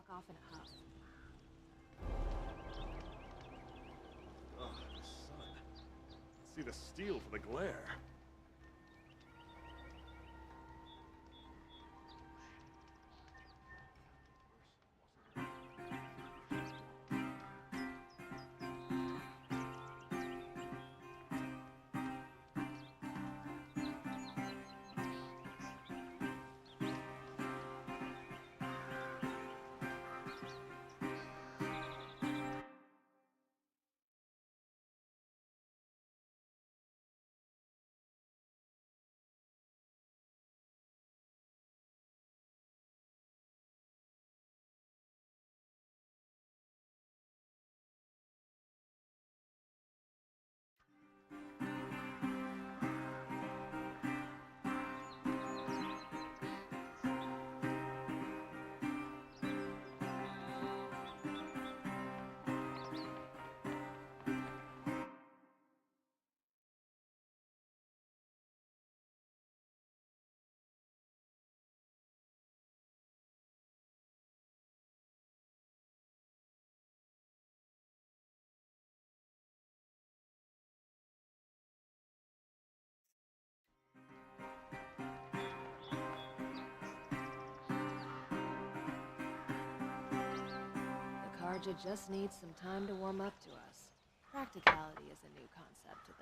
walk off in a huff. Oh, the sun. See the steel for the glare. The Carja just needs some time to warm up to us. Practicality is a new concept to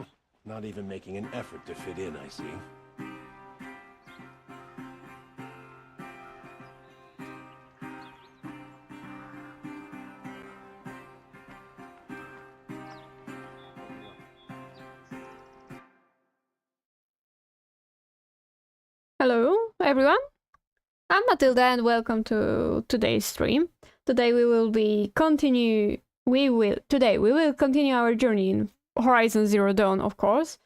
them. Not even making an effort to fit in, I see. Hello, everyone. I'm Matilda, and welcome to today's stream. Today we will continue our journey in Horizon Zero Dawn, of course.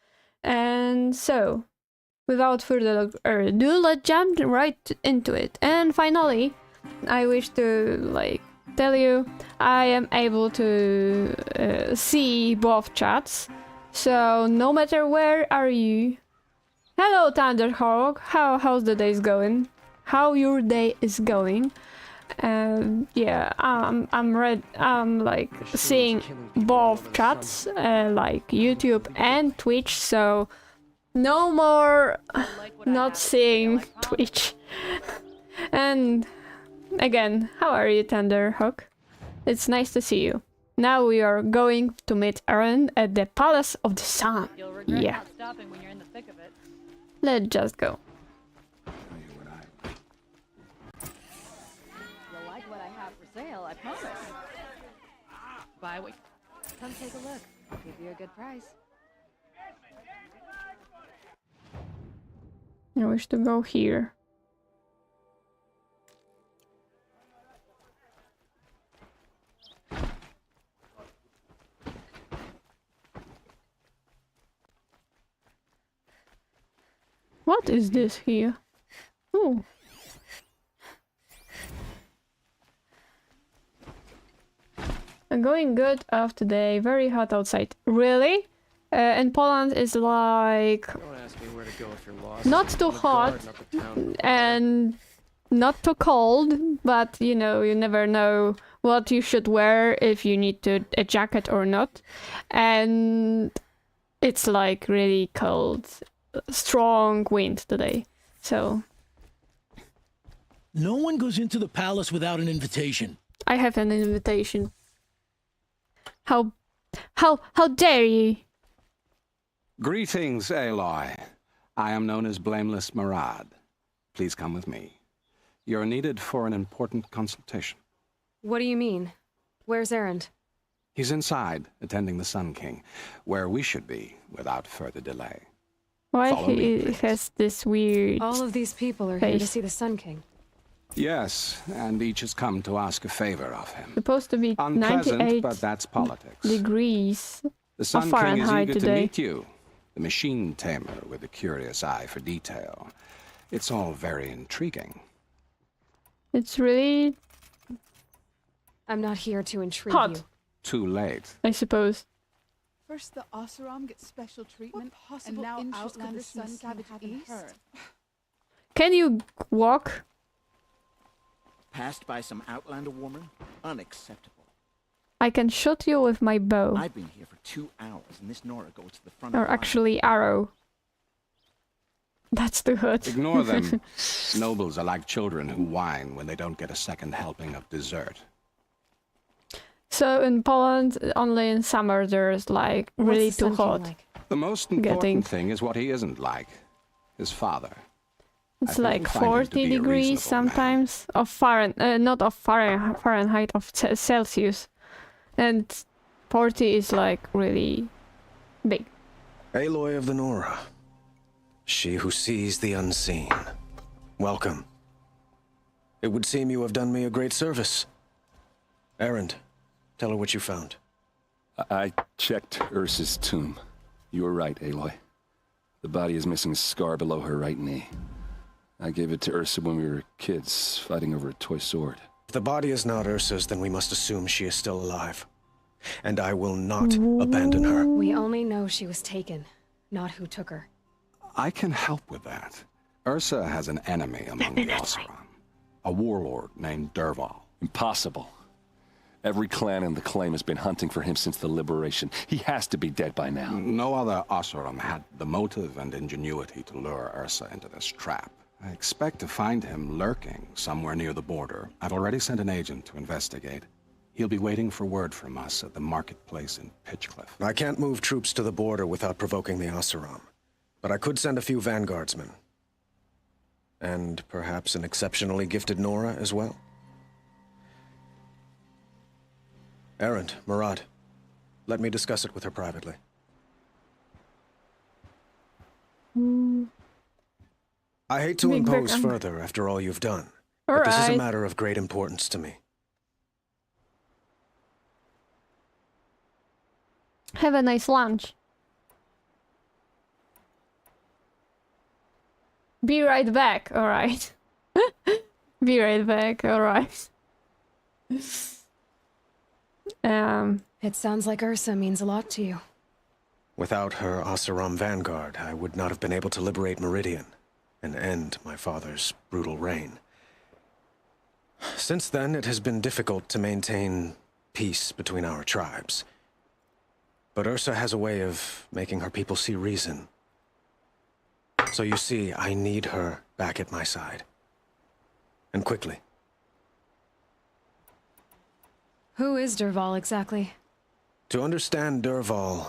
And so, without further ado, let's jump right into it. And finally, I wish to tell you I am able to see both chats. So no matter where are you. Hello, Thunderhawk. How's the days going? How your day is going? Yeah, I'm seeing both chats, like YouTube and Twitch. So no more not seeing Twitch. And again, how are you, Thunderhawk? It's nice to see you. Now we are going to meet Erend at the Palace of the Sun. Yeah. Stopping when you're in the thick of it. Let's just go. You'll like what I have for sale, I promise. Buy what. Come take a look. I'll give you a good price. I wish to go here. What is this here? Oh. I'm going good off today. Very hot outside. Really? In Poland it's like Don't ask me where to go if you're lost. not too hot and not too cold, but you know, you never know what you should wear, if you need a jacket or not. And it's like really cold. Strong wind today, so no one goes into the palace without an invitation. I have an invitation. How dare you? Greetings, Aloy. I am known as Blameless Marad. Please come with me. You're needed for an important consultation. What do you mean? Where's Erend? He's inside, attending the Sun King, where we should be without further delay. Why Follow me, he please. has this weird... All of these people are here to face. see the Sun King. Yes, and each has come to ask a favor of him. Supposed to be Unpleasant, 98 but that's politics. degrees The Sun King is Fahrenheit eager to today. meet you, the machine tamer with a curious eye for detail. It's all very intriguing. It's really I'm not here to intrigue hot, you. Too late. I suppose. First the Oseram gets special treatment, What possible and now interest could the Outlanders Sun and King Savage have in East. her? Can you walk? Passed by some Outlander woman? Unacceptable. I can shoot you with my bow. I've been here for 2 hours, and this Nora goes to the front Or of the line. actually arrow. That's too hot. Ignore them. Nobles are like children who whine when they don't get a second helping of dessert. So in Poland, only in summer there's like really What's the too Sun King hot. like? The most important Getting- thing is what he isn't like. His father. It's I think like you'll find him to 40 be a degrees reasonable man. sometimes of not of Fahrenheit, of Celsius, and 40 is like really big. Aloy of the Nora. She who sees the unseen. Welcome. It would seem you have done me a great service. Erend, tell her what you found. I checked Ursa's tomb. You were right, Aloy. The body is missing a scar below her right knee. I gave it to Ursa when we were kids, fighting over a toy sword. If the body is not Ursa's, then we must assume she is still alive. And I will not abandon her. We only know she was taken, not who took her. I can help with that. Ursa has an enemy among the Oseram. A warlord named Derval. Impossible. Every clan in the claim has been hunting for him since the liberation. He has to be dead by now. No other Oseram had the motive and ingenuity to lure Ursa into this trap. I expect to find him lurking somewhere near the border. I've already sent an agent to investigate. He'll be waiting for word from us at the marketplace in Pitchcliff. I can't move troops to the border without provoking the Oseram. But I could send a few vanguardsmen. And perhaps an exceptionally gifted Nora as well. Erend, Murad, let me discuss it with her privately. I hate to Big impose Beck, further after all you've done, but this is a Alright. matter of great importance to me. Have a nice lunch. Be right back, alright. Be right back, alright. It sounds like Ursa means a lot to you. Without her Oseram vanguard, I would not have been able to liberate Meridian and end my father's brutal reign. Since then, it has been difficult to maintain peace between our tribes. But Ursa has a way of making her people see reason. So you see, I need her back at my side. And quickly. Who is Derval exactly? To understand Derval,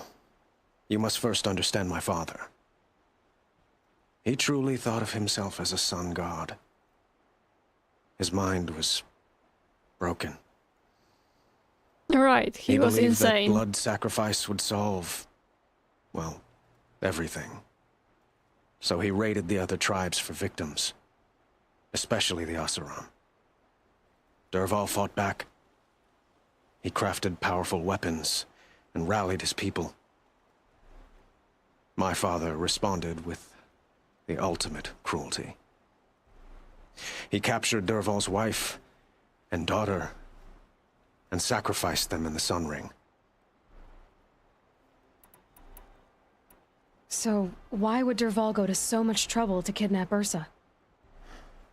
you must first understand my father. He truly thought of himself as a sun god. His mind was broken. Right, he was believed insane. that blood sacrifice would solve, well, everything. So he raided the other tribes for victims, especially the Oseram. Derval fought back. He crafted powerful weapons and rallied his people. My father responded with the ultimate cruelty. He captured Derval's wife and daughter and sacrificed them in the Sun Ring. So, why would Derval go to so much trouble to kidnap Ursa?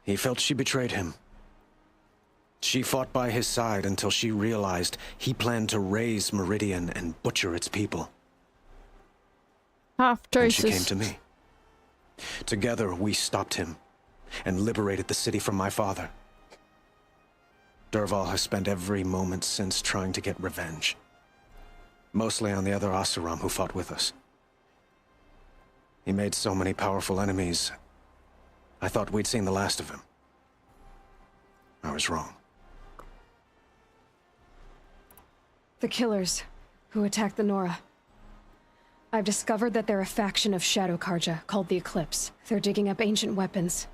He felt she betrayed him. She fought by his side until she realized he planned to raise Meridian and butcher its people. Half And she came choices. to me. Together, we stopped him and liberated the city from my father. Derval has spent every moment since trying to get revenge. Mostly on the other Oseram who fought with us. He made so many powerful enemies, I thought we'd seen the last of him. I was wrong. The killers who attacked the Nora. I've discovered that they're a faction of Shadow Karja called the Eclipse. They're digging up ancient weapons,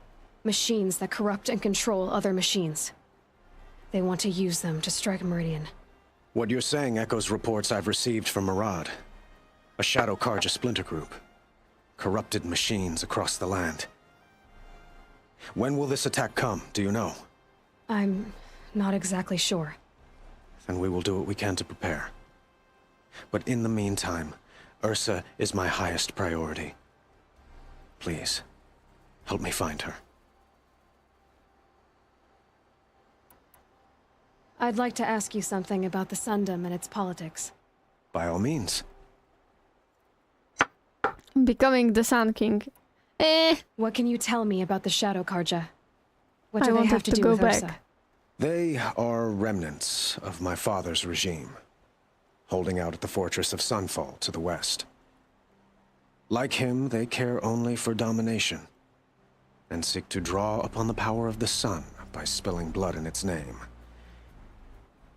machines that corrupt and control other machines. They want to use them to strike Meridian. What you're saying echoes reports I've received from Murad, a Shadow Karja splinter group. Corrupted machines across the land. When will this attack come, do you know? I'm not exactly sure. Then we will do what we can to prepare. But in the meantime, Ursa is my highest priority. Please, help me find her. I'd like to ask you something about the Sundom and its politics. By all means. Becoming the Sun King. What can you tell me about the Shadow Karja? What I do they wanted have to to do go with back. Ursa? They are remnants of my father's regime, holding out at the fortress of Sunfall to the west. Like him, they care only for domination, and seek to draw upon the power of the sun by spilling blood in its name.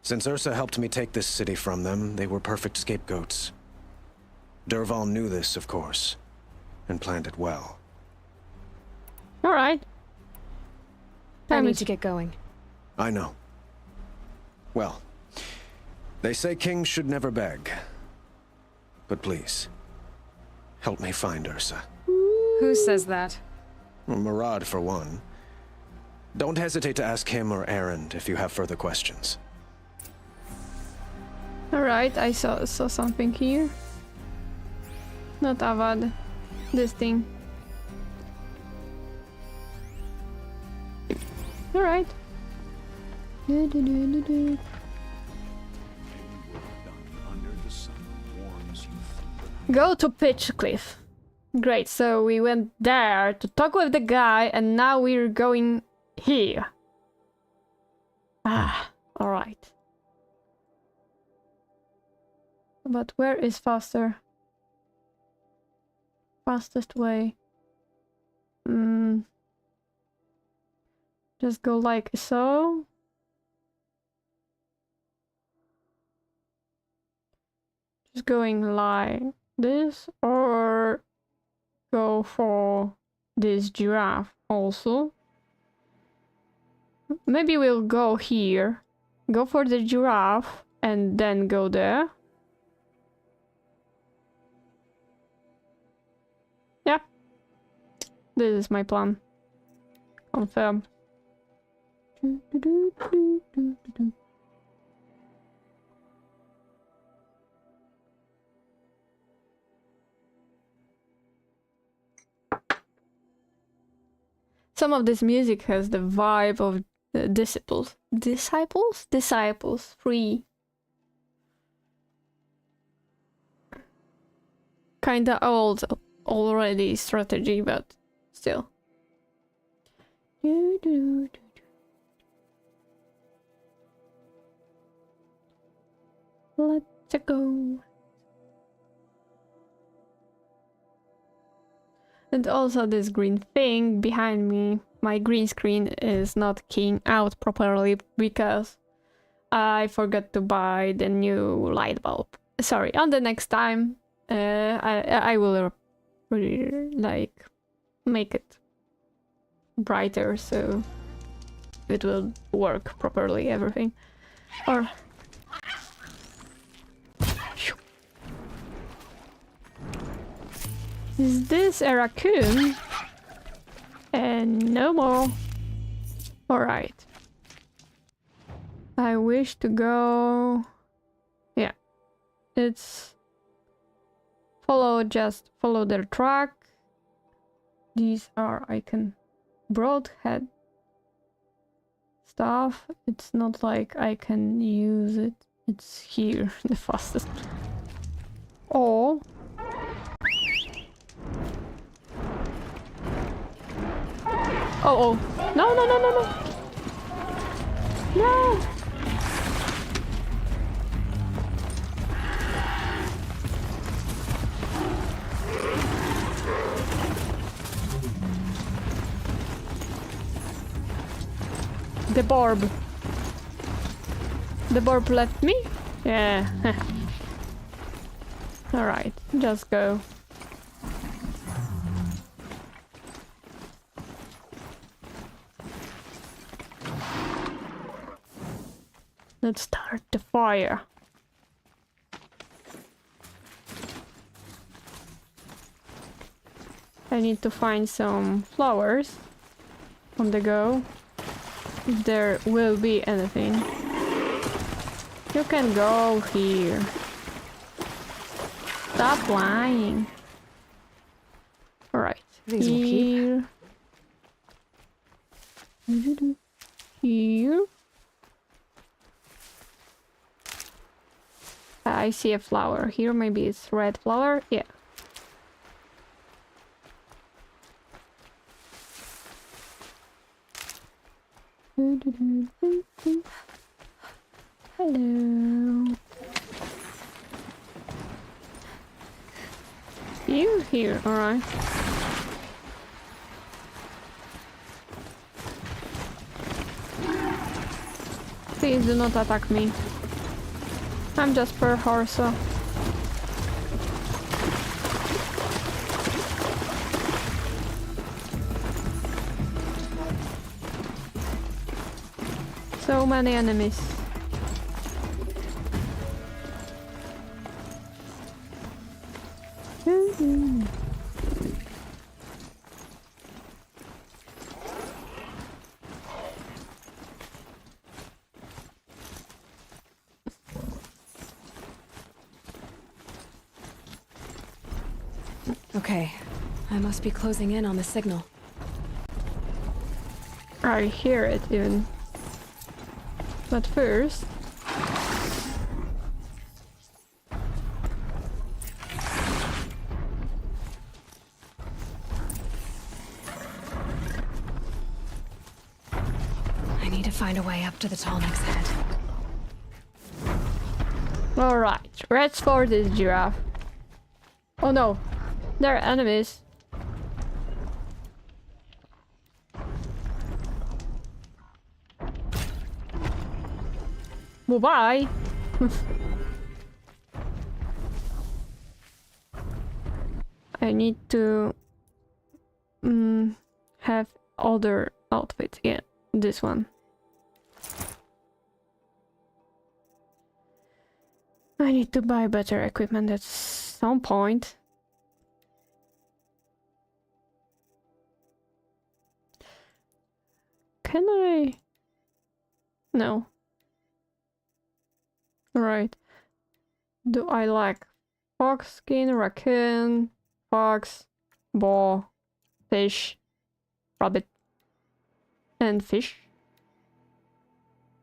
Since Ursa helped me take this city from them, they were perfect scapegoats. Dervahl knew this, of course, and planned it well. Alright. I need to get going. I know. Well, they say kings should never beg. But please, help me find Ursa. Who says that? Murad, for one. Don't hesitate to ask him or Erend if you have further questions. Alright, I saw something here. Not Avad. This thing. Alright. Go to Pitch Cliff. Great, so we went there to talk with the guy and now we're going here. Ah, alright. But where is faster? Fastest way. Just go like so. Just going like this, or go for this giraffe also. Maybe we'll go here, go for the giraffe, and then go there. Yeah, this is my plan. Confirm. Some of this music has the vibe of disciples. Disciples? Free. Kinda old already strategy, but still. Let's go. And also this green thing behind me, my green screen is not keying out properly because I forgot to buy the new light bulb. Sorry, on the next time I will like make it brighter so it will work properly, everything. Or is this a raccoon? And no more. Alright. I wish to go... Yeah. It's... just follow their track. These are icon broadhead stuff. It's not like I can use it. It's here, the fastest. Or... Oh, no, no, no, no, no. No. The Borb. The Borb left me? Yeah. Alright, just go. Let's start the fire. I need to find some flowers on the go. If there will be anything. You can go here. Stop lying. Alright. These will keep. Here. I see a flower here. Maybe it's red flower. Yeah. Hello. You here? All right. Please do not attack me. I'm just per horse. So many enemies. Okay, I must be closing in on the signal. I hear it even. But first... I need to find a way up to the tall neck's head. Alright, let's for this giraffe. Oh no, there are enemies. Bye-bye. I need to have other outfits. Yeah, this one. I need to buy better equipment at some point. Can I? No. Right. Do I like fox skin, raccoon, fox, boar, fish, rabbit, and fish?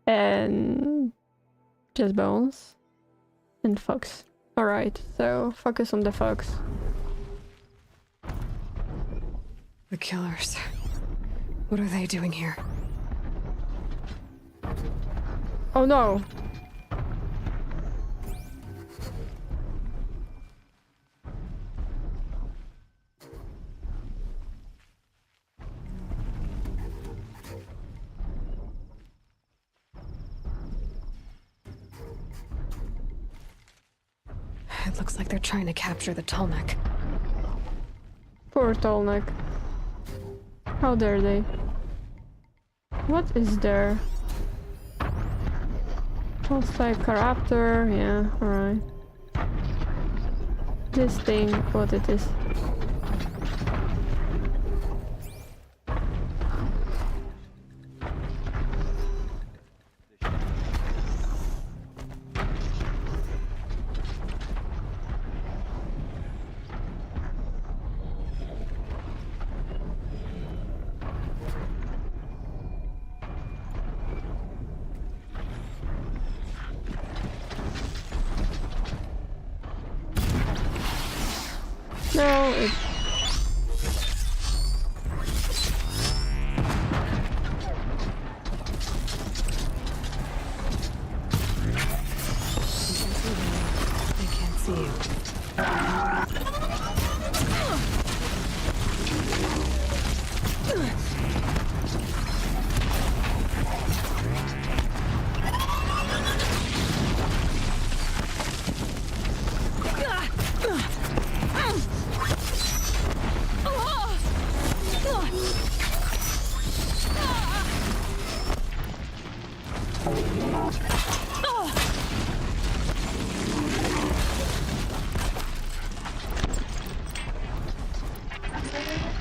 And just bones and fox. Alright, so focus on the fox. The killers. What are they doing here? Oh no! It looks like they're trying to capture the tall neck. Poor tall neck. How dare they? What is there? Looks like a raptor, yeah, alright. This thing, what it is? No, it... They can't see you.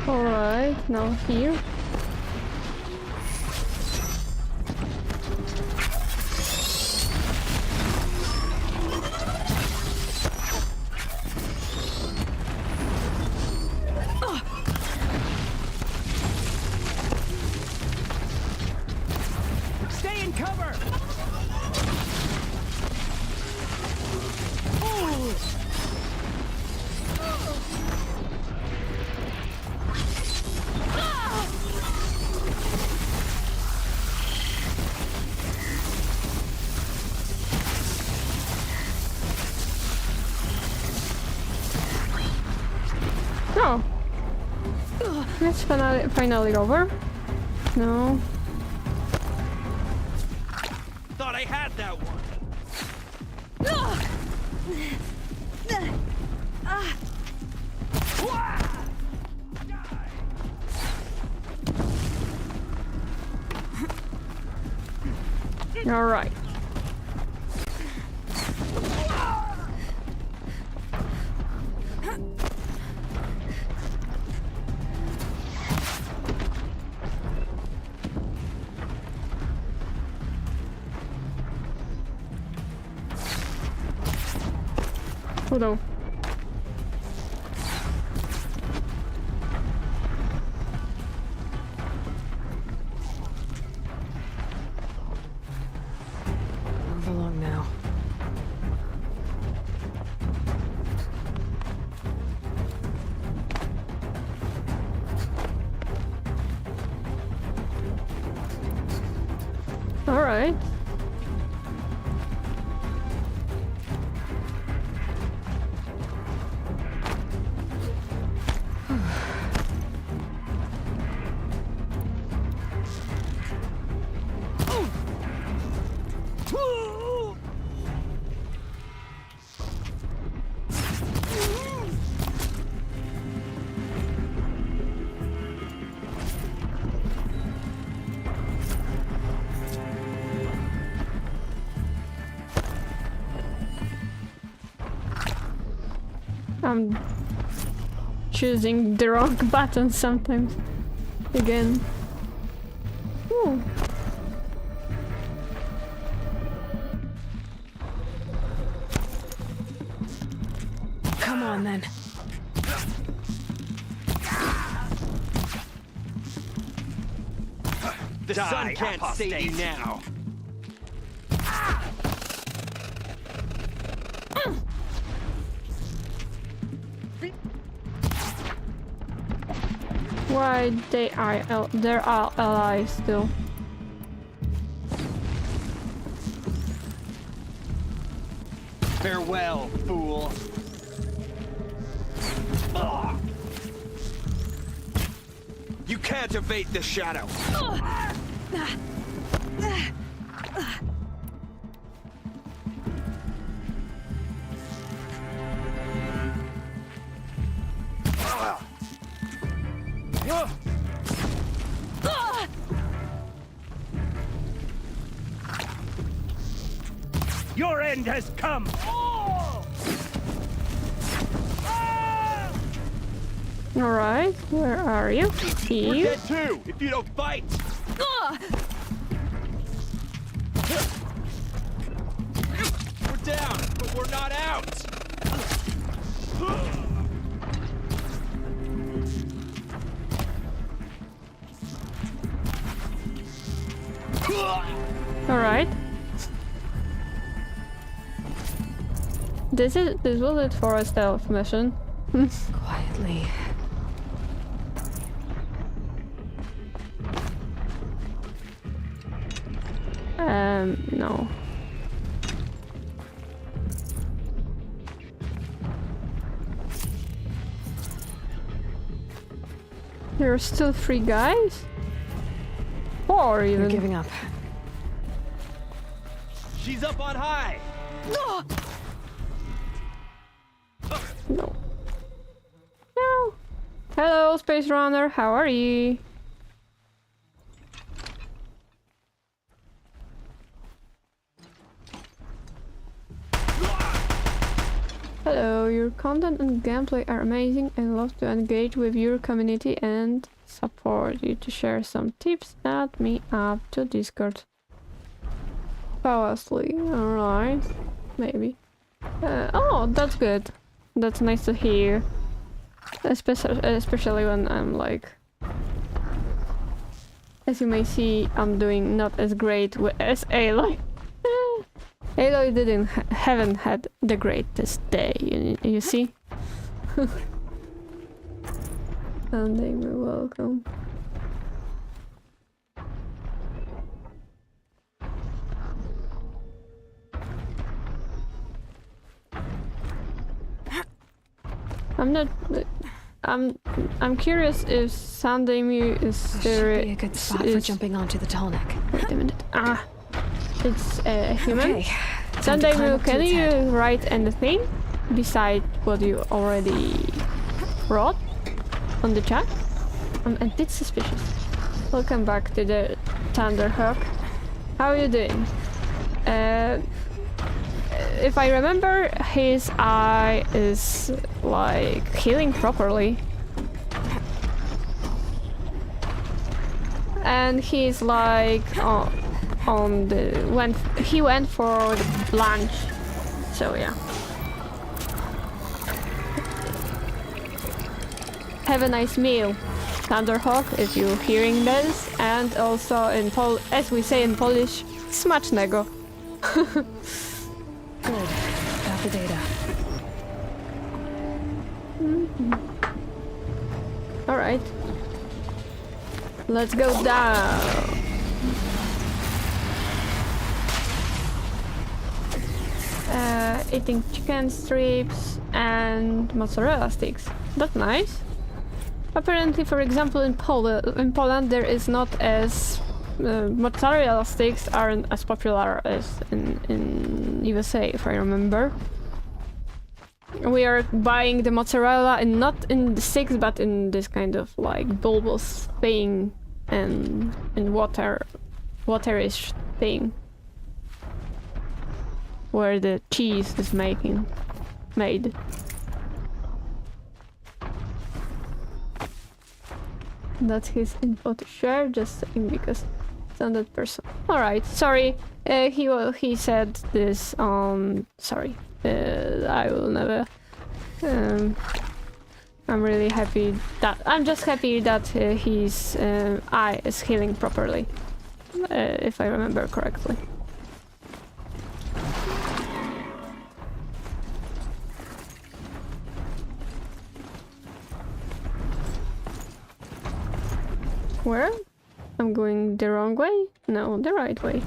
Alright, now here. It's finally over. No. Thought I had that one. All right. Oh no. Move along now. All right. I'm choosing the wrong button sometimes. Again. Ooh. Come on then. The sun can't save you now. Why there are allies still? Farewell, fool. You can't evade the shadow. Your end has come! Alright, where are you? We're Here. dead too, if you don't fight! We're down, but we're not out! Alright. This was it for a stealth mission. Quietly. No. There are still 3 guys? 4 even. You're giving up. She's up on high! No. No. Hello, Space Runner. How are you? Hello, your content and gameplay are amazing. I love to engage with your community and support you to share some tips. Add me up to Discord. Powerfully, alright. Maybe. Oh, that's good. That's nice to hear. Especially when I'm like... As you may see, I'm doing not as great as Aloy. Aloy haven't had the greatest day, you see? And they were welcome. I'm curious if Sandemu is This there. should be a good spot for jumping onto the tall neck. Wait a minute. It's a human. Okay. Time to climb Sandemu, up to can its you head. write anything beside what you already wrote on the chat? I'm a bit suspicious. Welcome back to the Thunderhawk. How are you doing? If I remember, his eye is like healing properly. And he's like on the he went for the blanch. So yeah. Have a nice meal, Thunderhawk, if you're hearing this, and also in as we say in Polish, smacznego. Good. Got the data. All right. Let's go down. Eating chicken strips and mozzarella sticks. That's nice. Apparently, for example, in Poland there is not as mozzarella sticks aren't as popular as in USA, if I remember. We are buying the mozzarella and not in the sticks, but in this kind of like bulbous thing and in waterish thing, where the cheese is made. That's his info to share, just saying because it's on that person. Alright, sorry. He said this sorry. I will never I'm really happy that I'm just happy that his eye is healing properly. If I remember correctly. Where? I'm going the wrong way? No, the right way.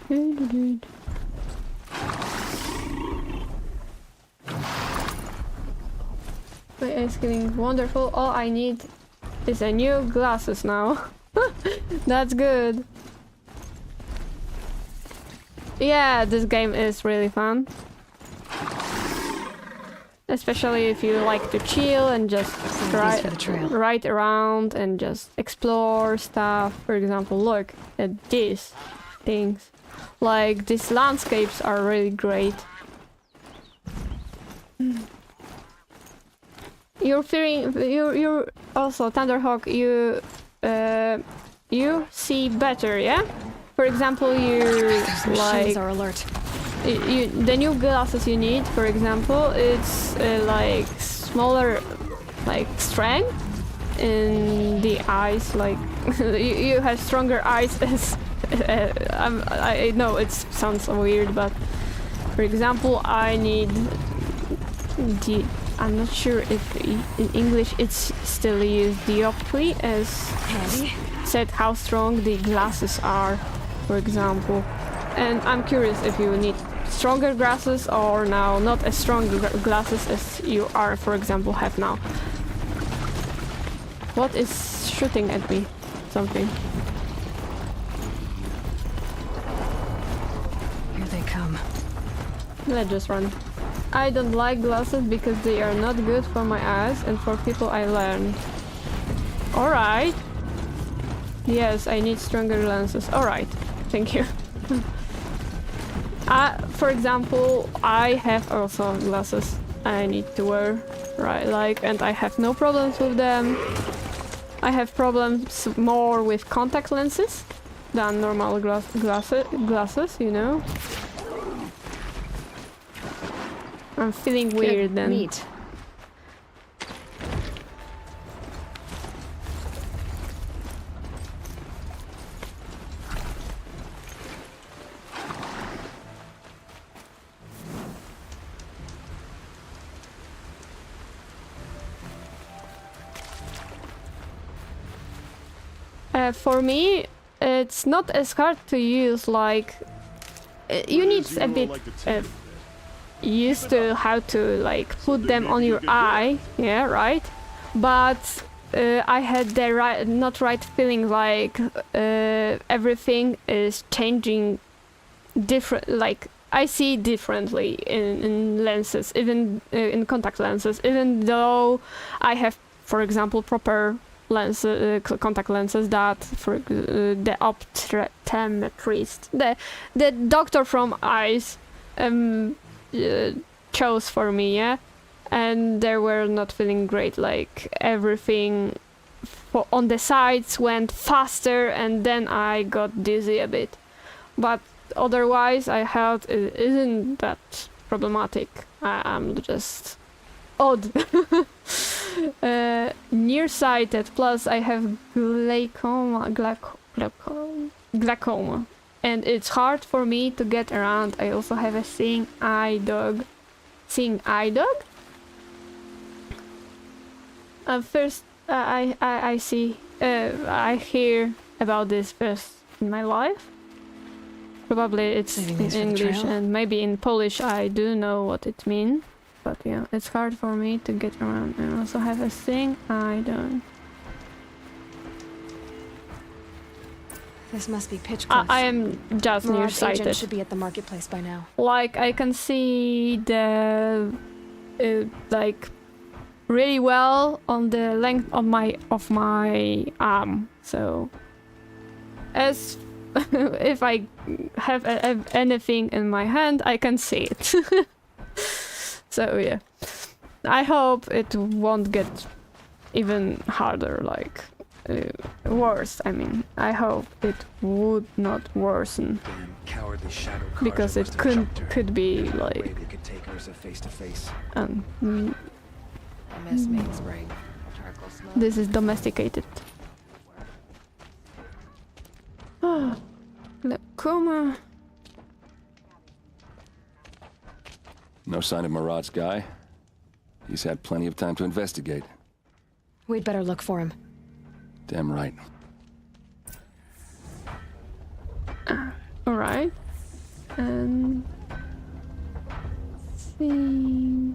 Good. My ice cream is wonderful. All I need is a new glasses now. That's good. Yeah, this game is really fun. Especially if you like to chill and just ride around and just explore stuff. For example, look at these things. Like, these landscapes are really great. You're also Thunderhawk, you see better, yeah? For example, machines are alert. The new glasses you need, for example, it's like smaller, like strength in the eyes. Like you have stronger eyes. As I know it sounds weird, but for example, I need the. I'm not sure if in English it's still used dioptry as said how strong the glasses are, for example. And I'm curious if you need stronger glasses or now not as strong glasses as you are, for example, have now. What is shooting at me? Something. Here they come. Let's just run. I don't like glasses because they are not good for my eyes and for people I learned. Alright. Yes, I need stronger lenses. Alright. Thank you. For example, I have also glasses I need to wear, right? And I have no problems with them. I have problems more with contact lenses than normal glasses, you know. I'm feeling weird then. Neat. for me, it's not as hard to use. Like, you need a bit used to how to like put them on your eye. Yeah, right. But I had the not right feeling. Like everything is changing different. Like I see differently in lenses, even in contact lenses. Even though I have, for example, proper lenses, contact lenses that for the optometrist, the doctor from eyes, chose for me, yeah, and they were not feeling great. Like everything on the sides went faster, and then I got dizzy a bit. But otherwise, I heard it isn't that problematic. I'm just odd. Nearsighted, plus I have glaucoma, and it's hard for me to get around. I also have a seeing eye dog. Seeing eye dog? First, I see, I hear about this first in my life. Probably it's in English, and maybe in Polish I do know what it means. But yeah, it's hard for me to get around. And also have a thing I don't. This must be Pitchcliff. I am just nearsighted. Should be at the marketplace by now. Like I can see the like really well on the length of my arm. So as if I have anything in my hand, I can see it. So yeah, I hope it won't get even harder, like worse. I mean, I hope it would not worsen, because it could be like. I miss main spring. Charcoal smoke. This is domesticated. Ah, glaucoma. No sign of Murad's guy. He's had plenty of time to investigate. We'd better look for him. Damn right. Alright. And see.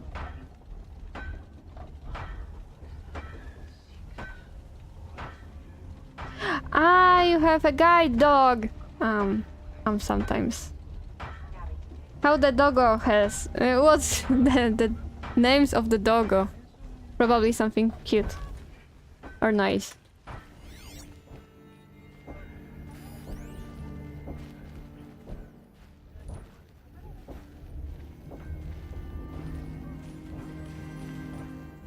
Ah, you have a guide dog. Sometimes. How the doggo has? What's the names of the doggo? Probably something cute or nice.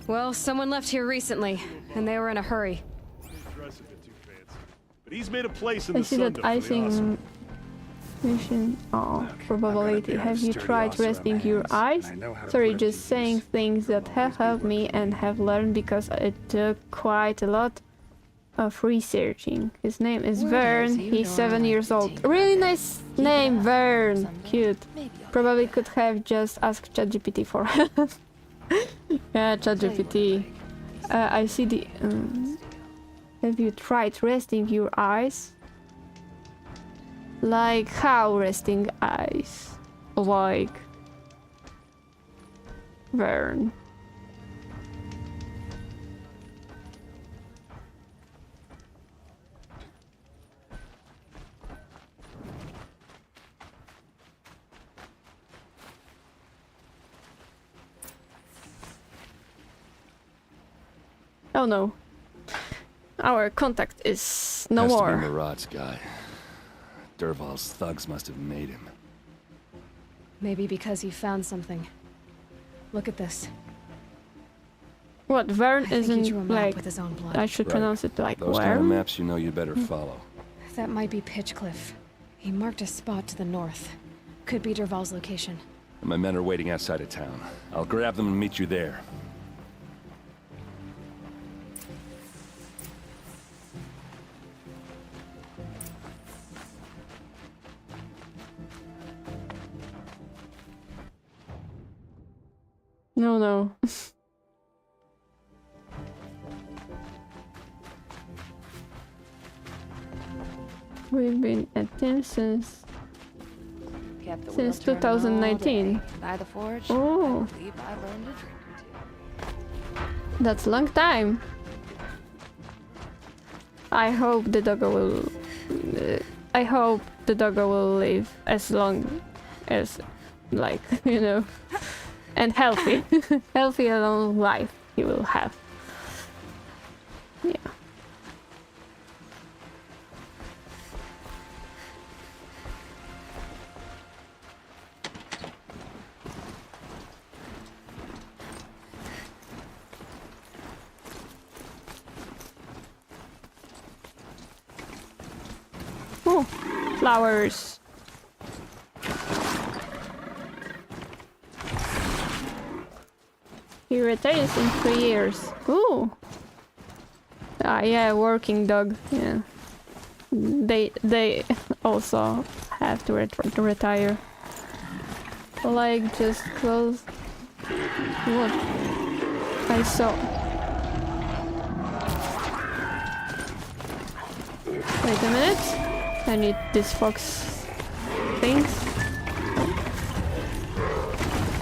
Well, someone left here recently, and they were in a hurry. But he's made a place in I the see sun that icing mission. Oh, probability. Have you tried resting your eyes? Sorry, just saying things that have helped me and have learned because it took quite a lot of researching. His name is Vern. He's 7 years old. Really nice name, Vern. Cute. Probably could have just asked ChatGPT for help. Yeah, ChatGPT. I see the. Have you tried resting your eyes? Like how resting eyes? Like Vern. Oh no. Our contact is no more. Has to be Murad's guy. Dervahl's thugs must have made him. Maybe because he found something. Look at this. What, Vern isn't like... with his own blood. I should pronounce it like Those kind of maps you know you better follow. That might be Pitchcliff. He marked a spot to the north. Could be Dervahl's location. My men are waiting outside of town. I'll grab them and meet you there. No, no. We've been at Tim since Kept the Since wheel turning all 2019. day. By the forge, Oh. I believe I learned a drink or two. That's a long time. I hope the doggo will. I hope the doggo will live as long as, like, you know, and healthy, healthy and long life he will have. Yeah. Oh, flowers. He retires in 3 years. Ooh. Ah, yeah, working dog. Yeah. They also have to retire. Like, just close. What? I saw. Wait a minute. I need this fox things.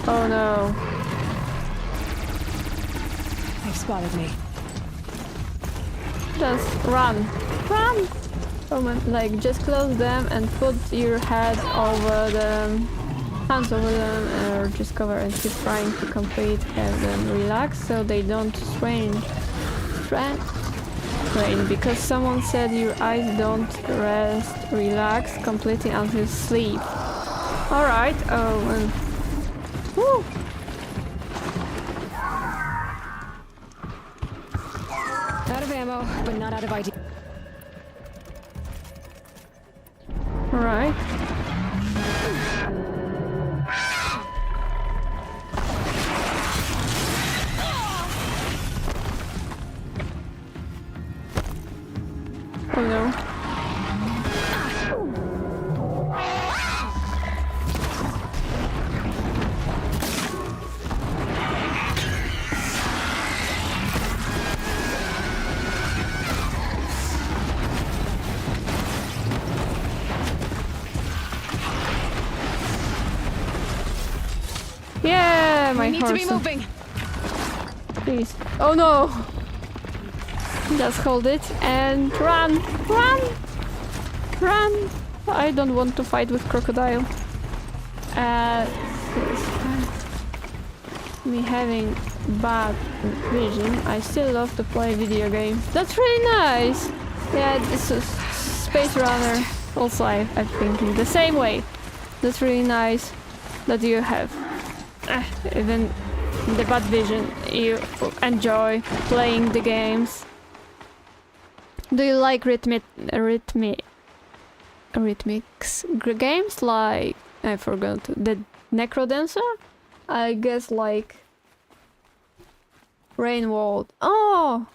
Oh no. They've spotted me. Just run. Run! Oh man, like, just close them and put your head over them, hands over them, or just cover and keep trying to complete, have them relax so they don't strain, because someone said your eyes don't rest, relax completely until sleep. Alright, oh, and woo! Out of ammo, but not out of ID. Alright. Oh no. Yeah, my We need horse. to be moving. Please. Oh no! Just hold it and run! Run! Run! I don't want to fight with crocodile. Me having bad vision, I still love to play video games. That's really nice! Yeah, this is Space Runner. Also, I'm thinking the same way. That's really nice that you have. Even the bad vision, you enjoy playing the games. Do you like rhythmics games like, I forgot, the Necrodancer? I guess like Rainworld. Oh!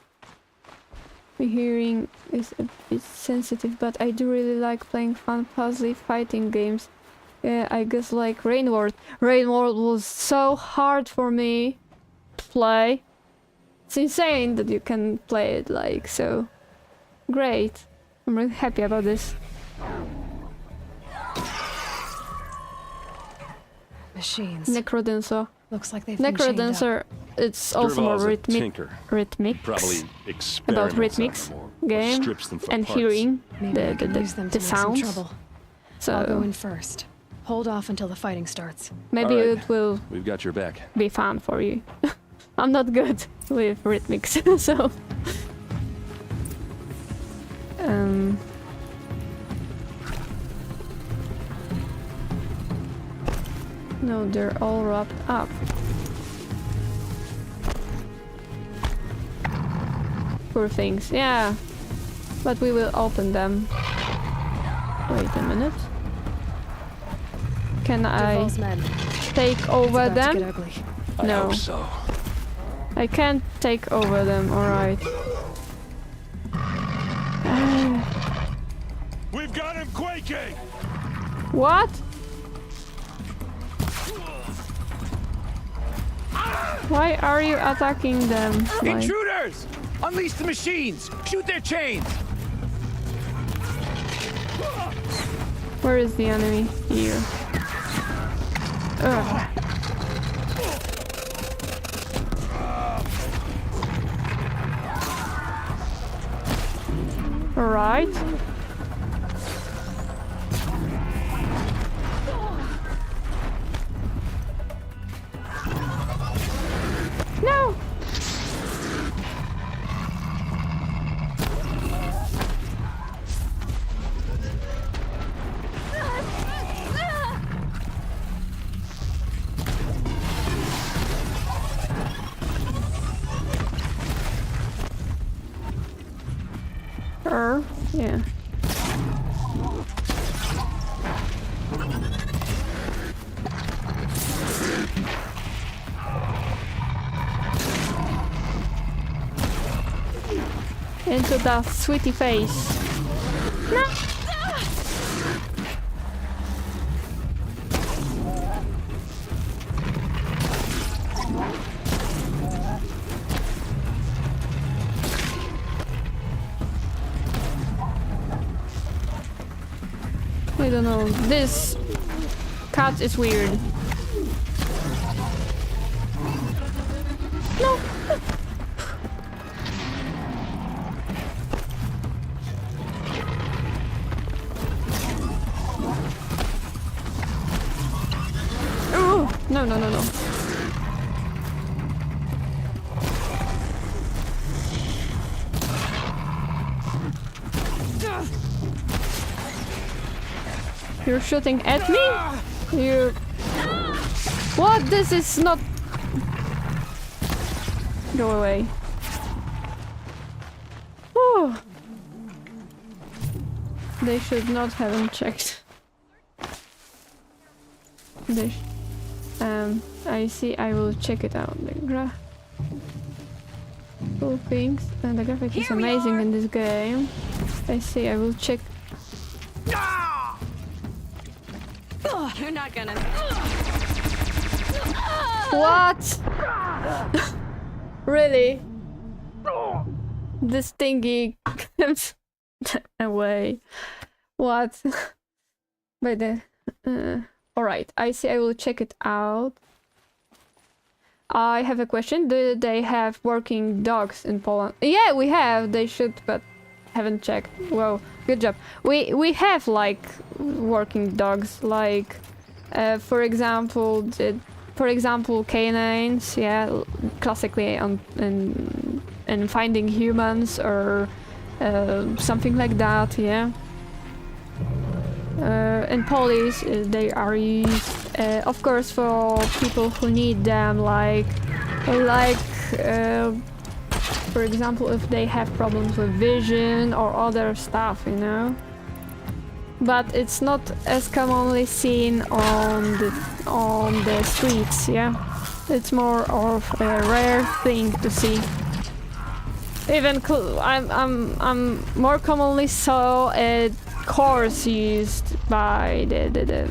My hearing is a bit sensitive, but I do really like playing fun puzzly fighting games. Yeah, I guess like Rainworld. Rainworld was so hard for me to play. It's insane that you can play it like so. Great. I'm really happy about this. Machines. Necrodancer. Looks like they've been chained up. Necrodancer, it's also more rhythmics. Probably About rhythmics game and hearing Maybe I can use them to the make some sounds. trouble. I'll go So in first. Hold off until the fighting starts. maybe All right. it will We've got your back. be fun for you. I'm not good with rhythmics, so no, they're all wrapped up. Poor things, yeah. But we will open them. Wait a minute. Can I Duval's men. take over It's about to them? get ugly. I No. hope so. I can't take over them, alright. We've got him quaking! What? Why are you attacking them? Like, Intruders! Unleash the machines! Shoot their chains! Where is the enemy? Here. Ugh. All right. No. Yeah. Into that sweetie face. No. I don't know. This cat is weird. No. Oh, no, no, no, no. You're shooting at me? You... What? This is not... Go away. Whew. They should not have checked. They I see, I will check it out. The cool things. And the graphic is amazing in this game. I see, I will check... You're not gonna... What? Really? This thingy comes away. What? By the... Alright, I see, I will check it out. I have a question. Do they have working dogs in Poland? Yeah, we have. They should, but haven't checked. Well, good job. We have like working dogs, like for example, canines. Yeah, classically in Finding Humans or something like that. Yeah. In police, they are used, of course, for people who need them, like, for example, if they have problems with vision or other stuff, you know. But it's not as commonly seen on the streets, yeah. It's more of a rare thing to see. Even I'm more commonly saw it. Cars used by the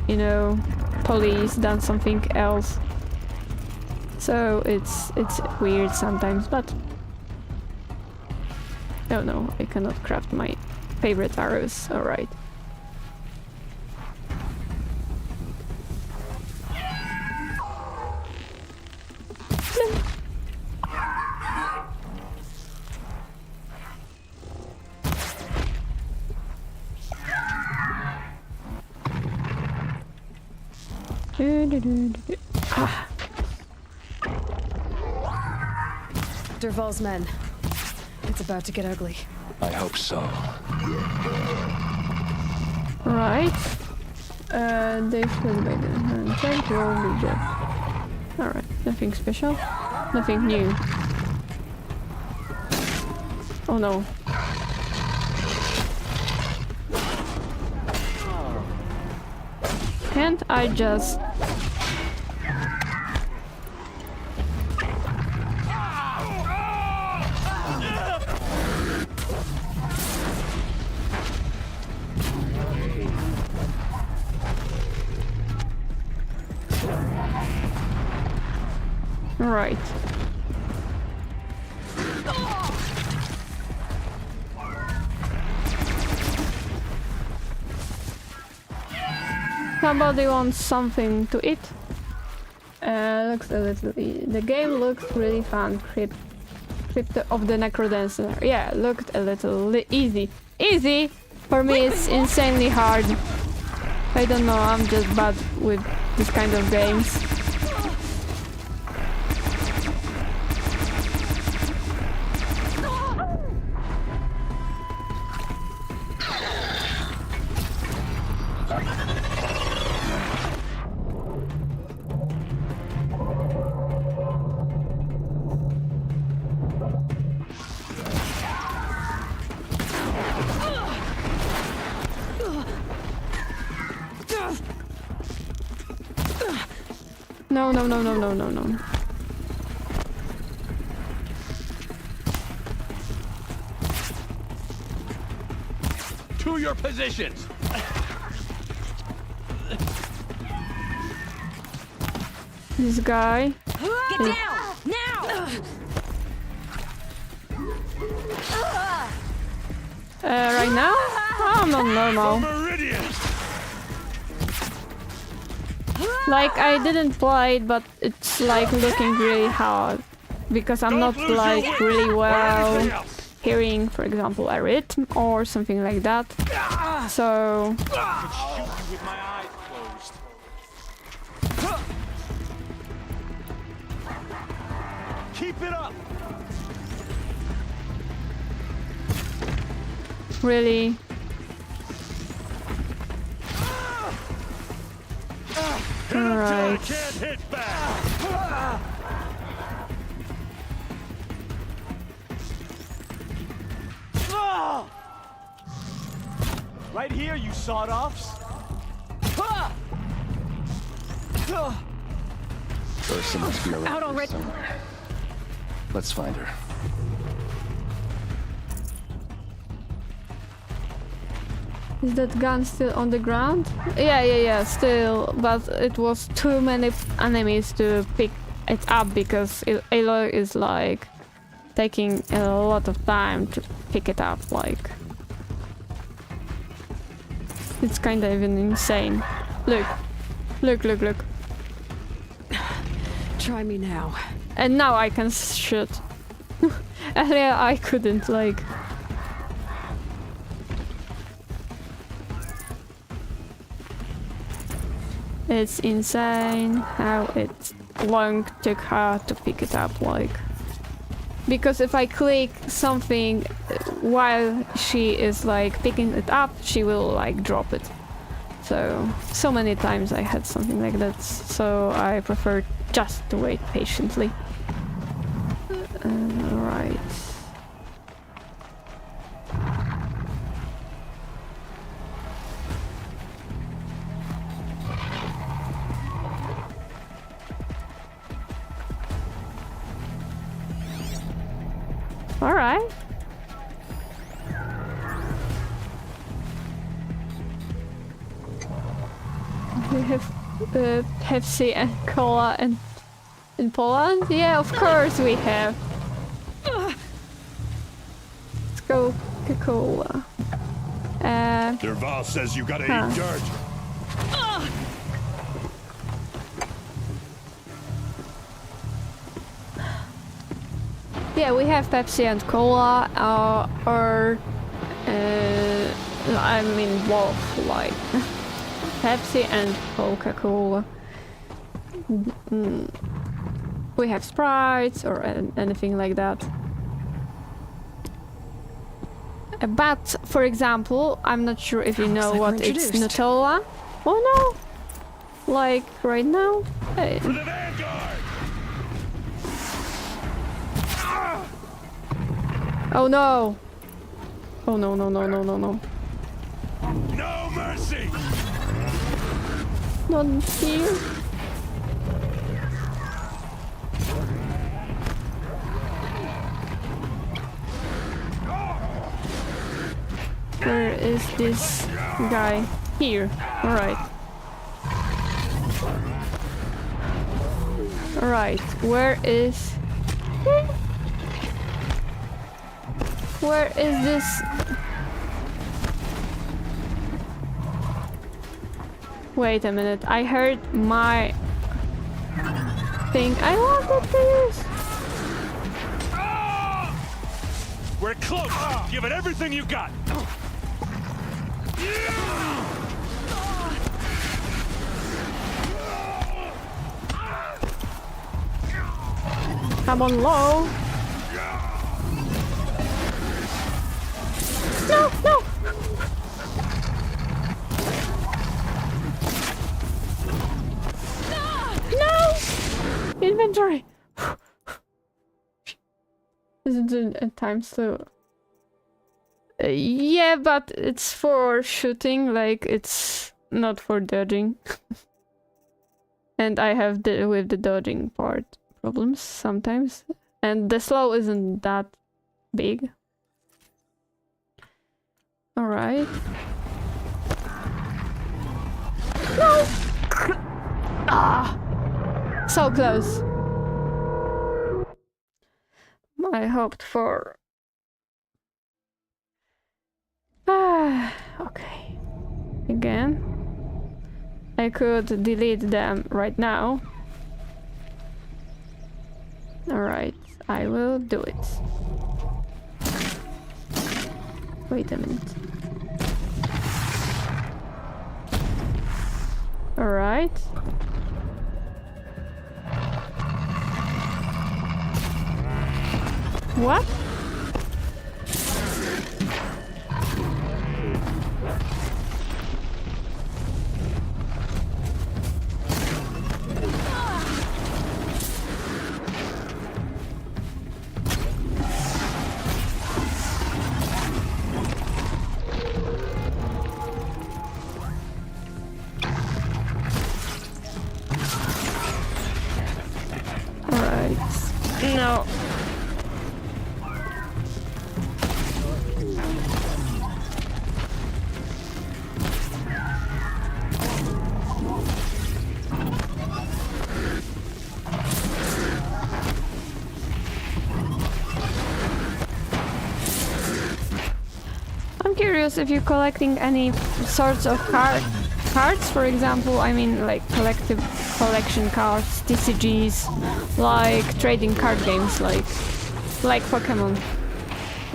you know, police than something else. So it's weird sometimes, but oh no, I cannot craft my favorite arrows. All right. Ah. Derval's men. It's about to get ugly. I hope so. Right. They should be the check will be just. Alright, nothing special. Nothing new. Oh no. Can't I just... Right. Somebody wants something to eat? Looks a little... The game looks really fun. Crypt of the Necrodancer. Yeah, looked a little easy. Easy? For me it's insanely hard. I don't know, I'm just bad with this kind of games. No, no, no, no, no, no, no. To your positions! This guy. Get down! Now! Right now? I'm not normal. Like, I didn't play it, but it's like looking really hard. Because I'm not like really well hearing, for example, a rhythm or something like that. So... With my eyes closed. Keep it up! Really? Alright. Right here, you sawed-offs. Ursa must be around Out here already. somewhere. Let's find her. Is that gun still on the ground? Yeah, still. But it was too many enemies to pick it up because Aloy is like taking a lot of time to pick it up. Like, it's kind of even insane. Look, look, look, look. Try me now. And now I can shoot. Earlier I couldn't, like. It's insane how it long took her to pick it up, like. Because if I click something while she is like picking it up, she will like drop it. So many times I had something like that, so I prefer just to wait patiently. Right. All right. We have Pepsi and cola and in Poland? Yeah, of course we have. Let's go Coca-Cola. Derval says you gotta eat dirt. Yeah, we have Pepsi and Cola, I mean both, like Pepsi and Coca-Cola. We have Sprites or anything like that. But, for example, I'm not sure if you know like what we're it's introduced. Nutella. Oh no! Like, right now? Hey. For the Vanguard! Oh no! Oh no, no, no, no, no, no. No mercy! Not here. Where is this guy? Here. Alright. Alright. Where is Wait a minute, I heard my thing I wanted to use. We're close! Give it everything you got! I'm on low. No, no! No! Inventory! Is it a time slow? Yeah, but it's for shooting, like it's not for dodging. And I have with the dodging part problems sometimes. And the slow isn't that big. Alright. No! Ah! So close. I hoped for... okay. Again. I could delete them right now. Alright, I will do it. Wait a minute. Alright. What? No. I'm curious if you're collecting any sorts of cards, for example, I mean like collection cards, TCGs, like trading card games, like Pokemon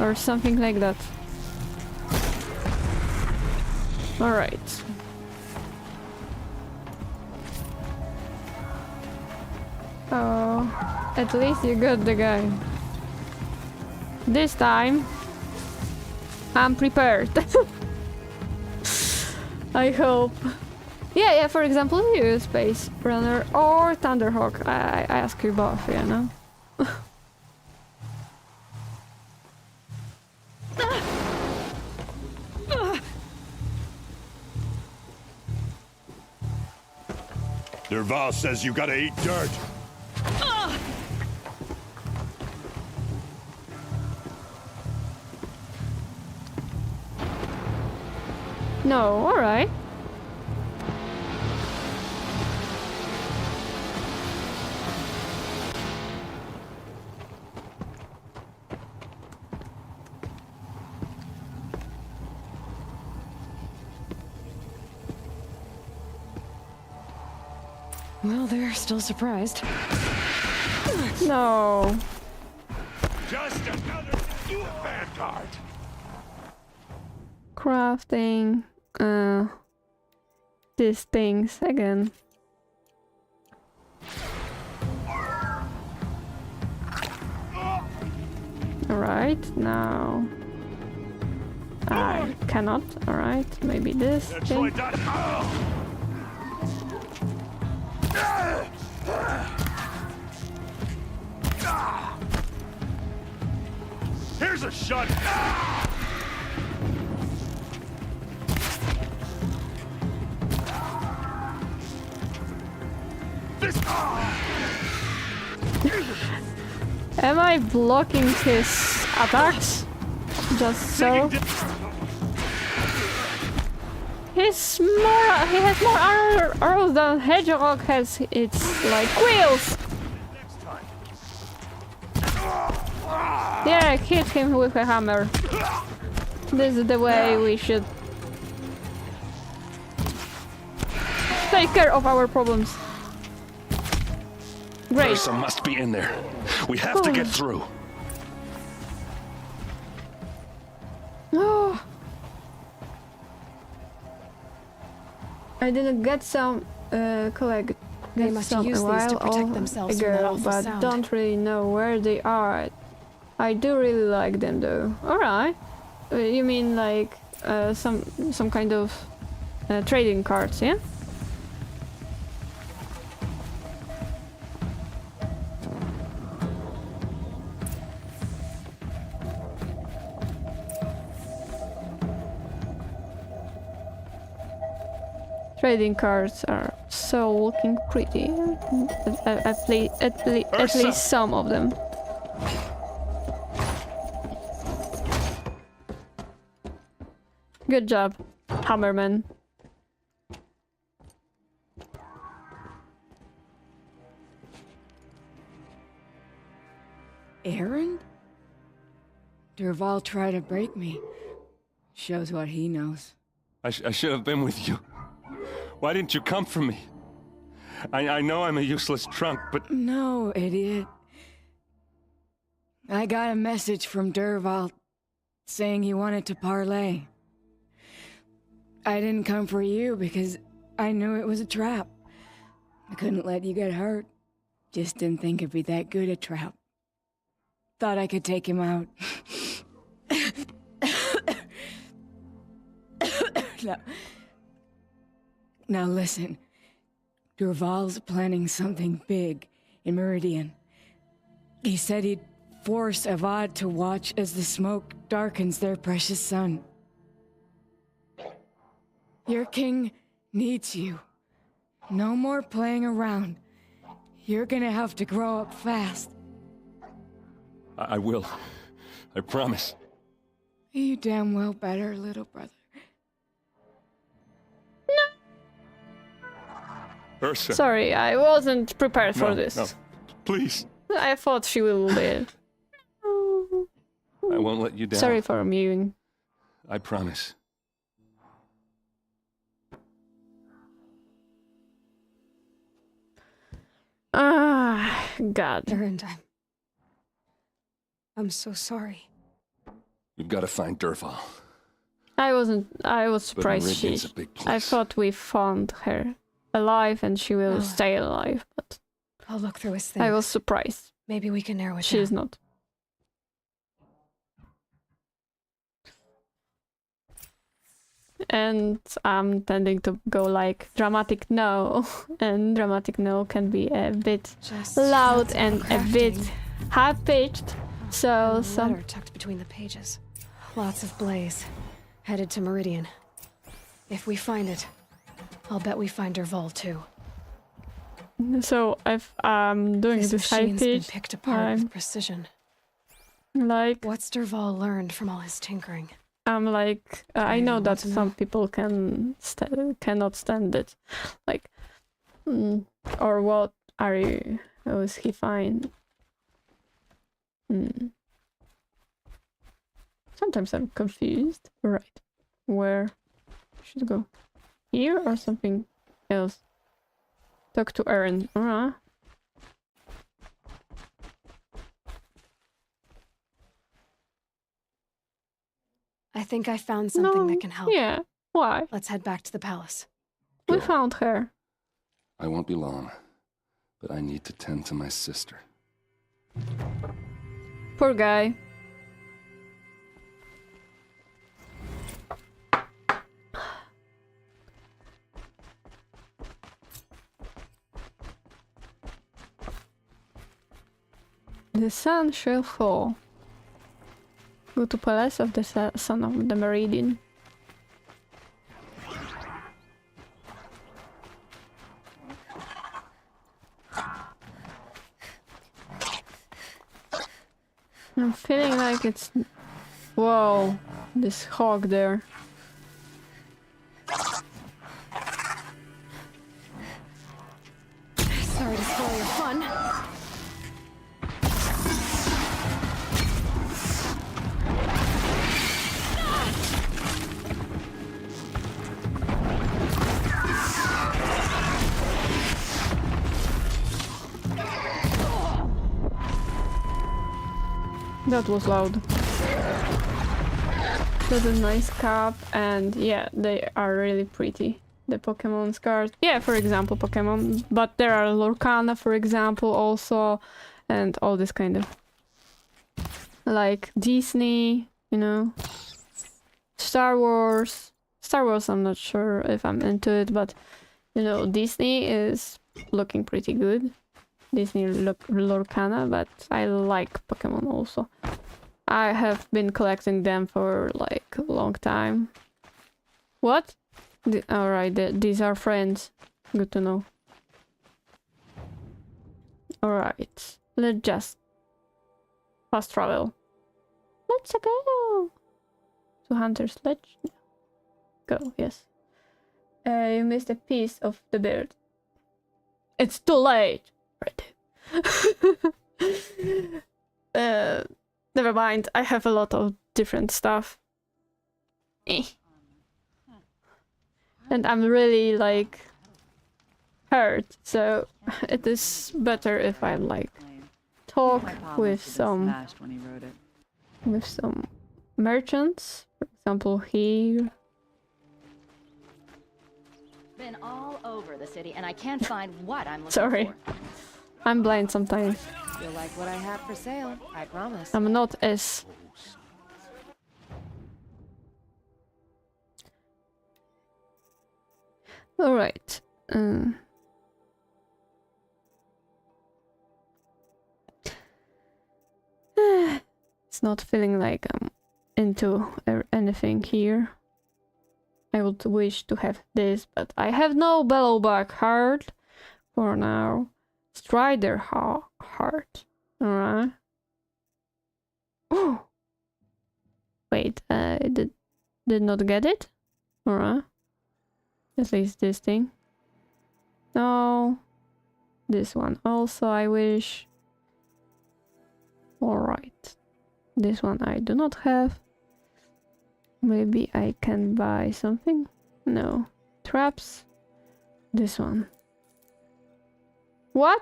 or something like that. Alright. Oh, at least you got the guy. This time I'm prepared. I hope. Yeah, for example, you Space Runner or Thunderhawk. I ask you both, you know? Derval says you gotta eat dirt. No, alright. Well, they're still surprised. No. Just another vanguard. Crafting these things again. Alright, now I cannot. Alright, maybe this thing. Here's a shot. Am I blocking his attacks? Just so? He has more arrows than Hedgehog has. It's like wheels. Yeah, hit him with a hammer. This is the way we should. take care of our problems. Great. Ursa must be in there. We have to get through. Oh. I didn't get some collect. They Get must some use a these to while protect of themselves a from that girl, awful but sound. don't really know where they are. I do really like them though. All right. You mean like some kind of trading cards, yeah? Trading cards are so looking pretty. At least some of them. Good job, Hammerman. Erend? Dervahl tried to break me. Shows what he knows. I should have been with you. Why didn't you come for me? I know I'm a useless trunk, but... No, idiot. I got a message from Dervahl saying he wanted to parlay. I didn't come for you because I knew it was a trap. I couldn't let you get hurt. Just didn't think it'd be that good a trap. Thought I could take him out. Now listen. Dervahl's planning something big in Meridian. He said he'd force Avad to watch as the smoke darkens their precious sun. Your king needs you. No more playing around. You're gonna have to grow up fast. I will. I promise. You damn well better, little brother. Ursa. Sorry, I wasn't prepared for No, this. no. Please. I thought she will live. I won't let you down. Sorry for mewing. I promise. Ah, God. Erend, I'm so sorry. You've got to find Dervahl. I was But surprised Meridian's a big I place. thought we found her alive and she will stay alive, but I'll look through his things. I was surprised. Maybe we can narrow it She down. is not. And I'm tending to go like dramatic no, and dramatic no can be a bit Just loud lots of and a bit crafting. high-pitched. So And a some letter tucked between the pages. Lots of blaze. Headed to Meridian. If we find it, I'll bet we find Dervahl too. So if I'm doing This this machine's been high-pitched, picked apart with precision. like What's Dervahl learned from all his tinkering? I'm like I even know want that to know. some people cannot stand it, like, or what are you? Was he fine? Sometimes I'm confused. Right, where should I go? Here or something else? Talk to Erend. I think I found something that can help. Yeah. Why? Let's head back to the palace. We found her. I won't be long, but I need to tend to my sister. Poor guy. The sun shall fall. Go to palace of the son of the Meridian. I'm feeling like it's... Whoa, this hog there. Sorry to spoil your fun. That was loud. That's a nice cap, and yeah, they are really pretty. The Pokemon cards. Yeah, for example, Pokemon. But there are Lorcana, for example, also, and all this kind of. Like Disney, you know. Star Wars. Star Wars, I'm not sure if I'm into it, but, you know, Disney is looking pretty good. Disney Lorcana, but I like Pokemon also. I have been collecting them for like a long time. What? Alright, these are friends. Good to know. Alright, let's just fast travel. Let's go! To Hunter's Ledge? Go, yes. You missed a piece of the bird. It's too late! Never mind, I have a lot of different stuff. And I'm really, like, hurt, so it is better if I, like, talk with some merchants. For example, here. Been all over the city and I can't find what I'm looking Sorry. for. I'm blind sometimes. You'll like what I have for sale, I promise. I'm not as... Alright. It's not feeling like I'm into anything here. I would wish to have this, but I have no Bellowback heart for now. Strider heart. Alright. Oh! Wait, I did not get it? Alright. At least this thing. No. This one also I wish. Alright. This one I do not have. Maybe I can buy something? No. Traps? This one. What?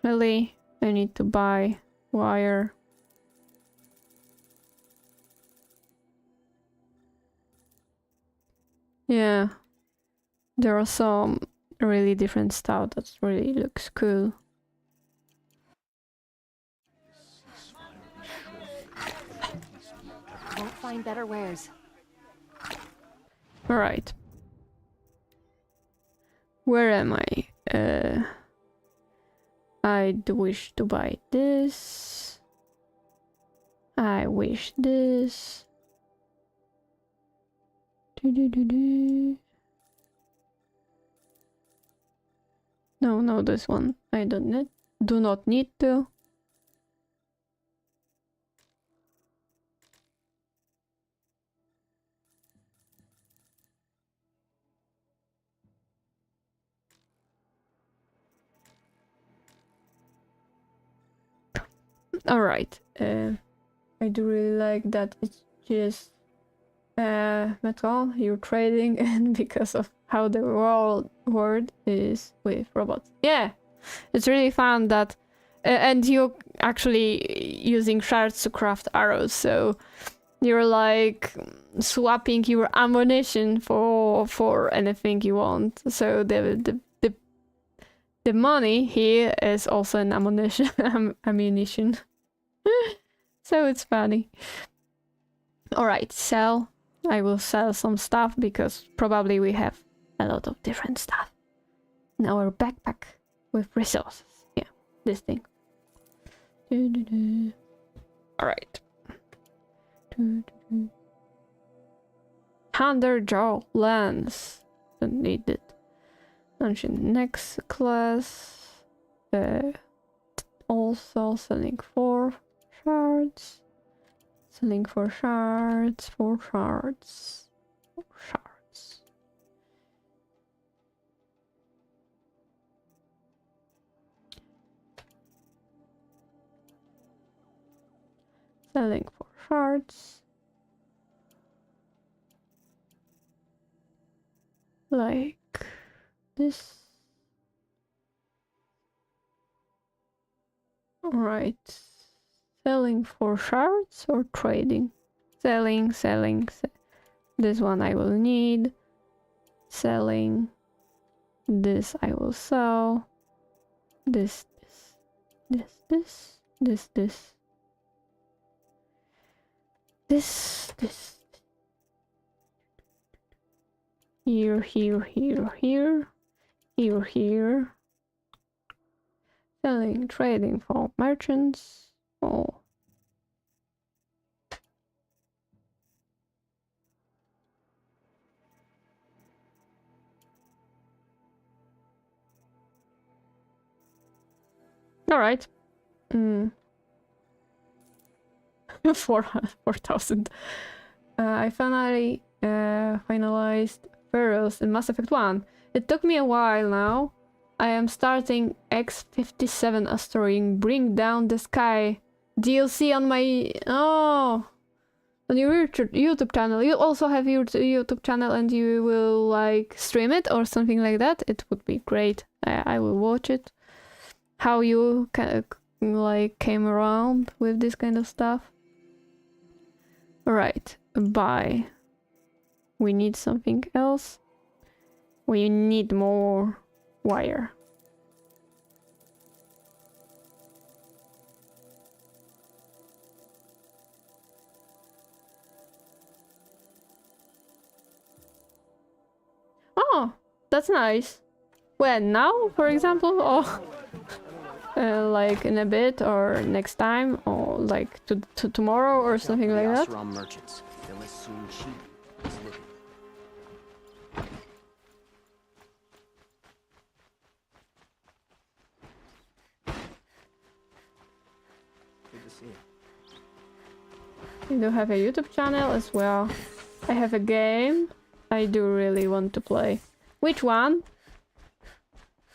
Really? I need to buy wire. Yeah. There are some really different stuff that really looks cool. Won't find better wares. Alright. Where am I? I do wish to buy this. I wish this. No, this one. I do not need to. Alright. I do really like that it's just metal you're trading, and because of how the world is with robots. Yeah, it's really fun that and you're actually using shards to craft arrows, so you're like swapping your ammunition for anything you want. So the money here is also an ammunition. So it's funny. Alright, sell. I will sell some stuff because probably we have a lot of different stuff in our backpack with resources. Yeah, this thing. Alright. Thunderjaw lens. Don't need it. Ancient necklace. Also selling 4 shards. Selling 4 shards. 4 shards. 4 shards. Selling 4 shards. Like this. Alright. Selling for shards or trading? Selling. This one I will need. Selling. This I will sell. This. Here. Selling, trading for merchants. Oh. All right. 4,000. I finally finalized Pharaohs in Mass Effect 1. It took me a while now. I am starting X57 Asteroid Bring Down the Sky DLC on my... Oh! On your YouTube channel. You also have your YouTube channel and you will like stream it or something like that. It would be great. I will watch it. How you like came around with this kind of stuff. Alright, bye. We need something else. We need more wire. Oh, that's nice. When? Now, for example? Or like in a bit, or next time, or like to tomorrow, or something like that? Merchants. They'll assume she is living. Good to see you. I do have a YouTube channel as well. I have a game I do really want to play. Which one?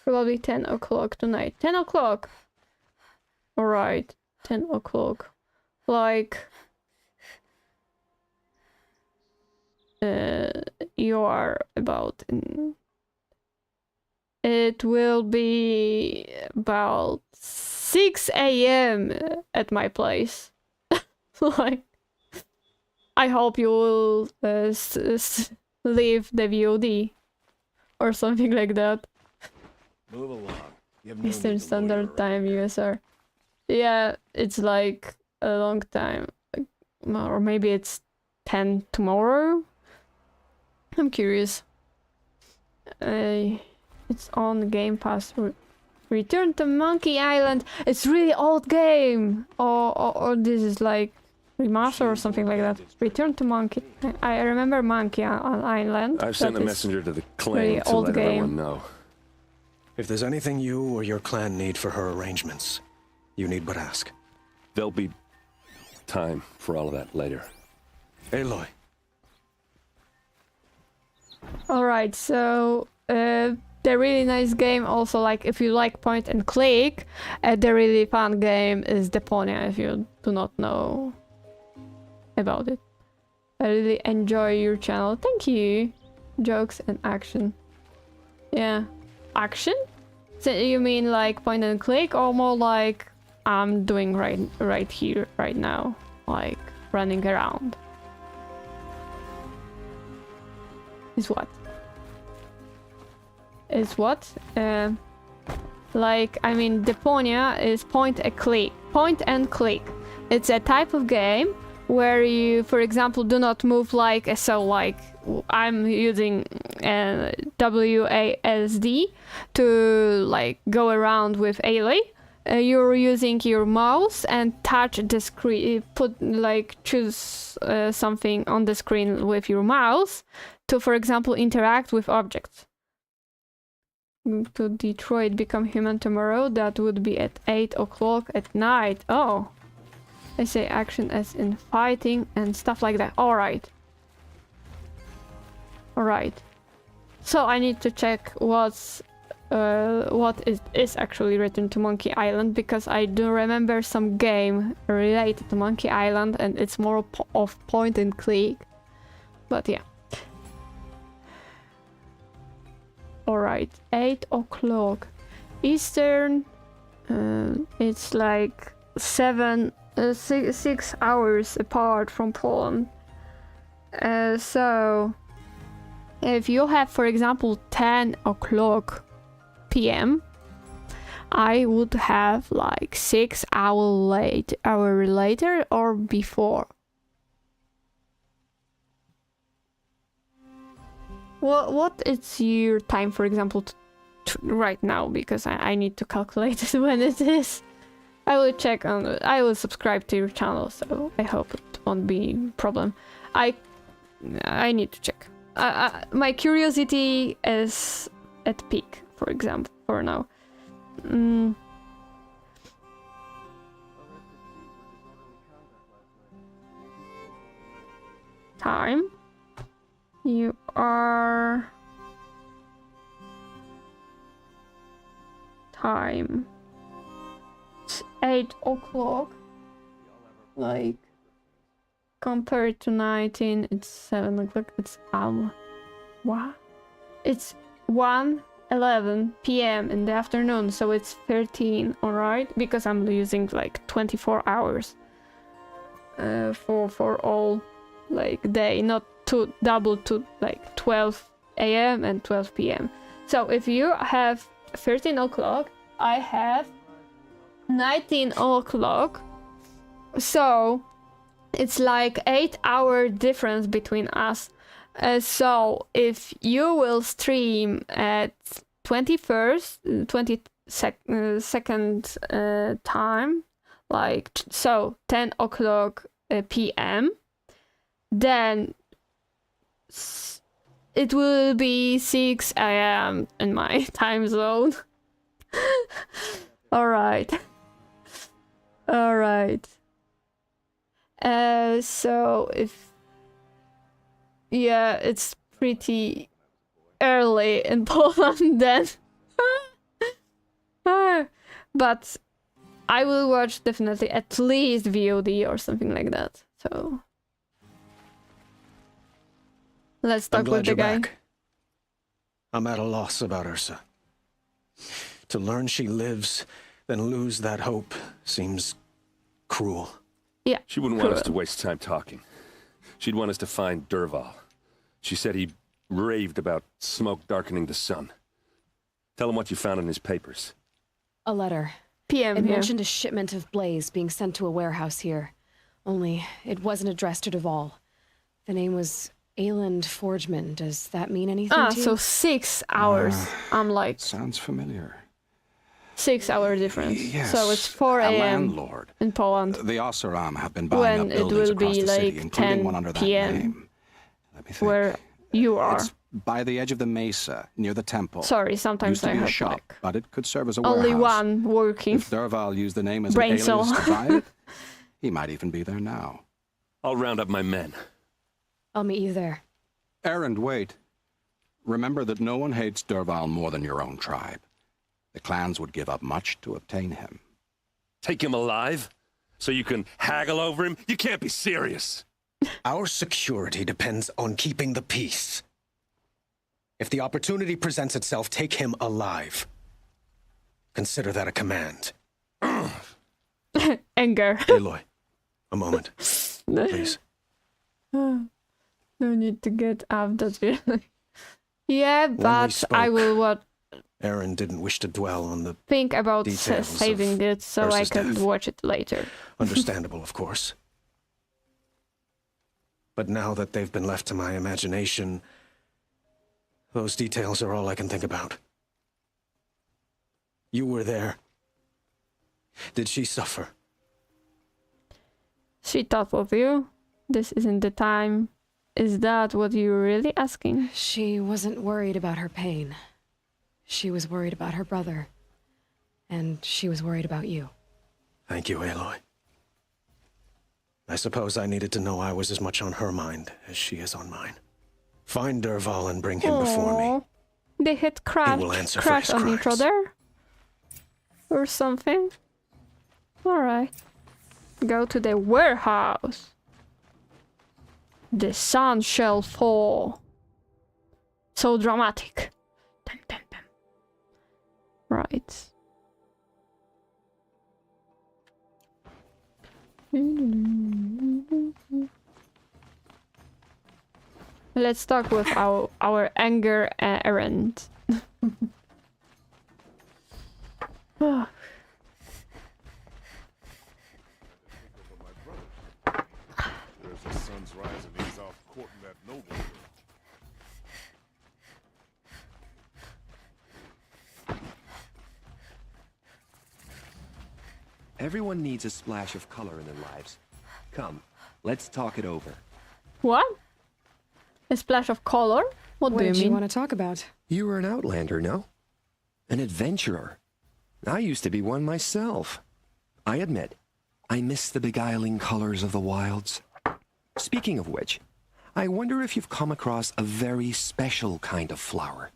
Probably 10 o'clock tonight. 10 o'clock! Alright, 10 o'clock. Like... you are about... It will be about 6 a.m. at my place. Like... I hope you will leave the VOD. Or something like that. Move along. You have no Eastern need to Standard loiter Time, USR. Yeah, it's like a long time. Or maybe it's 10 tomorrow? I'm curious. It's on Game Pass. Return to Monkey Island. It's really old game. Or this is like remaster or something like that. Return to Monkey. I remember Monkey Island. I've sent a messenger to the clan really to old let game. everyone know. If there's anything you or your clan need for her arrangements, you need but ask. There'll be time for all of that later. Aloy. Alright, so the really nice game also, like if you like point and click, the really fun game is Deponia, if you do not know about it. I really enjoy your channel. Thank you. Jokes and action. Yeah. Action? So you mean like point and click, or more like I'm doing right here, right now? Like running around? Is what? Is what? Like, I mean, Deponia is point and click. It's a type of game where you, for example, do not move like so. Like I'm using WASD to like go around with Aloy. You're using your mouse and touch the screen. Choose something on the screen with your mouse to, for example, interact with objects. To Detroit Become Human tomorrow, that would be at 8 o'clock at night. Oh, I say action as in fighting and stuff like that. Alright. So I need to check what is actually written to Monkey Island, because I do remember some game related to Monkey Island and it's more of point and click. But yeah. Alright, 8 o'clock Eastern It's like 6 hours apart from Poland. So if you have, for example, 10 o'clock p.m., I would have like 6 hour later or before. What is your time, for example, right now? Because I need to calculate it when it is. I will check on. I will subscribe to your channel, so I hope it won't be a problem. I need to check. My curiosity is at peak, for example, for now. Time. You are... Time. It's 8 o'clock. Like, compared to 19, it's 7 o'clock. It's, what? It's 1:11 p.m. in the afternoon, so it's 13, alright? Because I'm using like 24 hours for all like day, not to double to like 12 a.m. and 12 p.m. So if you have 13 o'clock, I have 19 o'clock, so it's like 8-hour difference between us. So if you will stream at 22nd time, like so 10 o'clock p.m., then it will be 6 a.m. in my time zone. Alright. So if... Yeah, it's pretty early in Poland then. But I will watch definitely at least VOD or something like that. So let's talk with the guy. Back. I'm at a loss about Ursa. To learn she lives, then lose that hope seems cruel. Yeah. She wouldn't want us to waste time talking. She'd want us to find Dervahl. She said he raved about smoke darkening the sun. Tell him what you found in his papers. A letter. PM, it mentioned a shipment of blaze being sent to a warehouse here. Only, it wasn't addressed to Dervahl. The name was Erend Forgeman. Does that mean anything to you? So 6 hours. I'm like... Sounds familiar. 6 hour difference. Yes, so it's 4 a.m. in Poland. The Oseram have been buying up when it buildings will across be the city, like including 10 one under that p.m. name. Let me think. Where you are. It's by the edge of the mesa, near the temple. Sorry, sometimes Used to I be a have shop, like but it could serve as a only warehouse. one working. If Dervahl used the name as an Brain alias cell. to buy it, he might even be there now. I'll round up my men. I'll meet you there. Erend, wait. Remember that no one hates Dervahl more than your own tribe. The clans would give up much to obtain him. Take him alive? So you can haggle over him? You can't be serious. Our security depends on keeping the peace. If the opportunity presents itself, take him alive. Consider that a command. Anger. Aloy, a moment, please. No need to get up, that's really... Yeah, but I will what... Erend didn't wish to dwell on the think about details saving it so I can watch it later. Understandable, of course. But now that they've been left to my imagination, those details are all I can think about. You were there. Did she suffer? She thought of you. This isn't the time. Is that what you're really asking? She wasn't worried about her pain. She was worried about her brother. And she was worried about you. Thank you, Aloy. I suppose I needed to know I was as much on her mind as she is on mine. Find Dervahl and bring him before me. They had crash on each other? Or something? Alright. Go to the warehouse. The sun shall fall. So dramatic. Dun, dun, dun. Right. Let's talk with our anger errand. There's the sun's rising. He's off courting that noble girl. Everyone needs a splash of color in their lives. Come, let's talk it over. What? A splash of color? What do you did mean? you want to talk about? You were an outlander, no? An adventurer. I used to be one myself. I admit, I miss the beguiling colors of the wilds. Speaking of which, I wonder if you've come across a very special kind of flower.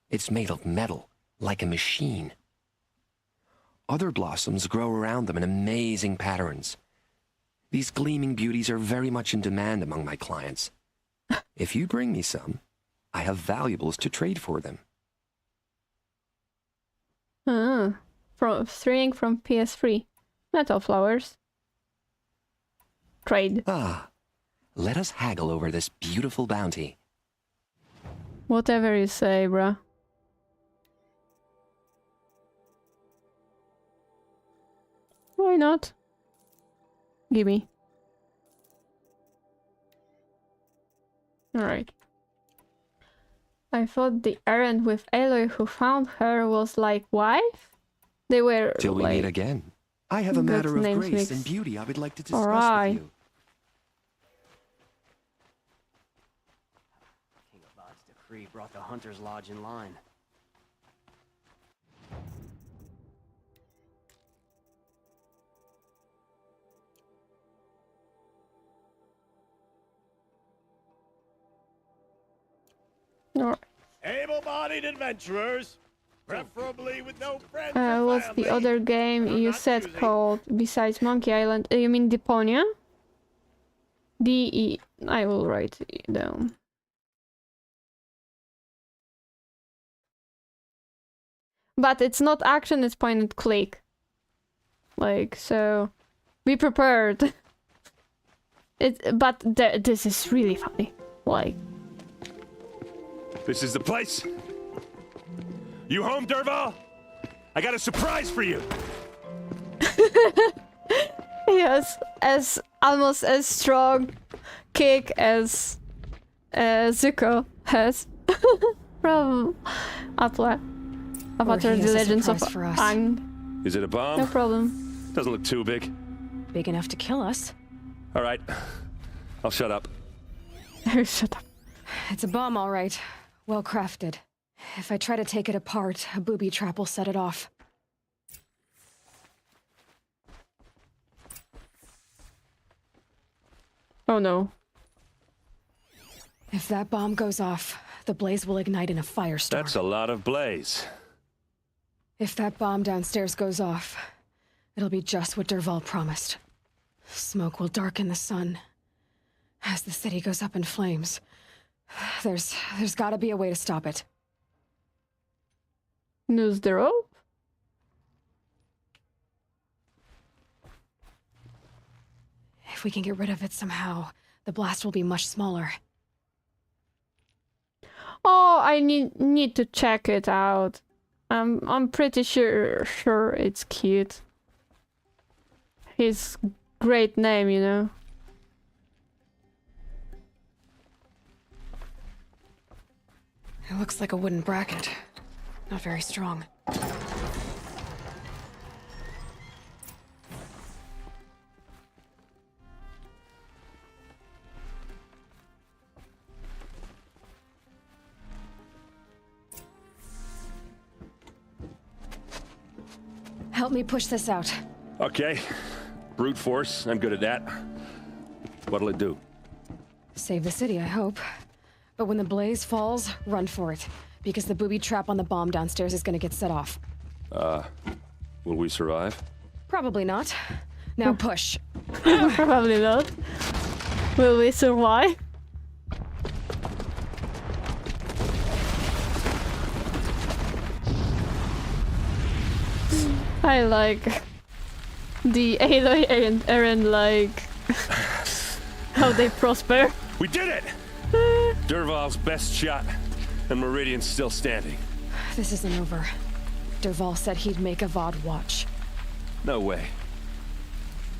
It's made of metal, like a machine. Other blossoms grow around them in amazing patterns. These gleaming beauties are very much in demand among my clients. If you bring me some, I have valuables to trade for them. Streaming from PS3. Metal flowers. Trade. Ah, let us haggle over this beautiful bounty. Whatever you say, bruh. Why not? Gimme. Alright. I thought the errand with Aloy who found her was like wife? They were Till we like, meet again. I have a matter of names grace mix. and beauty I would like to discuss Alright. with you. King Abad's decree brought the Hunter's Lodge in line. Alright. Able-bodied adventurers, preferably with no friends. What's the other game you said called besides Monkey Island? You mean Deponia? D-E. I will write it down. But it's not action, it's point and click. Like, so... Be prepared. This is really funny. Like... This is the place. You home, Derval? I got a surprise for you. Yes, as almost as strong kick as Zuko has from Atla. Avatar: The Legends of Aang. Is it a bomb? No problem. Doesn't look too big. Big enough to kill us. All right, I'll shut up. Shut up. It's a bomb, all right. Well crafted. If I try to take it apart, a booby trap will set it off. Oh no. If that bomb goes off, the blaze will ignite in a firestorm. That's a lot of blaze. If that bomb downstairs goes off, it'll be just what Derval promised. Smoke will darken the sun. As the city goes up in flames, there's gotta be a way to stop it. Use the rope? If we can get rid of it somehow, the blast will be much smaller. Oh, I need to check it out. I'm pretty sure it's cute. His great name, you know. It looks like a wooden bracket. Not very strong. Help me push this out. Okay. Brute force, I'm good at that. What'll it do? Save the city, I hope. But when the blaze falls, run for it. Because the booby trap on the bomb downstairs is gonna get set off. Will we survive? Probably not. Now push. Probably not. Will we survive? I like the Aloy and Erend, like, how they prosper. We did it! Dervahl's best shot, and Meridian's still standing. This isn't over. Dervahl said he'd make a VOD watch. No way.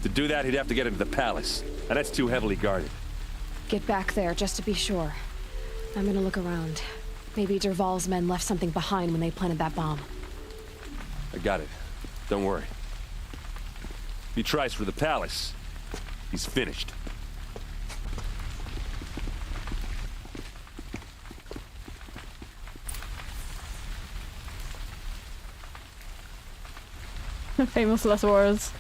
To do that, he'd have to get into the palace, and that's too heavily guarded. Get back there, just to be sure. I'm gonna look around. Maybe Dervahl's men left something behind when they planted that bomb. I got it. Don't worry. If he tries for the palace, he's finished. Famous last words.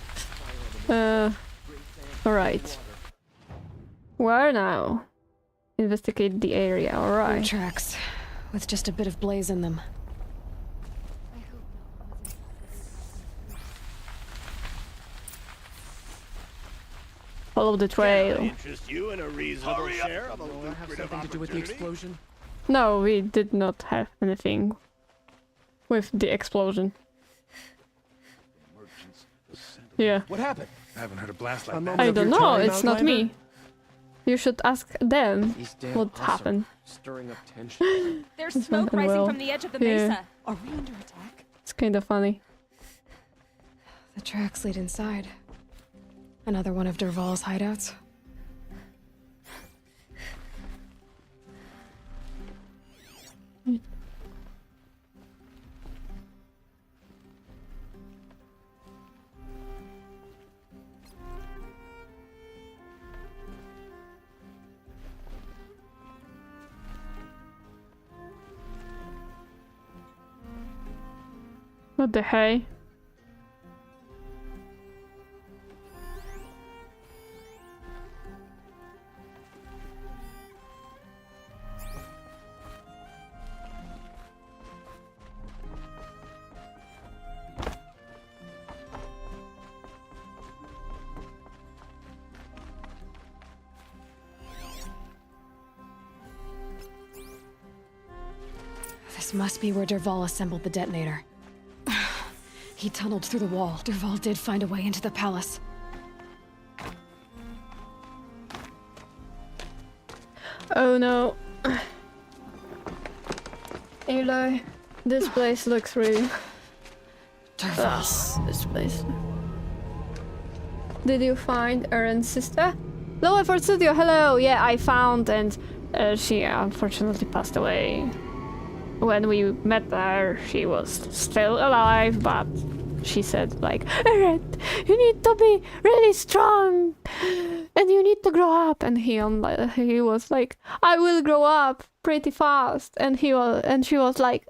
Alright. Where now? Investigate the area, alright. Tracks, with just a bit of blaze in them. Follow the trail. Interest you in a reasonable share of a lucrative Something to do with the explosion? No, we did not have anything with the explosion. Yeah. What happened? I haven't heard a blast like that. I don't know, it's not me. You should ask them what happened. Stirring up tension. There's smoke rising from the edge of the mesa. Are we under attack? It's kind of funny. The tracks lead inside. Another one of Dervahl's hideouts. What the hell? This must be where Dervahl assembled the detonator. He tunneled through the wall. Dervahl did find a way into the palace. Oh no. Aloy, this place looks really... this place. Did you find Erend's sister? Low Effort Studio, hello! Yeah, I found, and she unfortunately passed away. When we met her, she was still alive, but she said, like, Erend, you need to be really strong, and you need to grow up. And he was like, I will grow up pretty fast. And she was like,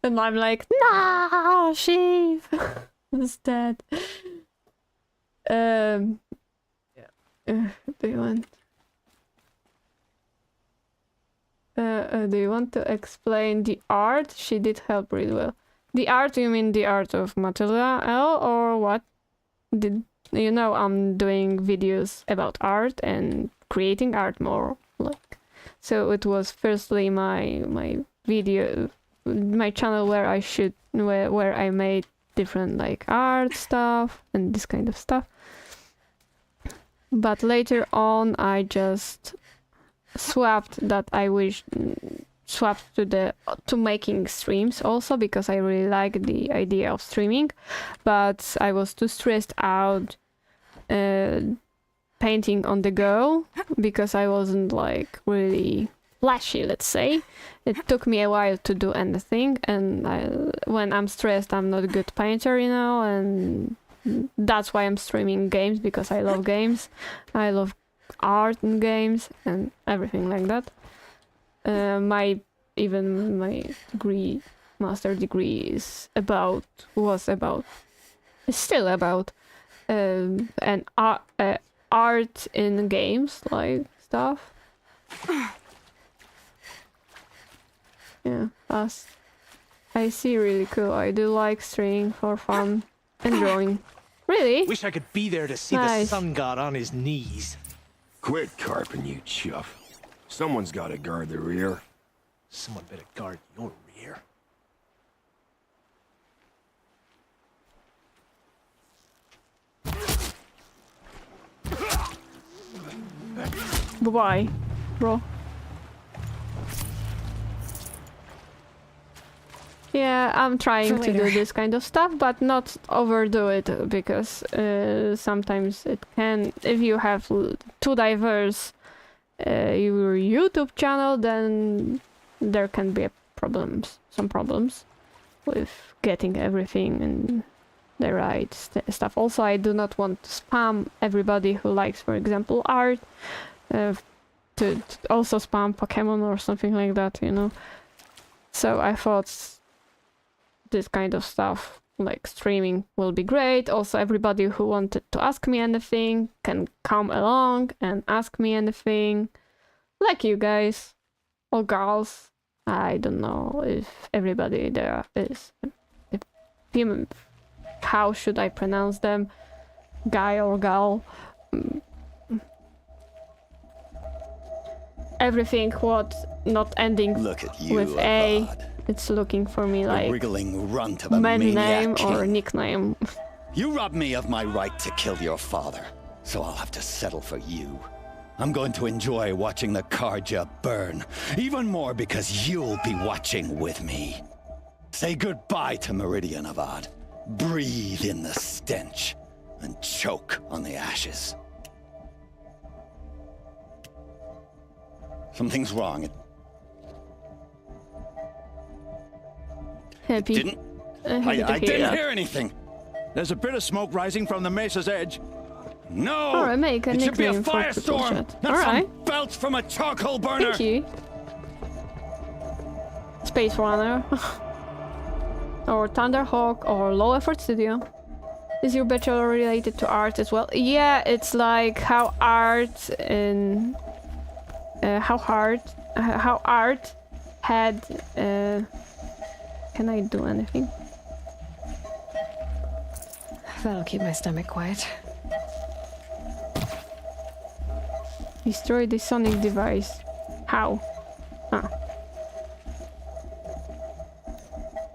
and I'm like, no, she is dead. Do you want to explain the art? She did help really well. The art, you mean the art of Matilda L, or what? You know, I'm doing videos about art and creating art more, like. So it was firstly my video, my channel where I made different like art stuff and this kind of stuff. But later on, I just swapped to making streams also, because I really like the idea of streaming, but I was too stressed out painting on the go, because I wasn't like really flashy, let's say. It took me a while to do anything, and when I'm stressed, I'm not a good painter, you know, and that's why I'm streaming games, because I love games. I love art in games and everything like that. My master degree is still about art in games, like stuff. Yeah, I see, really cool. I do like streaming for fun and drawing. Really? Wish I could be there to see the sun god on his knees. Quit carping, you chuff. Someone's got to guard the rear. Someone better guard your rear. Bye-bye, bro. Yeah, I'm trying to do this kind of stuff, but not overdo it, because sometimes it can, if you have too diverse your YouTube channel, then there can be some problems with getting everything and the right stuff. Also, I do not want to spam everybody who likes, for example, art, to also spam Pokemon or something like that, you know. So I thought this kind of stuff, like streaming, will be great. Also, everybody who wanted to ask me anything can come along and ask me anything, like you guys or girls. I don't know if everybody there is. How should I pronounce them? Guy or gal? Everything what not ending with A. It's looking for me like wriggling runt of a man maniac name or king. nickname. You robbed me of my right to kill your father, so I'll have to settle for you. I'm going to enjoy watching the Karja burn, even more because you'll be watching with me. Say goodbye to Meridian Avad. Breathe in the stench and choke on the ashes. Something's wrong. Happy. I didn't hear anything. There's a bit of smoke rising from the mesa's edge. No! Alright, make a it should be a nickname for firestorm, chat. not Alright. some belch from a charcoal burner. Thank you. Space Runner. Or Thunderhawk or Low Effort Studio. Is your bachelor related to art as well? Yeah, it's like how art in how art had can I do anything? That'll keep my stomach quiet. Destroy the sonic device. How? Ah.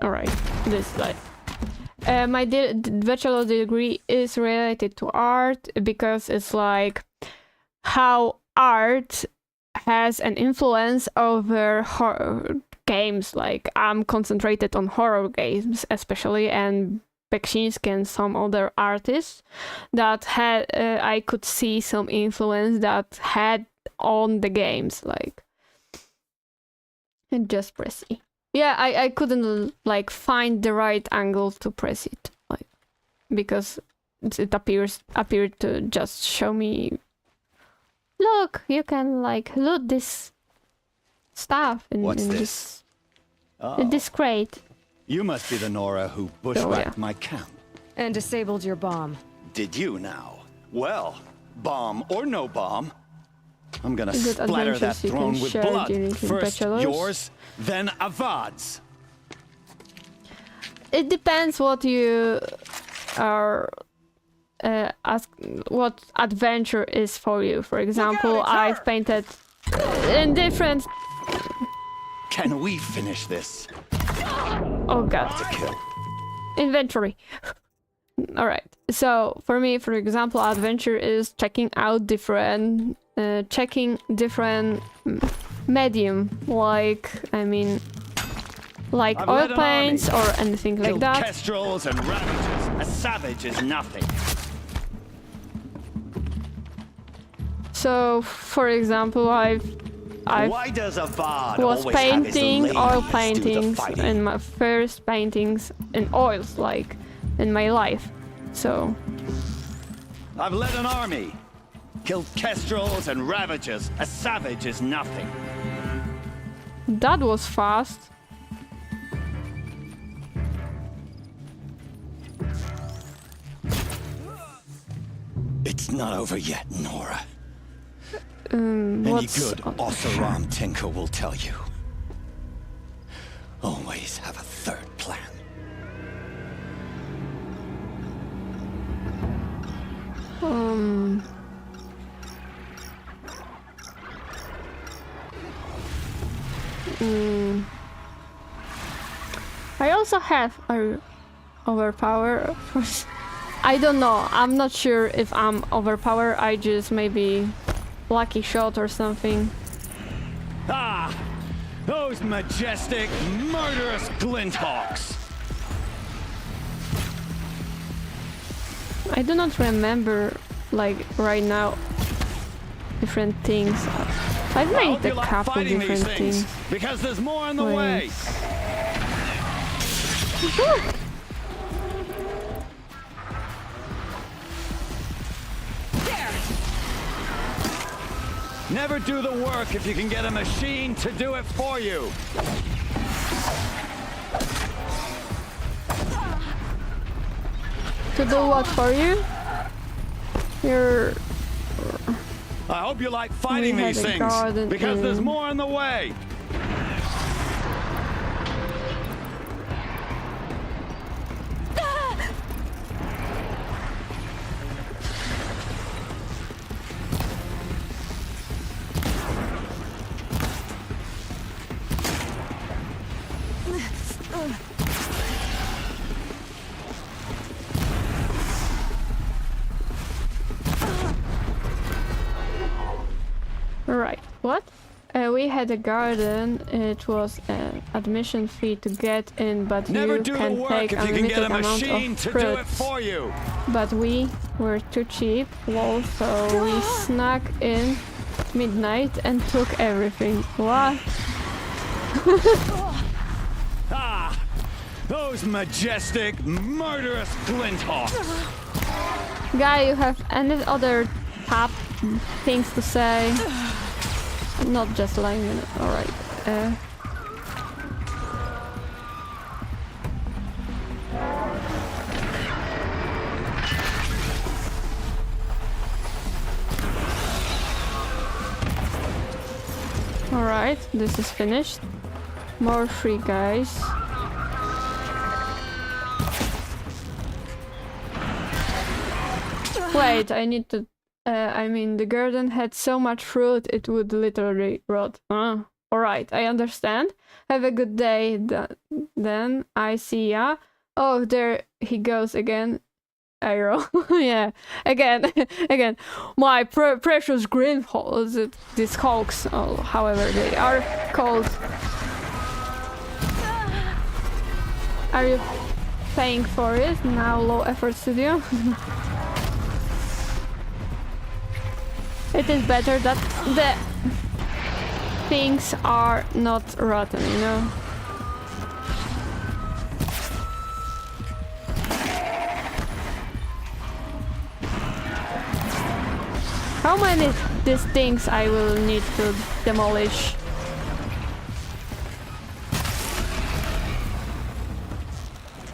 Alright, this like my bachelor degree is related to art because it's like how art has an influence over horror games. Like I'm concentrated on horror games especially, and Beksiński and some other artists that had I could see some influence that had on the games, like, and just press E. Yeah, I couldn't like find the right angle to press it, like, because it appeared to just show me, look, you can like loot this stuff in this in this crate. You must be the Nora who bushwhacked my camp. And disabled your bomb. Did you now? Well, bomb or no bomb, I'm gonna Good splatter that adventures you throne can with share blood. during your First bachelors. yours, then Avad's. It depends what you are ask what adventure is for you. For example, I've painted in different. Can we finish this? Oh god. That's a kill. Inventory. Alright, so for me, for example, adventure is checking out different medium, like, I mean, like I've oil led an paints army. or anything like Killed that. kestrels and ravages. A savage is nothing. So, for example, Why does Avad was always have his painting ladies oil do the paintings fighting? in my first paintings in oils, like, in my life. So, I've led an army. Killed kestrels and ravages. A savage is nothing. that was fast. It's not over yet, Nora. Any What's good Oseram tinker will tell you. Always have a third plan. I also have a overpower. I don't know. I'm not sure if I'm overpowered. I just maybe lucky shot or something. Ah! Those majestic, murderous glinthawks! I do not remember, like, right now, different things. I've made a couple different things. Because there's more on the way! Never do the work if you can get a machine to do it for you. To do what for you? You're... I hope you like fighting these things, because there's more on the way. Right, what? We had a garden. It was an admission fee to get in, but Never you do can the work take if you can unlimited get a amount machine of to do it fruits. for you. But we were too cheap, lol, so we snuck in midnight and took everything. What? Ah! Those majestic, murderous glinthawks! Guy, you have any other top things to say? Not just lying in it. Alright. Alright, this is finished. More free guys. Wait, I need to... I mean, the garden had so much fruit, it would literally rot. Alright, I understand. Have a good day, then. I see ya. Oh, there he goes again. Arrow. Yeah, again. Again. My precious green holes, these hulks, or however they are called. Are you paying for it? Now, low effort studio. It is better that the things are not rotten, you know? How many these things I will need to demolish?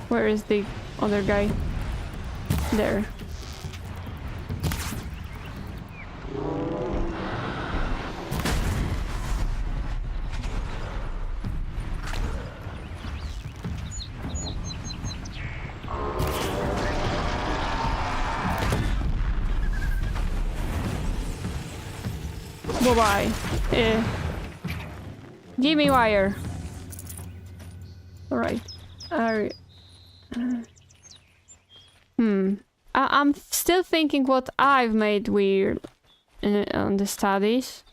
Where is the other guy? There. Bye-bye. Give me wire. Alright. I'm still thinking what I've made weird on the studies.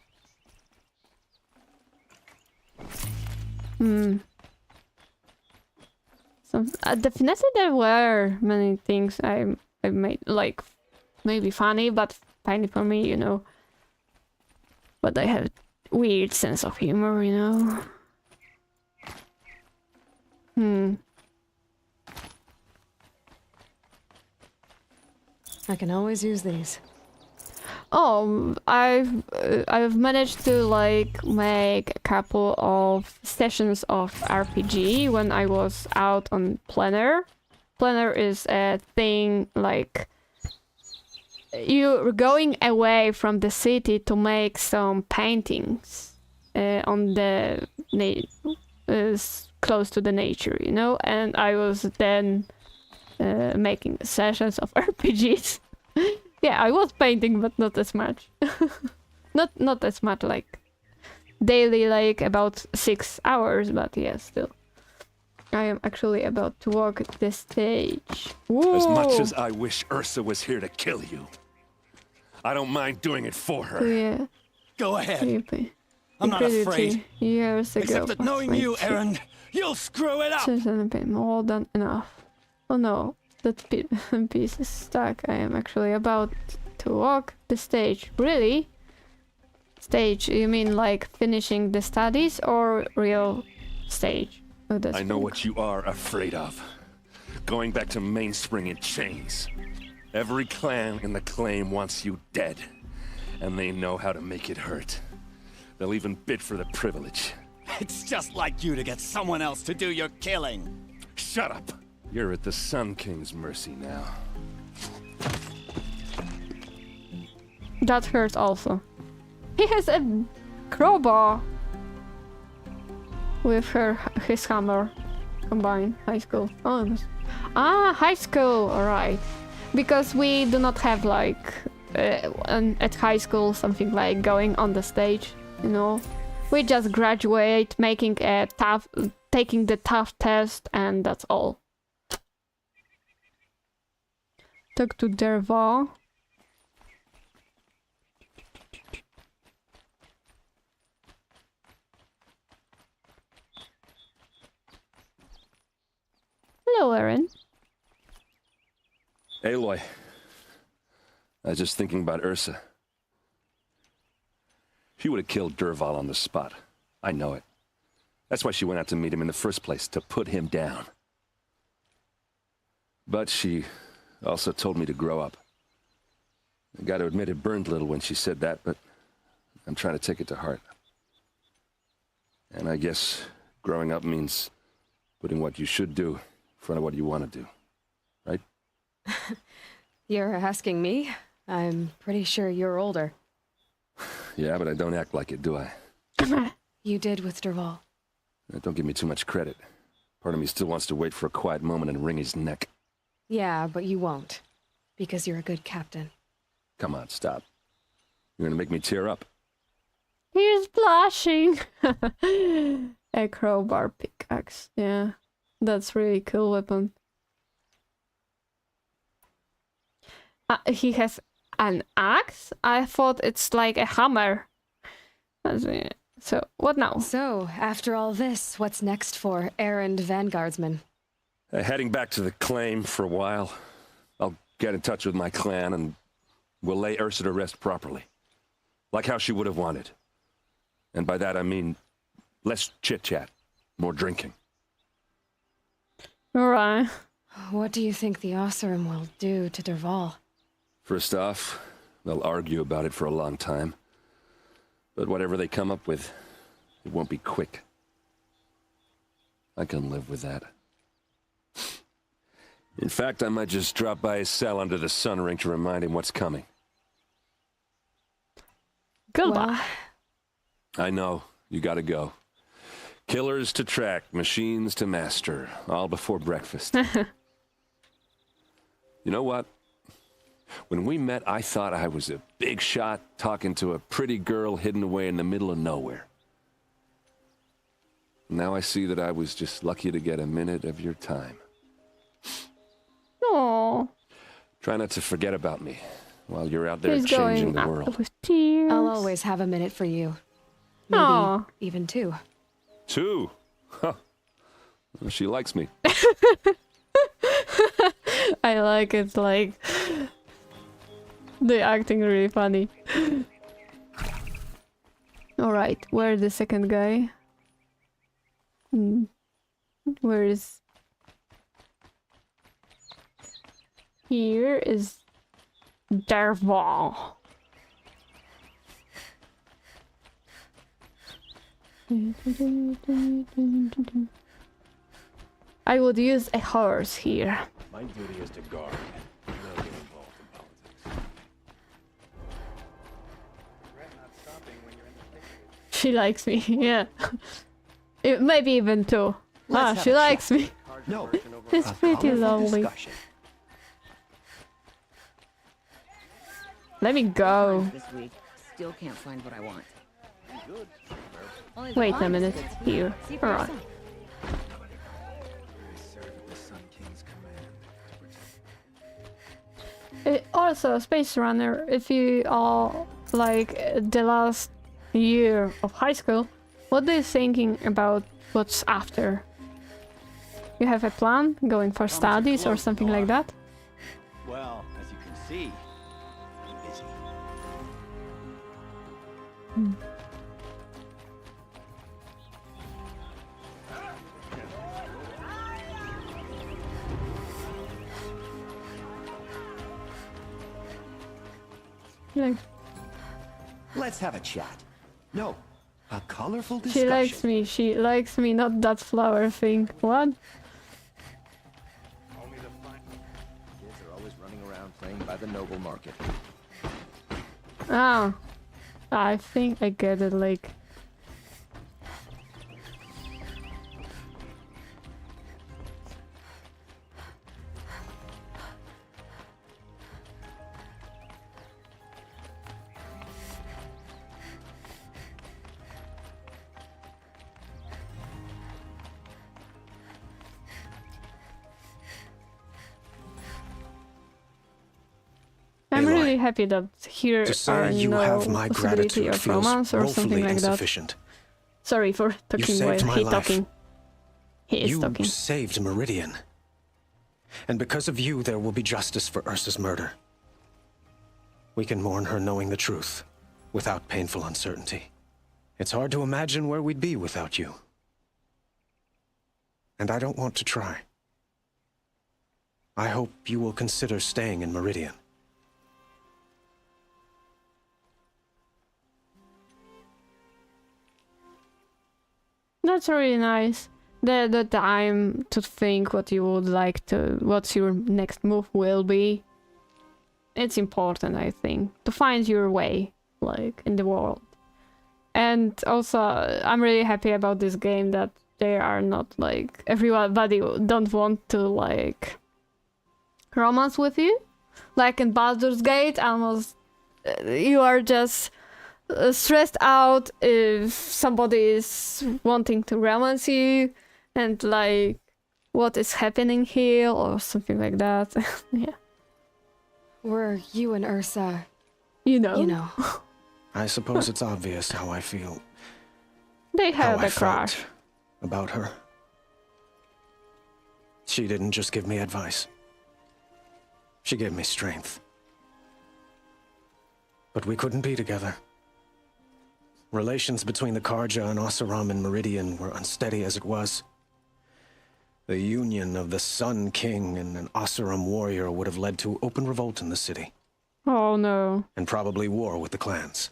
Definitely there were many things I made, like, maybe funny, but funny for me, you know. But I have a weird sense of humor, you know. I can always use these. Oh, I've managed to like make a couple of sessions of RPG when I was out on Planner. Planner is a thing like you're going away from the city to make some paintings on the close to the nature, you know. And I was then making sessions of RPGs. Yeah, I was painting, but not as much. not as much, like daily, like about 6 hours. But yeah, still. I am actually about to walk this stage. Whoa. As much as I wish Ursa was here to kill you, I don't mind doing it for her. Yeah. Go ahead. Creepy. I'm not afraid. Years ago. Except that knowing you, Erend, you'll screw it up. More than enough. Oh no, that piece is stuck. I am actually about to walk the stage. Really? Stage? You mean like finishing the studies or real stage? Oh, that's I know what you are afraid of. Going back to Mainspring in chains. Every clan in the claim wants you dead. And they know how to make it hurt. They'll even bid for the privilege. It's just like you to get someone else to do your killing. Shut up! You're at the Sun King's mercy now. That hurts also. He has a crowbar with his hammer combined. High school. Oh, high school. All right. Because we do not have like at high school something like going on the stage. You know, we just graduate, taking the tough test, and that's all. Talk to Dervahl. Hello, Erend. Aloy. I was just thinking about Ursa. She would have killed Dervahl on the spot. I know it. That's why she went out to meet him in the first place, to put him down. But she also told me to grow up. I got to admit it burned a little when she said that, but I'm trying to take it to heart. And I guess growing up means putting what you should do in front of what you want to do. Right? You're asking me? I'm pretty sure you're older. Yeah, but I don't act like it, do I? You did with Dervahl. Don't give me too much credit. Part of me still wants to wait for a quiet moment and wring his neck. Yeah, but you won't. Because you're a good captain. Come on, stop. You're gonna make me tear up. He's blushing. A crowbar pickaxe. Yeah, that's really cool weapon. He has an axe? I thought it's like a hammer. So, what now? So, after all this, what's next for Erend Vanguardsman? Heading back to the claim for a while. I'll get in touch with my clan and we'll lay Ursa to rest properly. Like how she would have wanted. And by that I mean less chit-chat, more drinking. Alright. What do you think the Oseram will do to Dervahl? First off, they'll argue about it for a long time. But whatever they come up with, it won't be quick. I can live with that. In fact, I might just drop by his cell under the sun ring to remind him what's coming. Goodbye. I know, you gotta go. Killers to track, machines to master, all before breakfast. You know what? When we met, I thought I was a big shot talking to a pretty girl hidden away in the middle of nowhere. Now I see that I was just lucky to get a minute of your time. Aww. Try not to forget about me while you're out there changing the world. With tears. I'll always have a minute for you. Maybe Aww. even two. Two? Huh. Well, she likes me. I like it, like... The acting really funny. Alright, where's the second guy? Where is... Here is... Dervahl. I would use a horse here. My duty is to guard. I don't get involved in politics. She likes me, yeah. Maybe even two. She likes me. No, It's pretty lovely. Discussion. Let me go. This week, still can't find what I want. Wait a minute. Here. Alright. Also, Space Runner, if you are like the last year of high school, what are you thinking about what's after? You have a plan, going for studies or something like that? Well, as you can see, I'm busy. Like, Let's have a chat. No, a colorful she discussion. likes me, not that flower thing. What? Kids are always running around playing by the noble market. Ah, I think I get it, like... I'm Aloy, really happy that here to say are you no have my possibility gratitude of feels romance or something woefully like that. insufficient. Sorry for talking while saved my he life. talking. He is You talking. saved Meridian. And because of you, there will be justice for Ursa's murder. We can mourn her knowing the truth, without painful uncertainty. It's hard to imagine where we'd be without you. And I don't want to try. I hope you will consider staying in Meridian. That's really nice. The time to think what you would like to, what's your next move will be. It's important, I think, to find your way, like, in the world. And also, I'm really happy about this game that they are not, like, everybody don't want to, like, romance with you. Like in Baldur's Gate, almost, you are just stressed out if somebody is wanting to romance you, and like, what is happening here, or something like that. Yeah. Were you and Ursa... You know. You know. I suppose it's obvious how I feel. They have how I a crush. felt about her. She didn't just give me advice. She gave me strength. But we couldn't be together. Relations between the Karja and Oseram and Meridian were unsteady as it was. The union of the Sun King and an Oseram warrior would have led to open revolt in the city. Oh no. And probably war with the clans.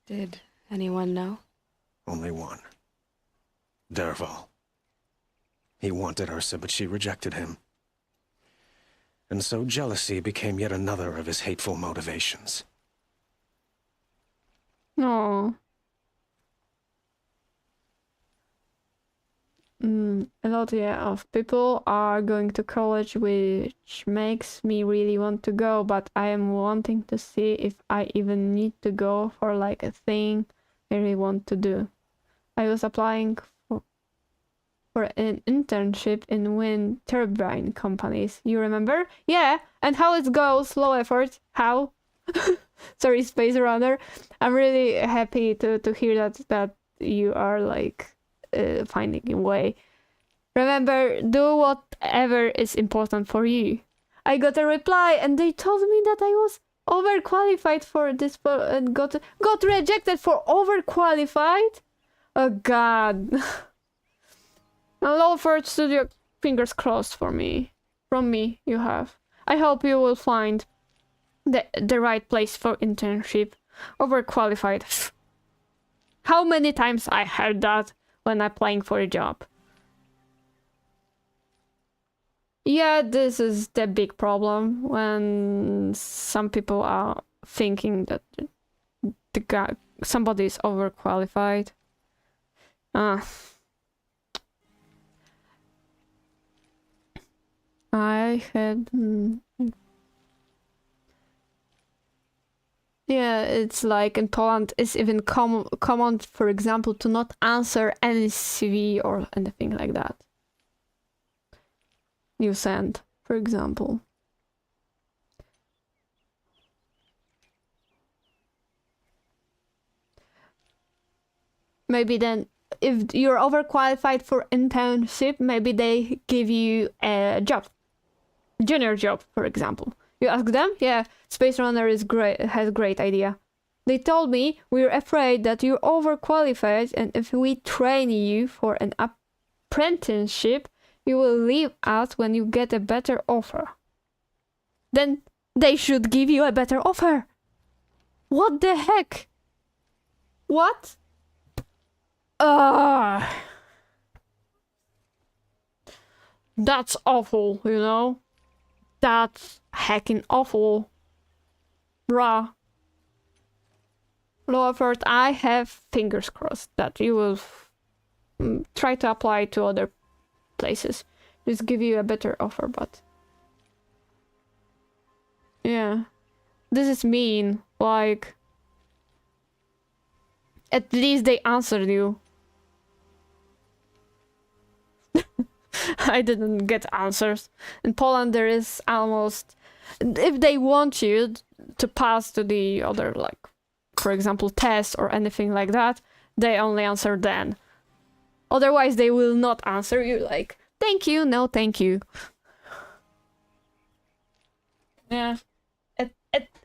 Did anyone know? Only one. Derval. He wanted Ursa, but she rejected him. And so jealousy became yet another of his hateful motivations. No. A lot, yeah, of people are going to college, which makes me really want to go, but I am wanting to see if I even need to go for like a thing I really want to do. I was applying for an internship in wind turbine companies. You remember? Yeah, and how it goes, low effort. How? Sorry, Space Runner. I'm really happy to hear that you are like finding a way. Remember, do whatever is important for you. I got a reply and they told me that I was overqualified for this and got rejected for overqualified? Oh god. A low effort studio, fingers crossed for me. From me, you have. I hope you will find the right place for internship. Overqualified. How many times I heard that when applying for a job? Yeah, this is the big problem when some people are thinking that somebody is overqualified. I had... Yeah, it's like in Poland, it's even common, for example, to not answer any CV or anything like that. You send, for example. maybe then if you're overqualified for internship, maybe they give you a job. Junior job, for example. You ask them, yeah, Space Runner is great, has a great idea. They told me, we're afraid that you're overqualified and if we train you for an apprenticeship, you will leave us when you get a better offer. Then they should give you a better offer. What the heck? What? That's awful, you know? That's heckin' awful. Bruh. Low effort, I have fingers crossed that you will try to apply to other places. Just give you a better offer, but... Yeah. This is mean. Like... At least they answered you. I didn't get answers. In Poland there is almost... If they want you to pass to the other, like, for example, test or anything like that, they only answer then. Otherwise they will not answer you, like, thank you, no thank you. Yeah.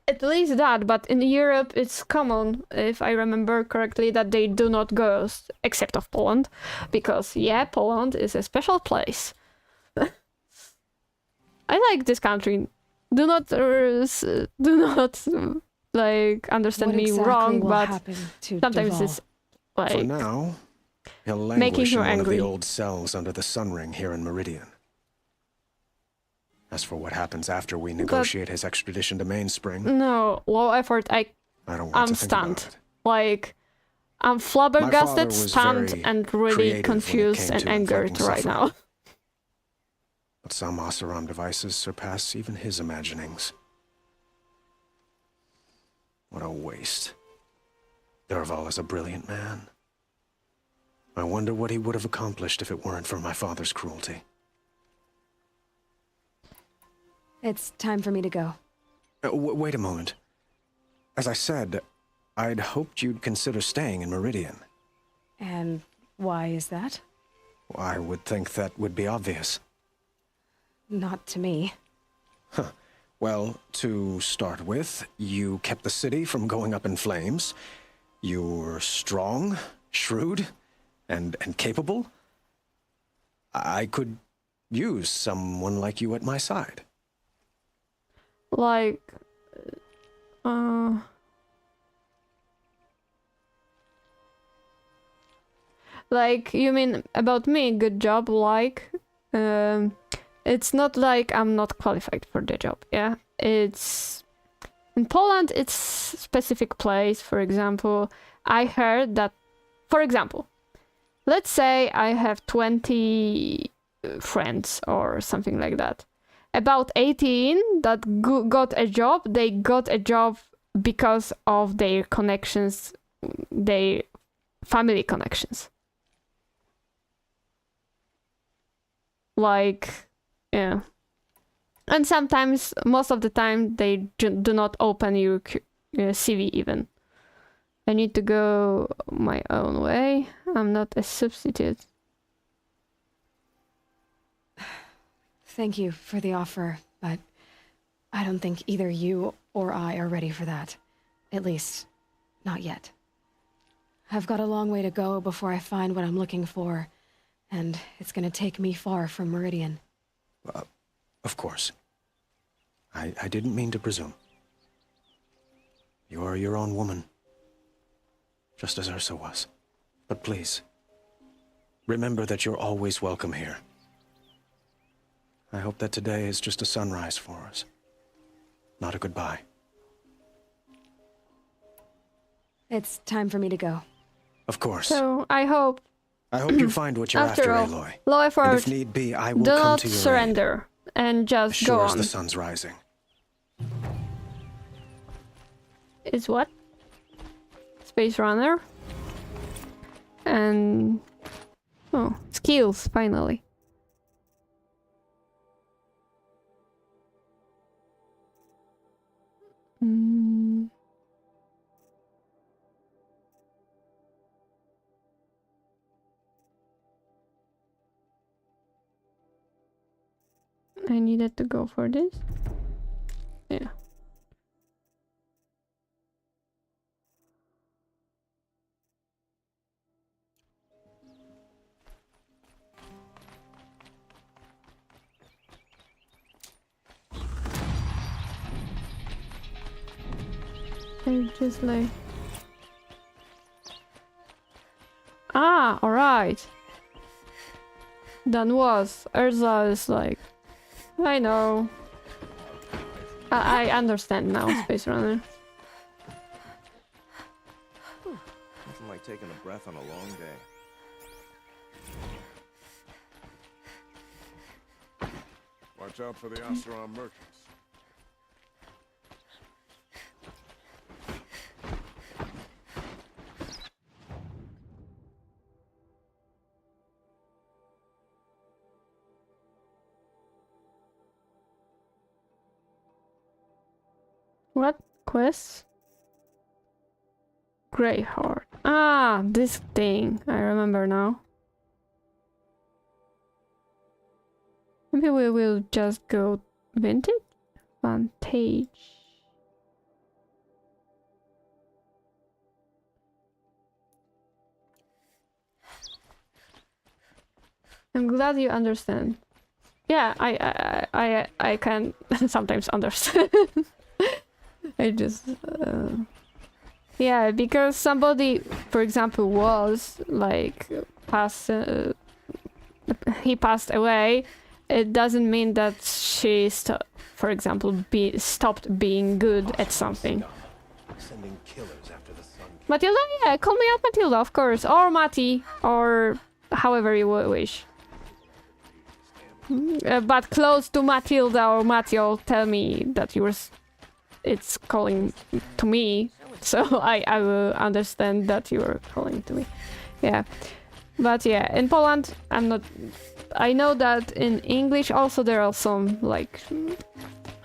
At least that, but in Europe it's common, if I remember correctly, that they do not go, except of Poland, because yeah, Poland is a special place. I like this country. Do not like understand me wrong, but sometimes it's like for now, he'll languish in one of the old cells under the sun ring here in Meridian. As for what happens after we negotiate his extradition to Mainspring... No, low effort, I'm stunned. Like, I'm flabbergasted, stunned, and really confused and angered right now. But some Oseram devices surpass even his imaginings. What a waste. Dervahl is a brilliant man. I wonder what he would have accomplished if it weren't for my father's cruelty. It's time for me to go. Wait a moment. As I said, I'd hoped you'd consider staying in Meridian. And why is that? I would think that would be obvious. Not to me. Huh. Well, to start with, you kept the city from going up in flames. You're strong, shrewd, and capable. I could use someone like you at my side. Like, like, you mean about me, good job, like, it's not like I'm not qualified for the job, yeah? It's, in Poland, it's specific place, for example, I heard that, for example, let's say I have 20 friends or something like that. About 18 that got a job, they got a job because of their connections, their family connections. Like, yeah. And sometimes, most of the time, they do not open your CV even. I need to go my own way. I'm not a substitute. Thank you for the offer, but I don't think either you or I are ready for that. At least, not yet. I've got a long way to go before I find what I'm looking for, and it's gonna take me far from Meridian. Of course. I didn't mean to presume. You're your own woman, just as Ursa was. But please, remember that you're always welcome here. I hope that today is just a sunrise for us, not a goodbye. It's time for me to go. Of course. So, I hope you find what you're after, all, Aloy. Low effort, and if need be, I will do come not to your surrender, and just aid, go sure as on. the sun's rising. Is what? Space Runner. And... oh, skills, finally. I needed to go for this. Yeah. I just like... Ah, alright. Then was. Urza is like... I know. I understand now, Space Runner. Nothing like taking a breath on a long day. Watch out for the Oseram merchants. What quest? Greyheart. Ah, this thing. I remember now. Maybe we will just go vintage? Vantage. I'm glad you understand. Yeah, I can sometimes understand. I just yeah, because somebody, for example, was like he passed away. It doesn't mean that she for example, stopped being good at something. Sending killers after the sun. Matilda, yeah, call me out Matilda, of course, or Mati, or however you wish. But close to Matilda or Matio, tell me that it's calling to me, so I will understand that you are calling to me. Yeah, but yeah, in Poland, I know that in English also there are some like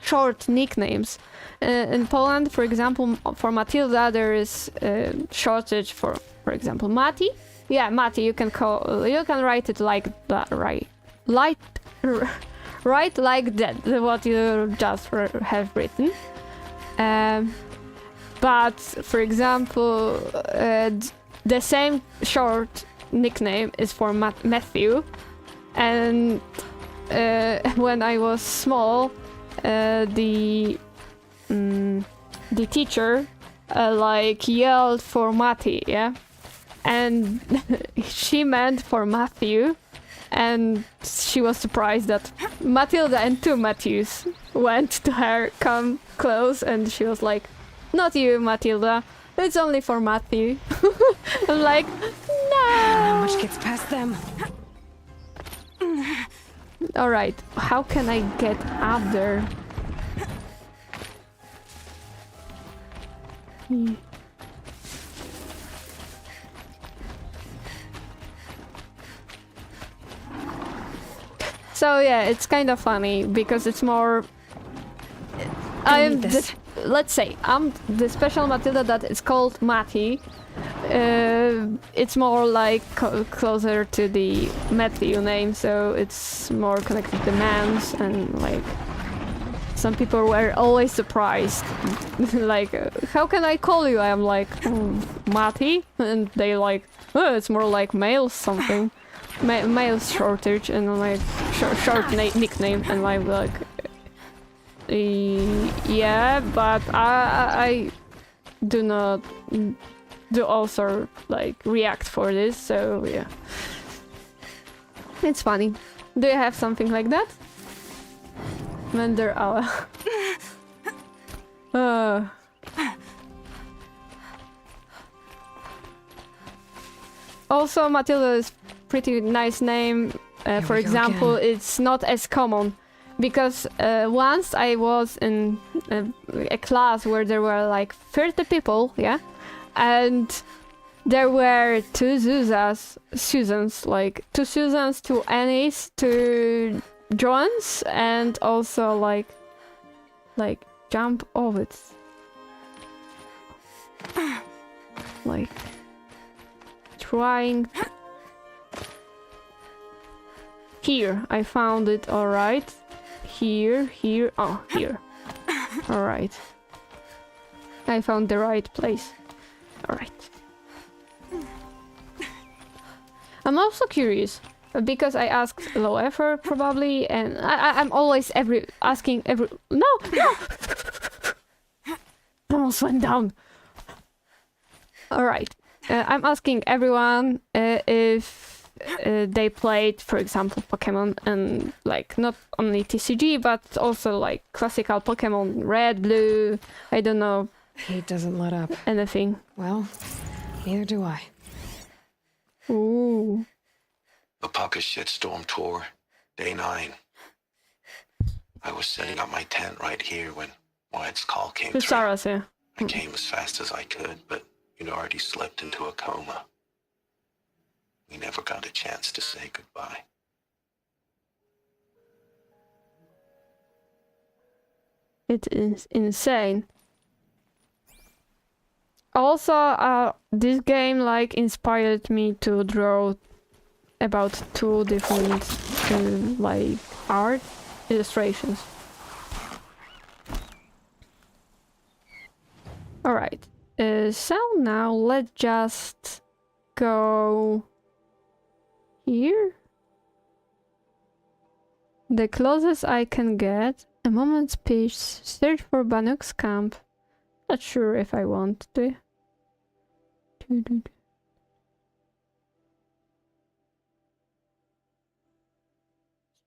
short nicknames. In Poland, for example, for Matilda there is a shortage for example, Mati. Yeah, Mati. You can write it like that, right? Right like that, what you just have written. But for example, the same short nickname is for Matthew, and when I was small, the teacher like yelled for Mati, yeah, and she meant for Matthew. And she was surprised that Matilda and two Matthews went to her, come close, and she was like, "Not you, Matilda. It's only for Matthew." I'm like, no. Not much gets past them. All right, how can I get up there? So yeah, it's kind of funny because it's more. Let's say I'm the special Matilda that is called Mati. It's more like closer to the Matthew name, so it's more connected to Mans, and like some people were always surprised, like how can I call you? I'm like Mati, and they like, oh, it's more like male something. Male shortage, and I'm like short nickname, and I'm like yeah, but I do not do also like react for this, so yeah, it's funny. Do you have something like that? Mender Ala. Also, Matilda is pretty nice name. For example, it's not as common because once I was in a class where there were like 30 people, yeah, and there were two Susans, like two Susans, two Annies, two Johns, and also like jump ovets, like trying. Here, I found it, alright. here, here, oh, here. Alright. I found the right place. Alright. I'm also curious, because I asked low effort probably, and I'm always asking every... No! No! Almost went down. Alright. I'm asking everyone if they played, for example, Pokemon, and like not only TCG, but also like classical Pokemon, red, blue, I don't know. He doesn't let up. Anything. Well, neither do I. Ooh. The Pucka Shitstorm Tour, Day 9. I was setting up my tent right here when Wyatt's call came through. Sarah's here. I came as fast as I could, but you'd already slipped into a coma. We never got a chance to say goodbye. It is insane. Also, this game like inspired me to draw about 2 different like art illustrations. All right. So now let's just go here. The closest I can get. A moment's peace. Search for Banuk's camp. Not sure if I want to.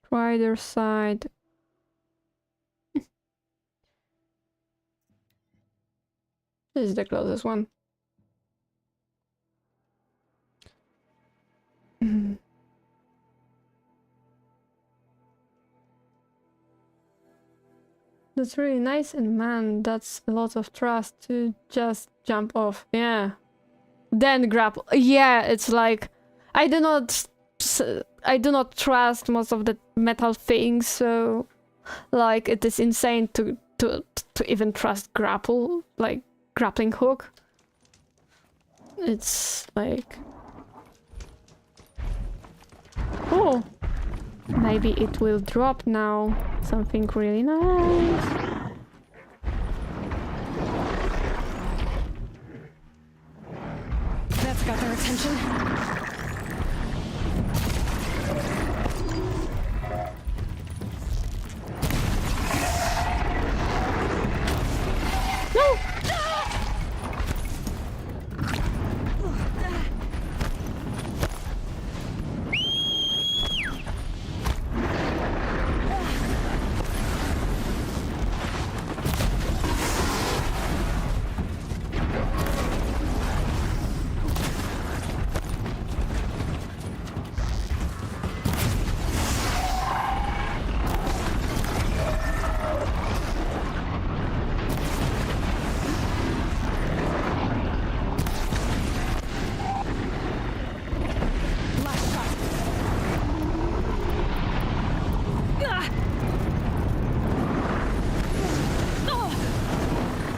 Strider side. This is the closest one. That's really nice, and man, that's a lot of trust to just jump off. Yeah. Then grapple. Yeah, it's like I do not trust most of the metal things, so like it is insane to even trust grapple, like grappling hook. It's like, oh, maybe it will drop now. Something really nice. That's got their attention. No!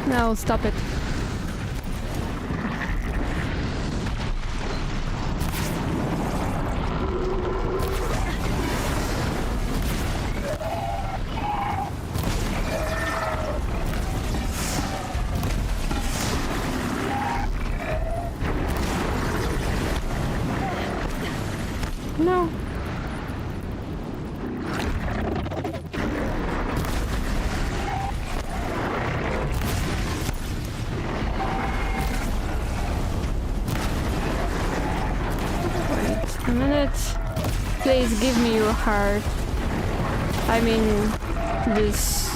No, stop it. No. A minute. Please give me your heart. I mean, this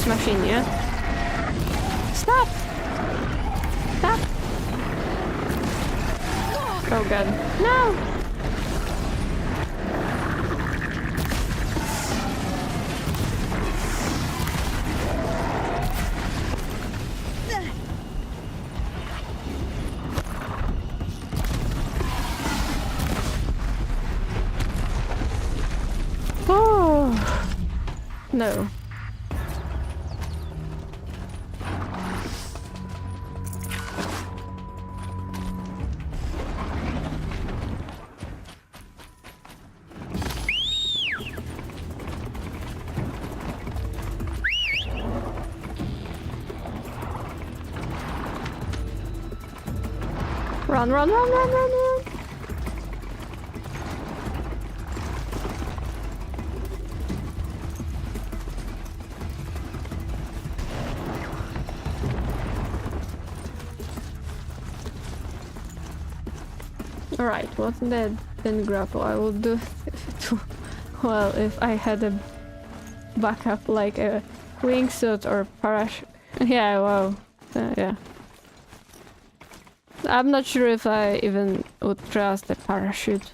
machine, yeah? Stop! Stop! Oh god. No! No. Run, run, run, run, run, run! Alright, what's that? Then grapple. I will do well if I had a backup like a wingsuit or parachute. Yeah, wow. Yeah. I'm not sure if I even would trust a parachute.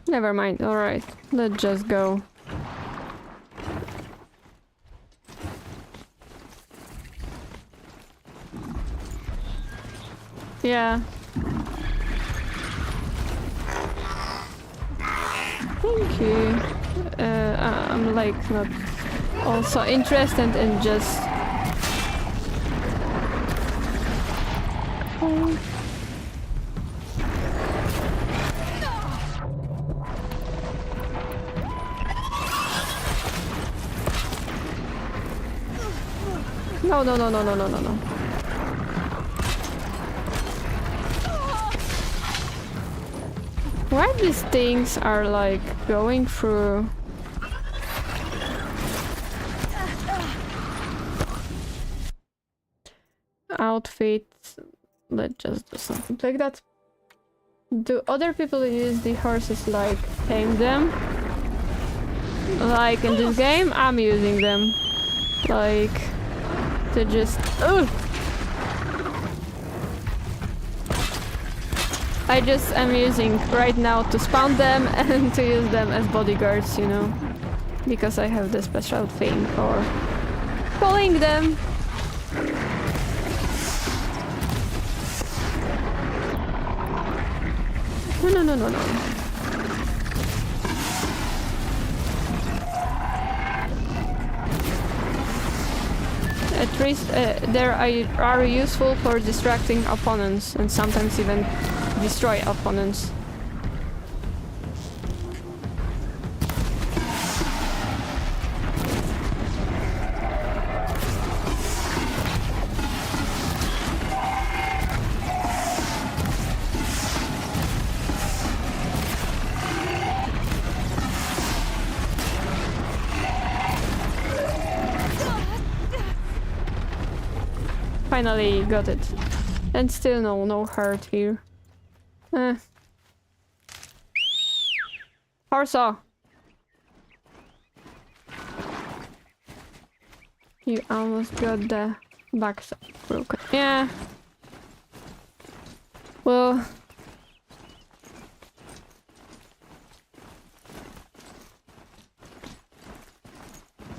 Never mind, alright. Let's just go. Yeah. Thank you. I'm like not also interested in just... No, no, no, no, no, no, no, no. Why these things are like going through... outfits? Let's just do something like that. Do other people use the horses like tame them? Like in this game, I'm using them. Like to just... I just am using right now to spawn them and to use them as bodyguards, you know. Because I have the special thing for pulling them. No, no, no, no, no. At least they are useful for distracting opponents and sometimes even destroy opponents. Finally got it. And still no hurt here. Horsa! You almost got the backside broken. Yeah. Well...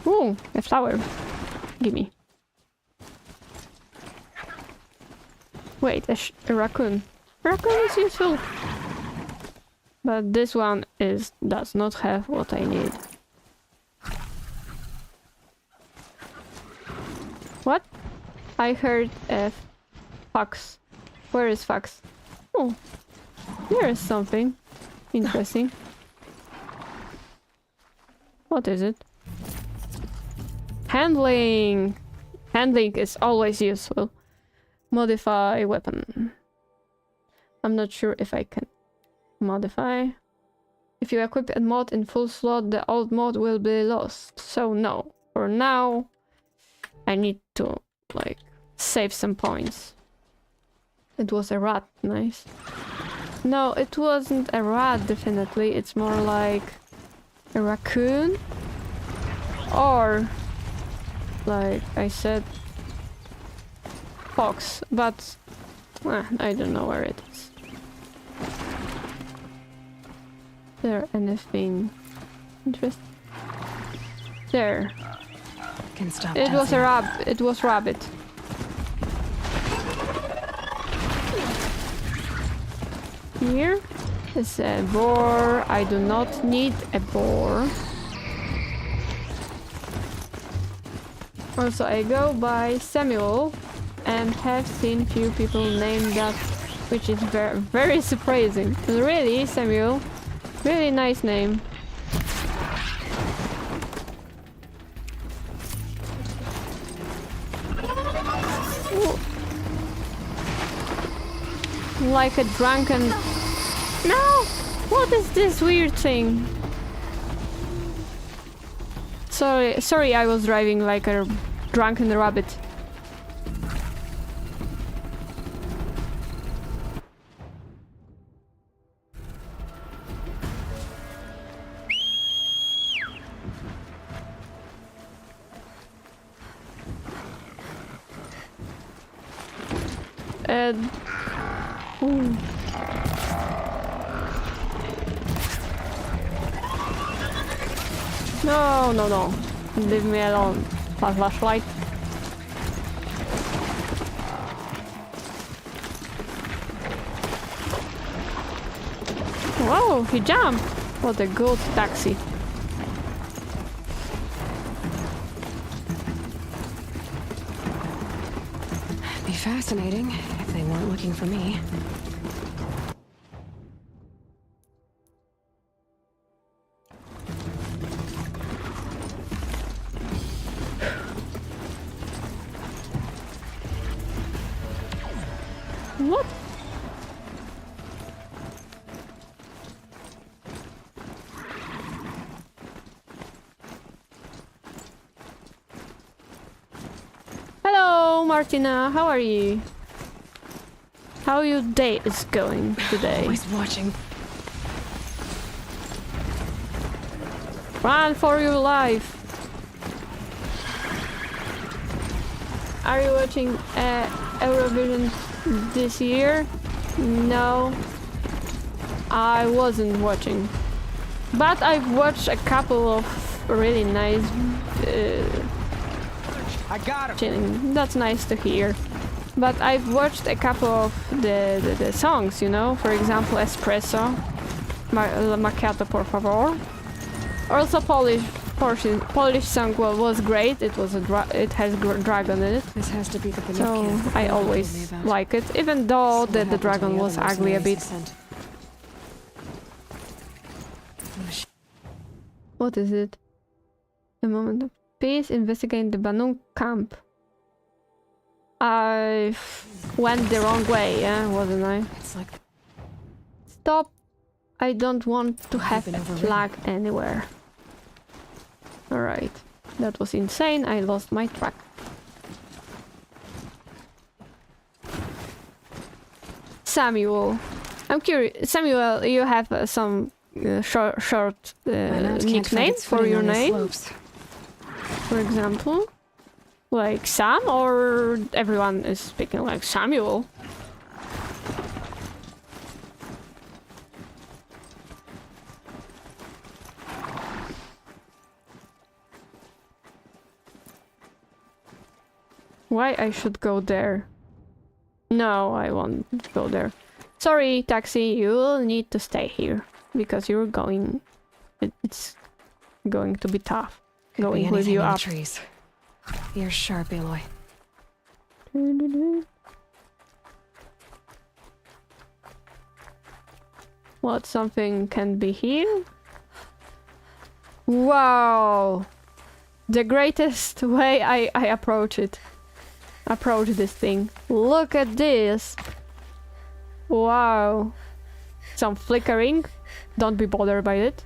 Ooh, a flower. Gimme. Wait, a raccoon. Raccoon is useful. But this one does not have what I need. What? I heard a fox. Where is fox? Oh, there is something interesting. What is it? Handling! Handling is always useful. Modify weapon. I'm not sure if I can modify. If you equip a mod in full slot, the old mod will be lost. So no. For now, I need to, like, save some points. It was a rat. Nice. No, it wasn't a rat, definitely. It's more like a raccoon. Or, like I said, fox. But I don't know where it is. Is there anything interesting? There. Can stop. It was a rabbit. It was rabbit. Here is a boar. I do not need a boar. Also, I go by Samuel and have seen few people name that which is very, very surprising. Really, Samuel? Really nice name. Ooh. Like a drunken... No! What is this weird thing? Sorry, I was driving like a drunken rabbit. Ooh. No, no, no. Leave me alone. Flashlight. Whoa, he jumped. What a good taxi. Be fascinating if they weren't looking for me. What? Hello, Martina. How are you? How your day is going today? Always watching. Run for your life. Are you watching Eurovision this year? No, I wasn't watching, but I've watched a couple of really nice I got him. chilling. That's nice to hear. But I've watched a couple of the songs, you know, for example, Espresso, Macchiato por favor. Also Polish song was great. It was it has dragon in it. This has to be the So Pinocchio I always like it, even though the dragon was ugly a bit. What is it? A moment of peace. Investigating the Banung camp. I went the wrong way, yeah, wasn't I? It's like Stop. I don't want to have a flag anywhere. Alright. That was insane. I lost my track. Samuel. I'm curious. Samuel, you have some short nickname for your name? For example? Like Sam, or everyone is speaking like Samuel? Why I should go there? No, I won't go there. Sorry, taxi, you'll need to stay here because you're going. It's going to be tough. Could going be with you anything in the up. trees. Ears sharp, Aloy. What, something can be here? Wow! The greatest way I approach it. Approach this thing. Look at this! Wow! Some flickering. Don't be bothered by it.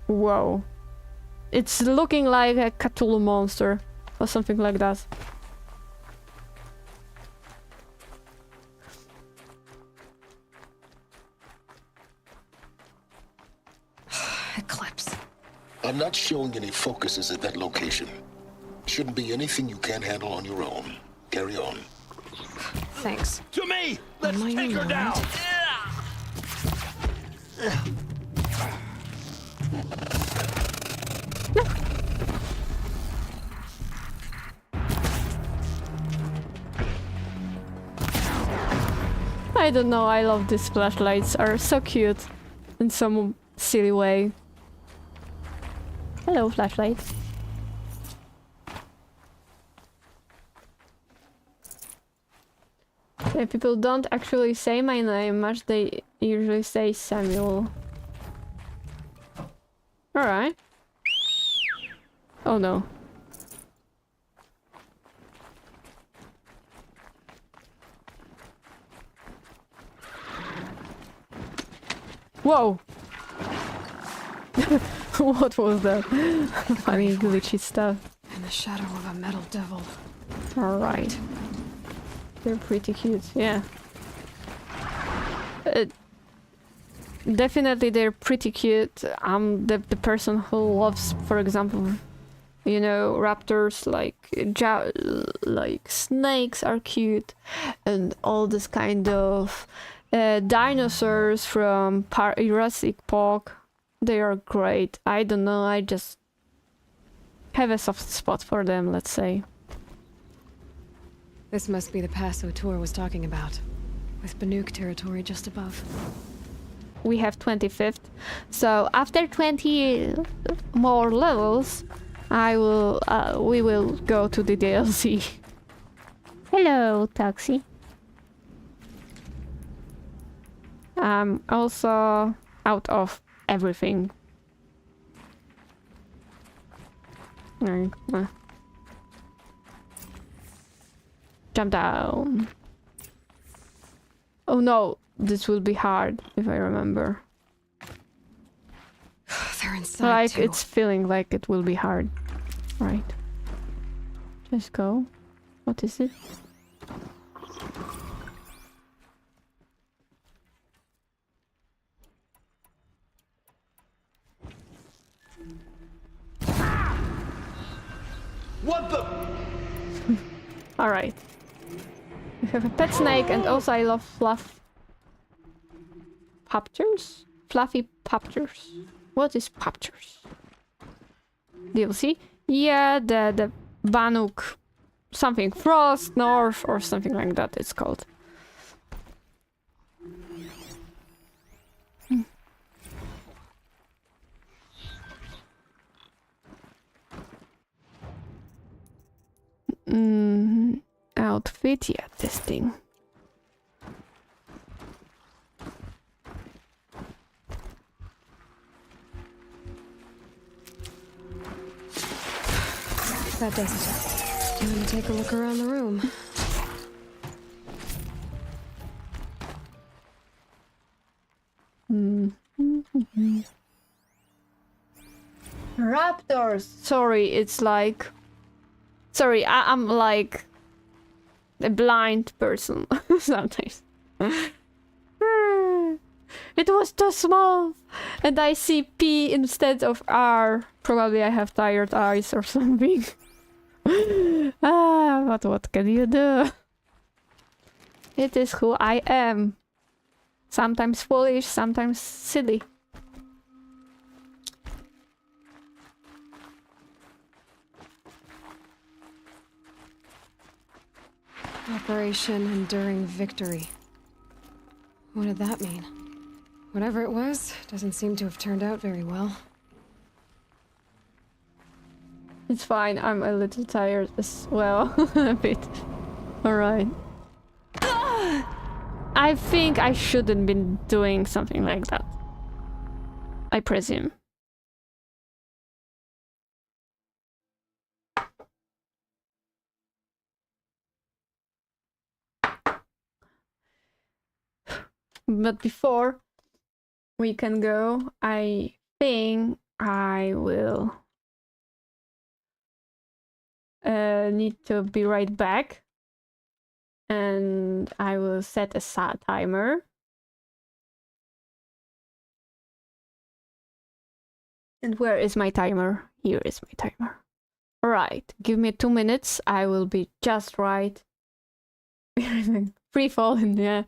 Whoa. It's looking like a Cthulhu monster. Or something like that. Eclipse. I'm not showing any focuses at that location. Shouldn't be anything you can't handle on your own. Carry on. Thanks. To me! Let's take her down! I don't know, I love these flashlights, are so cute in some silly way. Hello, flashlight. People don't actually say my name much, they usually say Samuel. Alright. Oh no. Whoa! What was that? Funny glitchy stuff. In the shadow of a metal devil. Alright. They're pretty cute, yeah. Definitely they're pretty cute. I'm the person who loves, for example, you know, raptors, like snakes are cute, and all this kind of dinosaurs from Jurassic Park. They are great. I don't know, I just have a soft spot for them, let's say. This must be the pass O'Toole was talking about, with Banuk territory just above. We have 25th, so after 20 more levels, we will go to the DLC. Hello, taxi. I'm also out of everything. Jump down. Oh no, this will be hard if I remember. They're inside like too. It's feeling like it will be hard. Right. Just go. What is it? What the? Alright. We have a pet snake, and also I love Paptures? Fluffy Paptures. What is Paptures? DLC? Yeah, the Banuk something Frost North or something like that it's called. Outfit, yeah, testing. That does it. Do you want to take a look around the room? Raptors! Sorry, it's like... Sorry, I'm like... a blind person sometimes. It was too small! And I see P instead of R. Probably I have tired eyes or something. But what can you do? It is who I am. Sometimes foolish, sometimes silly. Operation Enduring Victory. What did that mean? Whatever it was, doesn't seem to have turned out very well. It's fine, I'm a little tired as well. A bit. Alright. I think I shouldn't be doing something like that. I presume. But before we can go, I think I will need to be right back, and I will set a timer. And where is my timer? Here is my timer. Alright, give me 2 minutes, I will be just right. Free falling, yeah.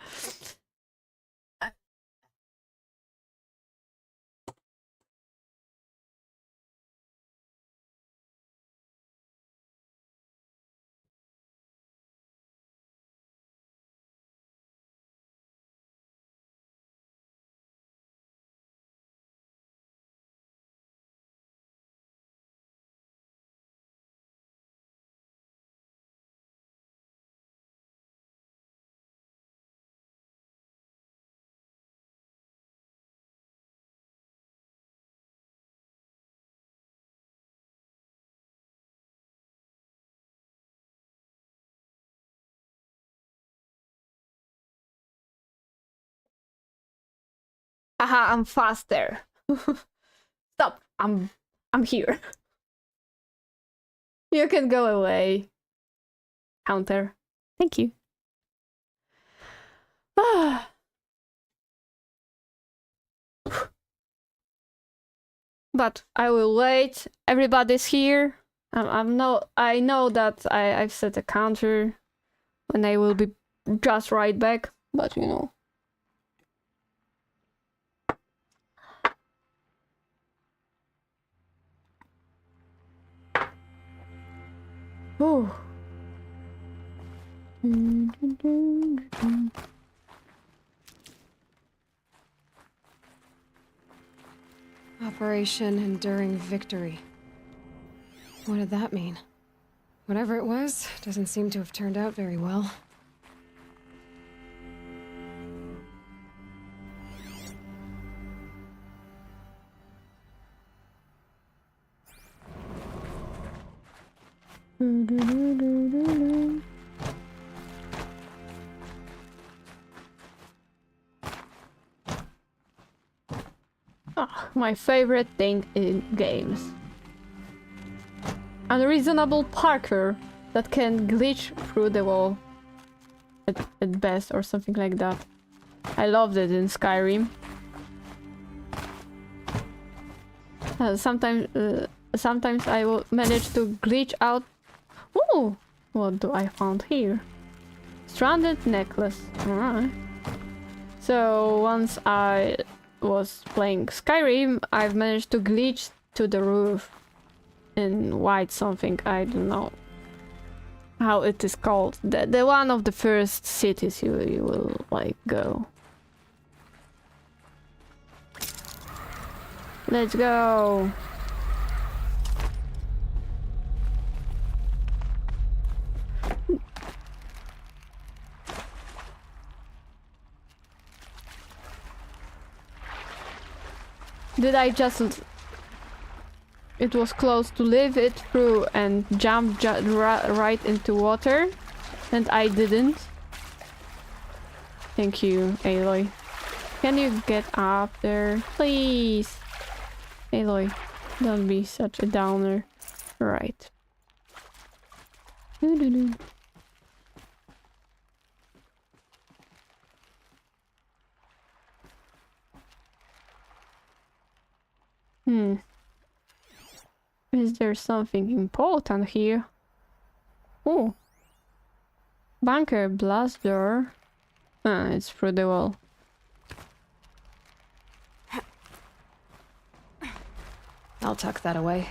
Haha, I'm faster. Stop. I'm here. You can go away. Counter. Thank you. But I will wait. Everybody's here. I know that I've set a counter and I will be just right back, but you know. Oh. Operation Enduring Victory. What did that mean? Whatever it was, doesn't seem to have turned out very well. Oh, my favorite thing in games. Unreasonable parkour that can glitch through the wall at best or something like that. I loved it in Skyrim. Sometimes I will manage to glitch out. Ooh, what do I found here? Stranded necklace. Alright. So once I was playing Skyrim, I've managed to glitch to the roof in white something. I don't know how it is called. The one of the first cities you will like go. Let's go. Did I just... It was close to live it through and jump right into water, and I didn't. Thank you, Aloy. Can you get up there, please? Aloy, don't be such a downer. Right. Is there something important here? Oh. Bunker blast door. Ah, it's through the wall. I'll tuck that away.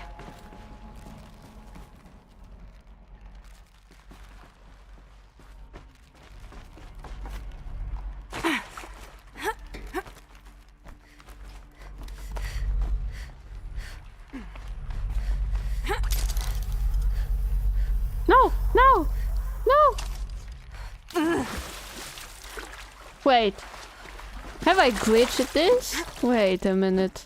No! No! No! Wait. Have I glitched this? Wait a minute.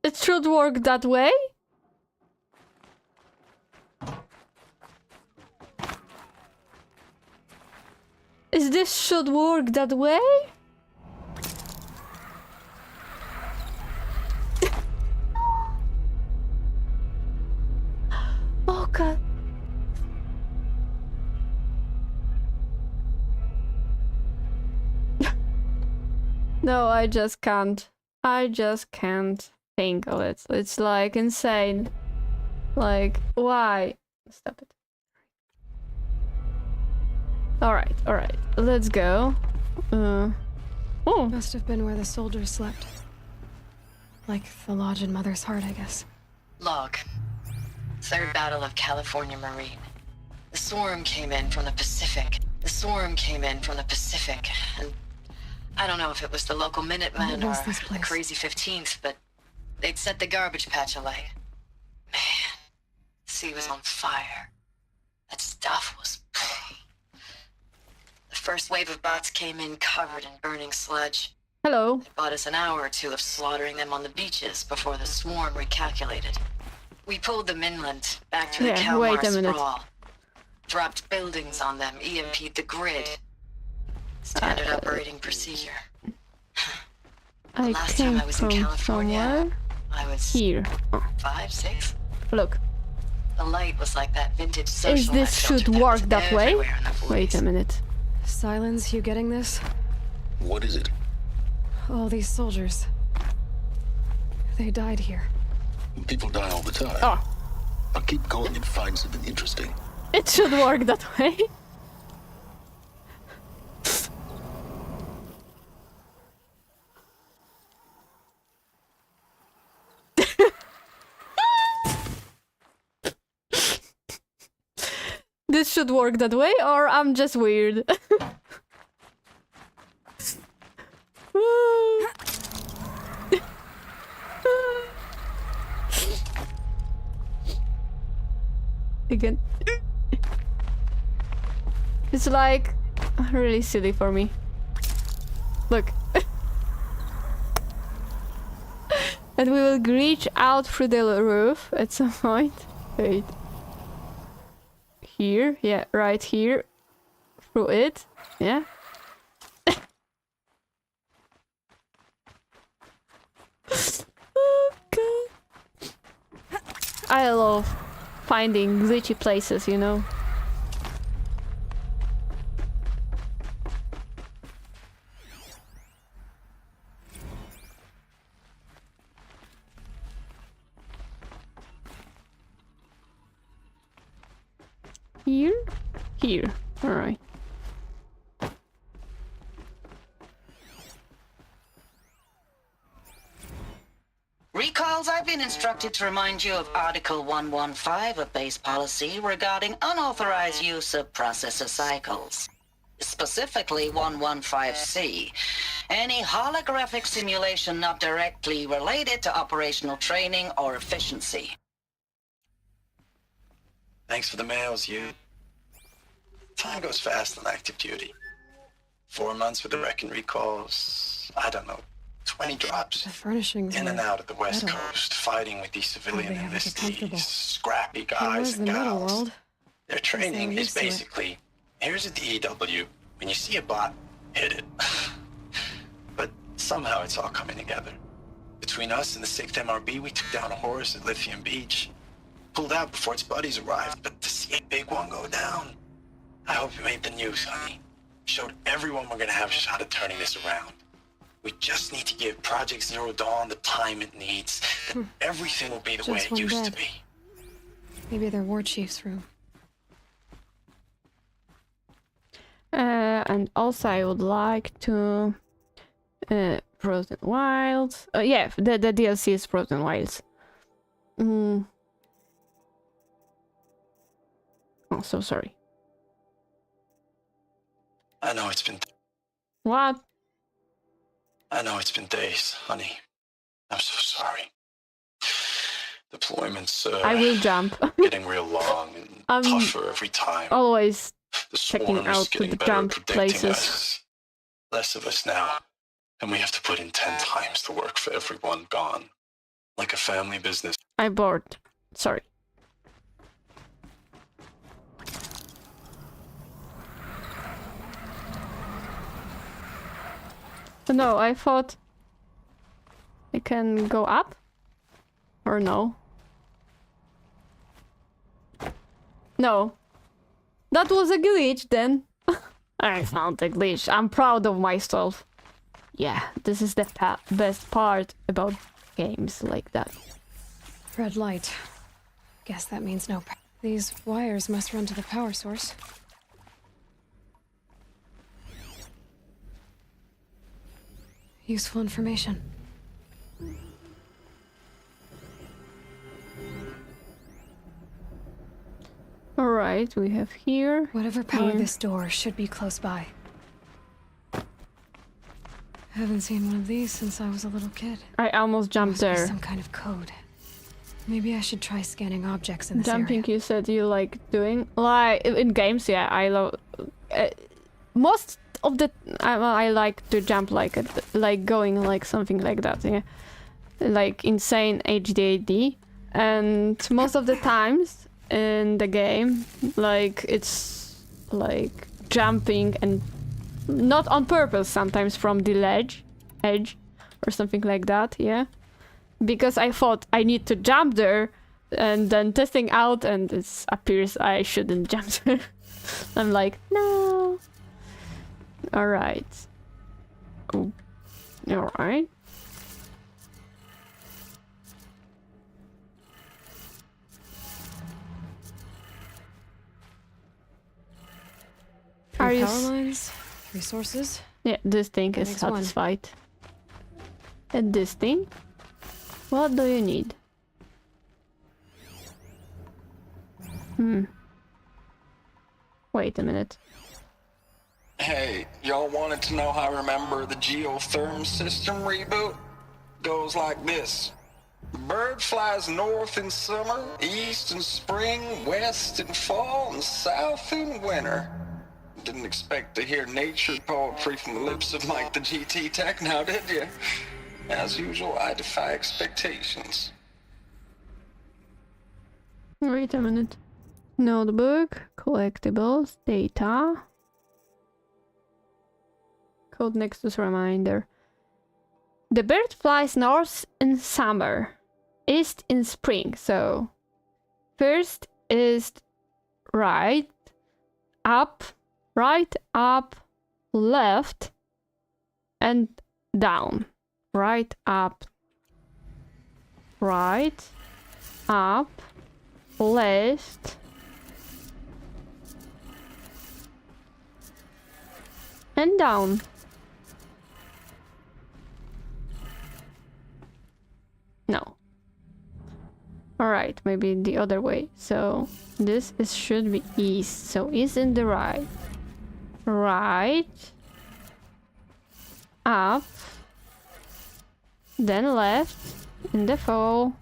It should work that way? Is this should work that way? Oh god. No, I just can't. I just can't think of it. It's like insane. Like, why? Stop it. Alright, let's go. Oh. Must have been where the soldiers slept. Like the lodge in Mother's Heart, I guess. Log. Third Battle of California Marine. The swarm came in from the Pacific. And I don't know if it was the local Minutemen or the crazy 15th, but they'd set the garbage patch alight. Man, the sea was on fire. That stuff was... The first wave of bots came in covered in burning sludge. Hello. It bought us an hour or two of slaughtering them on the beaches before the swarm recalculated. We pulled them inland, back to the Kalmar sprawl. Dropped buildings on them, EMP'd the grid. Standard operating procedure. I Last came time I was in from California, somewhere. I was Here. 5, 6. Look. The light was like that vintage social Is this should work that way? Wait a minute. Silence, you getting this? What is it? All these soldiers. They died here. People die all the time. Oh. I'll keep going and find something interesting. It should work that way. This should work that way, or I'm just weird. Again. It's like really silly for me. Look. And we will reach out through the roof at some point. Wait. Here, yeah, right here. Through it, yeah. Oh god. I love finding glitchy places, you know. Here? Here. Alright. Recalls, I've been instructed to remind you of Article 115 of base policy regarding unauthorized use of processor cycles. Specifically 115C. Any holographic simulation not directly related to operational training or efficiency. Thanks for the mails, you. Time goes fast on active duty. 4 months with the wreck and recalls, I don't know, 20 drops. The furnishings in and out of the West Coast, fighting with these civilian enlistees, scrappy guys and gals. Their training is basically, here's a DEW, when you see a bot, hit it. But somehow it's all coming together. Between us and the 6th MRB, we took down a horse at Lithium Beach. Pulled out before its buddies arrived, but to see a big one go down, I hope you made the news, honey. Showed everyone we're gonna have a shot at turning this around. We just need to give Project Zero Dawn the time it needs. Then everything will be the way it used to be. Maybe their war chief's room. And also I would like to... Frozen Wilds. Yeah, the DLC is Frozen Wilds. Oh, so sorry. I know it's been... What? I know it's been days, honey. I'm so sorry. Deployments, I will jump. getting real long and tougher every time. Always the checking out to the jump places. Us. Less of us now. And we have to put in 10 times the work for everyone gone. Like a family business. I'm bored. Sorry. No, I thought I can go up? Or no? No. That was a glitch then. I found a glitch. I'm proud of myself. Yeah, this is the best part about games like that. Red light. Guess that means no power. These wires must run to the power source. Useful information. Alright, we have here. Whatever powered this door should be close by. Haven't seen one of these since I was a little kid. I almost jumped there. Some kind of code. Maybe I should try scanning objects in this Jumping, area. you said you like doing? Like, in games, yeah, I love... most of the... I like to jump like going like something like that, yeah. Like insane HDAD. And most of the times in the game, like, it's like jumping and not on purpose, sometimes from the edge or something like that, yeah. Because I thought I need to jump there, and then testing out, and it appears I shouldn't jump there. I'm like, no. Alright. Oh. Alright. Power lines, resources. Yeah, this thing is satisfied. And this thing? What do you need? Wait a minute. Hey, y'all wanted to know how I remember the geotherm system reboot? Goes like this. Bird flies north in summer, east in spring, west in fall, and south in winter. Didn't expect to hear nature poetry from the lips of Mike the GT Tech now, did you? As usual, I defy expectations. Wait a minute. Notebook, collectibles, data. Code Nexus reminder. The bird flies north in summer, east in spring. So, first is right, up, left, and down. Right, up, left, and down. No. Alright, maybe the other way. So this should be east. So east in the right. Right. Up. Then left. In the fall.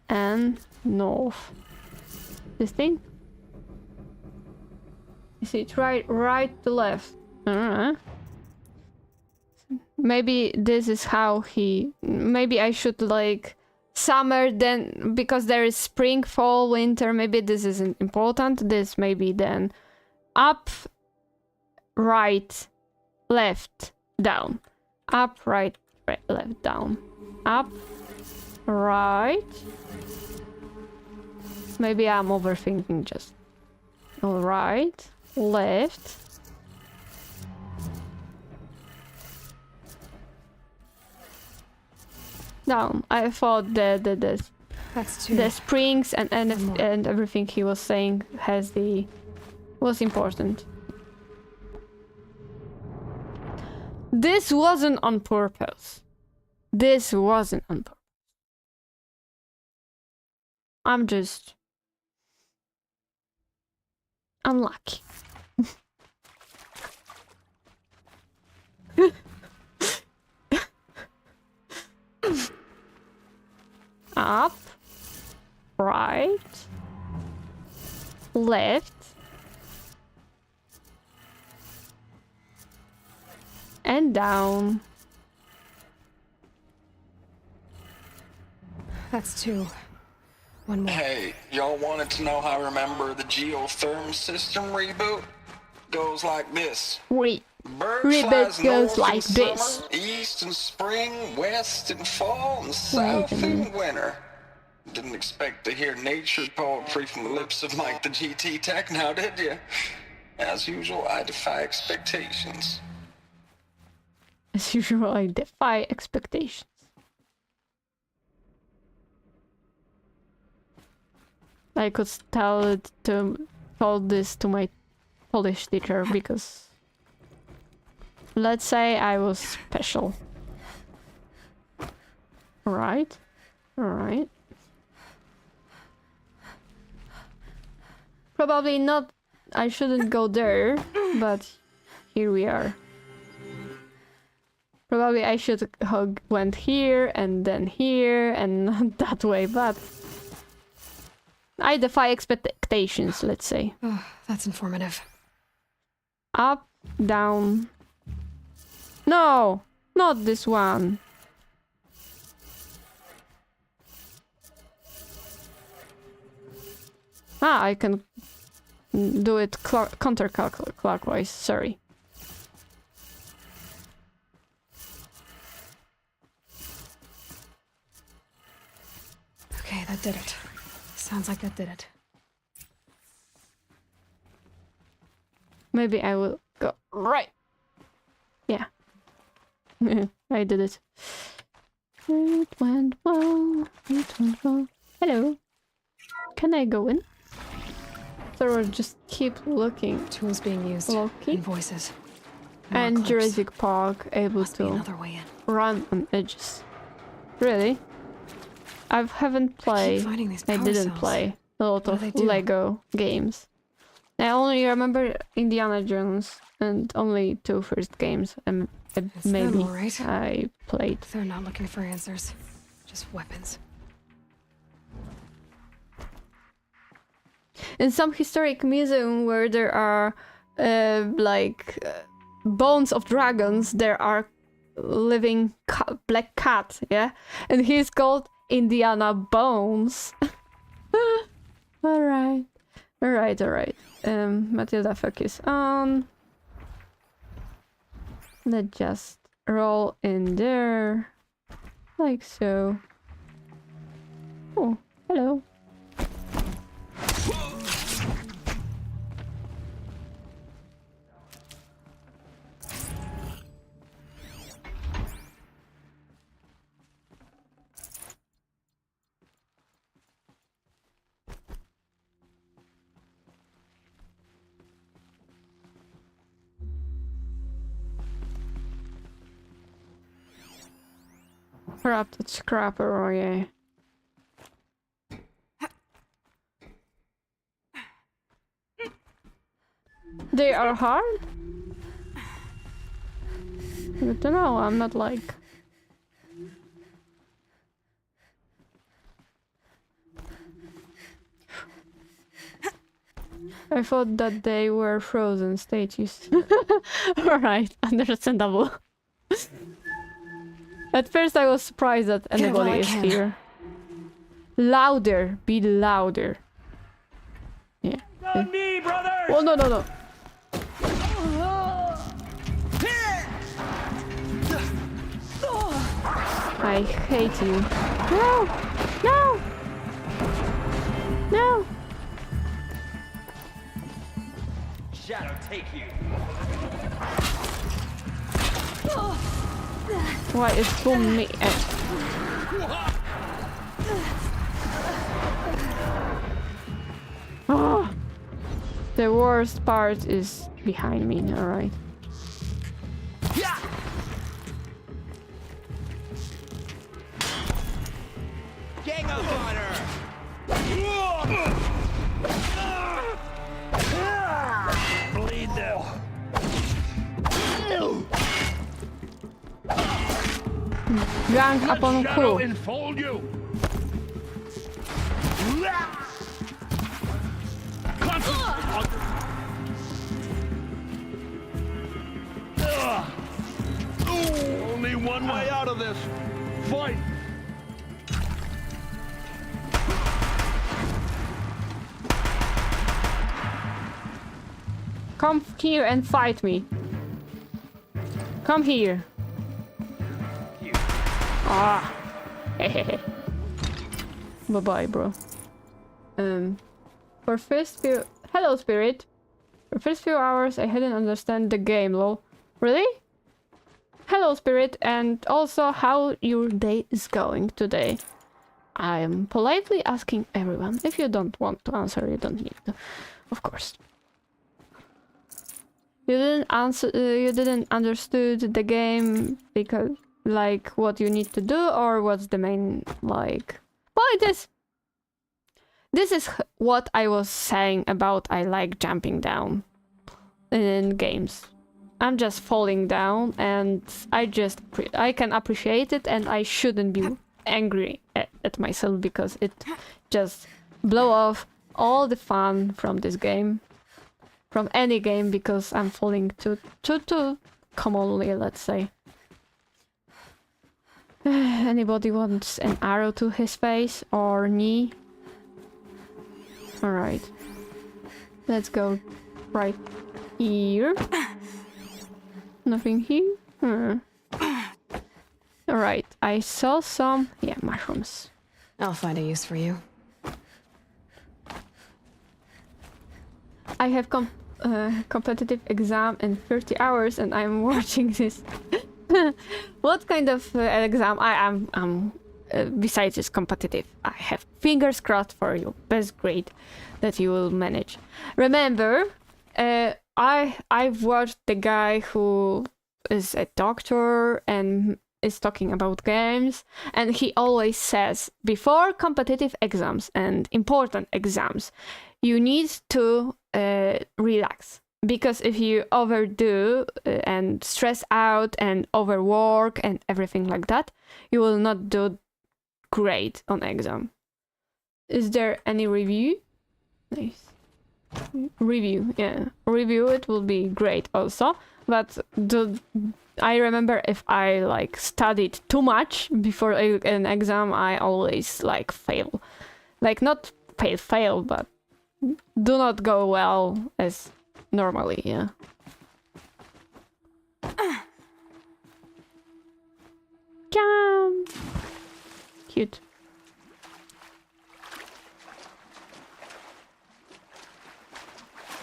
And north. This thing? Is it right to left? Maybe this is how he... Maybe I should like... Summer, then... Because there is spring, fall, winter. Maybe this isn't important. This maybe then... Up, right, left, down. Up, right, left, down. Up, right. Maybe I'm overthinking just. Alright, left. Down. I thought the springs and everything he was saying was important. This wasn't on purpose. This wasn't on purpose. I'm just unlucky. Up, right, left, and down. That's two. One more. Hey, y'all wanted to know how I remember the geotherm system reboot? Goes like this. Reboot goes like this. Summer, east in spring, west in fall, and south in winter. Didn't expect to hear nature poetry from the lips of Mike the GT Tech now, did you? As usual, I defy expectations. As usual, I defy expectations. I could tell this to my Polish teacher because let's say I was special. Alright. Alright. Probably not. I shouldn't go there, but here we are. Probably I should have went here and then here and not that way, but I defy expectations, let's say. Oh, that's informative. Up, down. No, not this one. Ah, I can do it counterclockwise, sorry. Okay, that did it. Sounds like that did it. Maybe I will go right. Yeah. I did it. It went well. It went well. Hello. Can I go in? Or just keep looking. Tools being used. Loki. And voices. And clips. Jurassic Park able Must be to another way in. run on edges. Really? I haven't played. I didn't play a lot of Lego games. I only remember Indiana Jones and only 2 first games. Maybe them, all right. I played. They're not looking for answers, just weapons. In some historic museum where there are bones of dragons, there are living black cat, yeah, and he's called Indiana Bones. All right. Matilda, focus on. Let's just roll in there, like so. Oh, hello. Corrupted scrapper, oh yeah. They are hard? Good to know, I'm not like... I thought that they were frozen statues. Alright, understandable. At first I was surprised that anybody is here. Louder! Be louder. Yeah. On me, brother! Oh no no no! I hate you. No! No! No! Shadow, take you. Why is boom me? Oh, the worst part is behind me. All right. Gang up on her. Bleed them. Gang up on who? Enfold you. Only one way out of this. Fight. Come here and fight me. Come here. Ah. Bye bye, bro. For first few... Hello, Spirit. For first few hours, I didn't understand the game, lol. Really? Hello, Spirit, and also how your day is going today. I am politely asking everyone. If you don't want to answer, you don't need to. Of course. You didn't answer. You didn't understood the game because, like, what you need to do, or what's the main like point is. This is what I was saying about I like jumping down in games. I'm just falling down, and I can appreciate it, and I shouldn't be angry at myself because it just blow off all the fun from this game, from any game, because I'm falling too commonly, let's say. Anybody wants an arrow to his face or knee? Alright. Let's go right here. Nothing here? Alright, I saw some... yeah, mushrooms. I'll find a use for you. I have competitive exam in 30 hours and I'm watching this. What kind of exam I am besides this competitive? I have fingers crossed for your best grade that you will manage. Remember, I've watched the guy who is a doctor and is talking about games, and he always says before competitive exams and important exams, you need to relax. Because if you overdo and stress out and overwork and everything like that, you will not do great on exam. Is there any review? Nice. Review, yeah. Review, it will be great also. But I remember if I like studied too much before an exam, I always like fail. Like not fail, but do not go well as normally, yeah. Jump! Cute.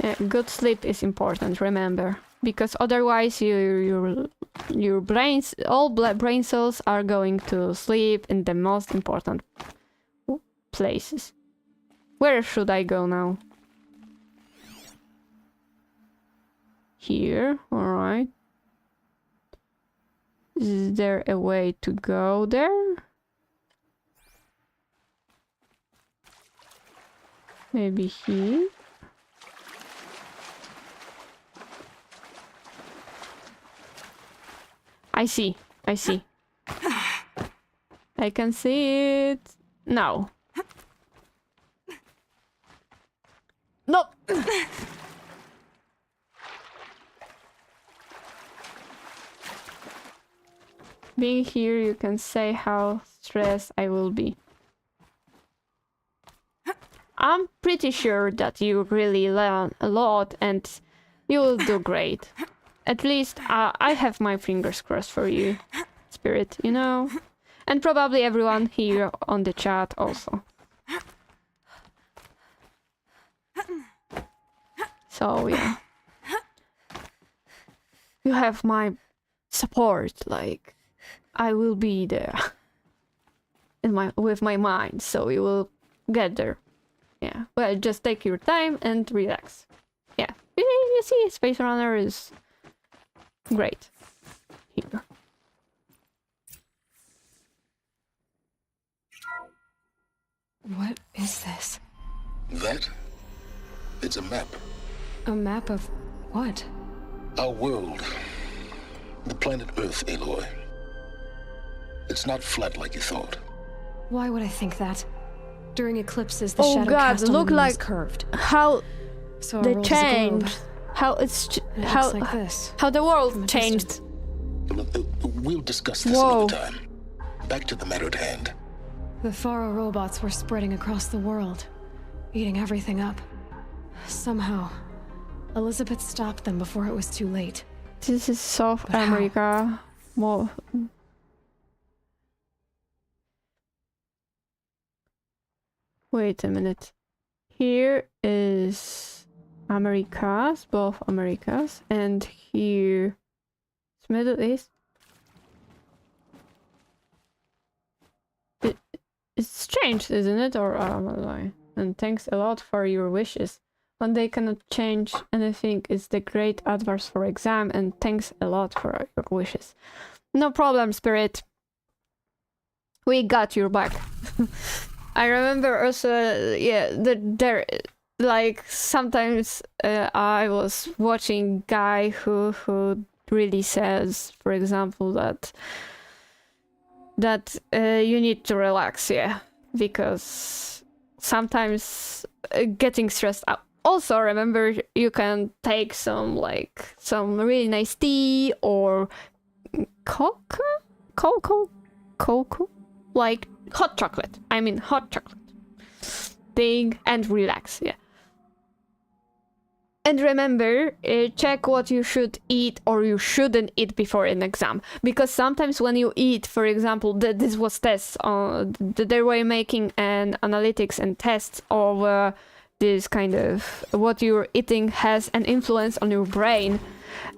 Yeah, good sleep is important, remember, because otherwise your brains, all brain cells are going to sleep in the most important places. Where should I go now? Here, alright. Is there a way to go there? Maybe here? I see. I can see it now. No! Being here, you can say how stressed I will be. I'm pretty sure that you really learn a lot and you will do great. At least I have my fingers crossed for you, Spirit, you know? And probably everyone here on the chat also. So, yeah. You have my support, like... I will be there with my mind, so you will get there. Yeah, well, just take your time and relax. Yeah, you see, Space Runner is great here. What is this? That? It's a map. A map of what? Our world. The planet Earth, Aloy. It's not flat like you thought. Why would I think that? During eclipses, the shadow shadow cast on the moon is curved. How so they changed. How it's how like this. How the world changed. We'll discuss this another time. Back to the matter at hand. The Faro robots were spreading across the world, eating everything up. Somehow, Elizabeth stopped them before it was too late. This is South America. More. Wait a minute. Here is Americas, both Americas, and here is Middle East. It's changed, isn't it? Or am I lying? And thanks a lot for your wishes. When they cannot change anything, it's the great advice for exam, and thanks a lot for your wishes. No problem, Spirit. We got your back. I remember also, yeah, there, like, sometimes I was watching guy who really says, for example, that you need to relax, yeah, because sometimes getting stressed out. Also, remember, you can take some really nice tea or cocoa, like hot chocolate. I mean, hot chocolate thing, and relax, yeah. And remember, check what you should eat or you shouldn't eat before an exam. Because sometimes when you eat, for example, this was tests, they were making an analytics and tests of this kind of what you're eating has an influence on your brain.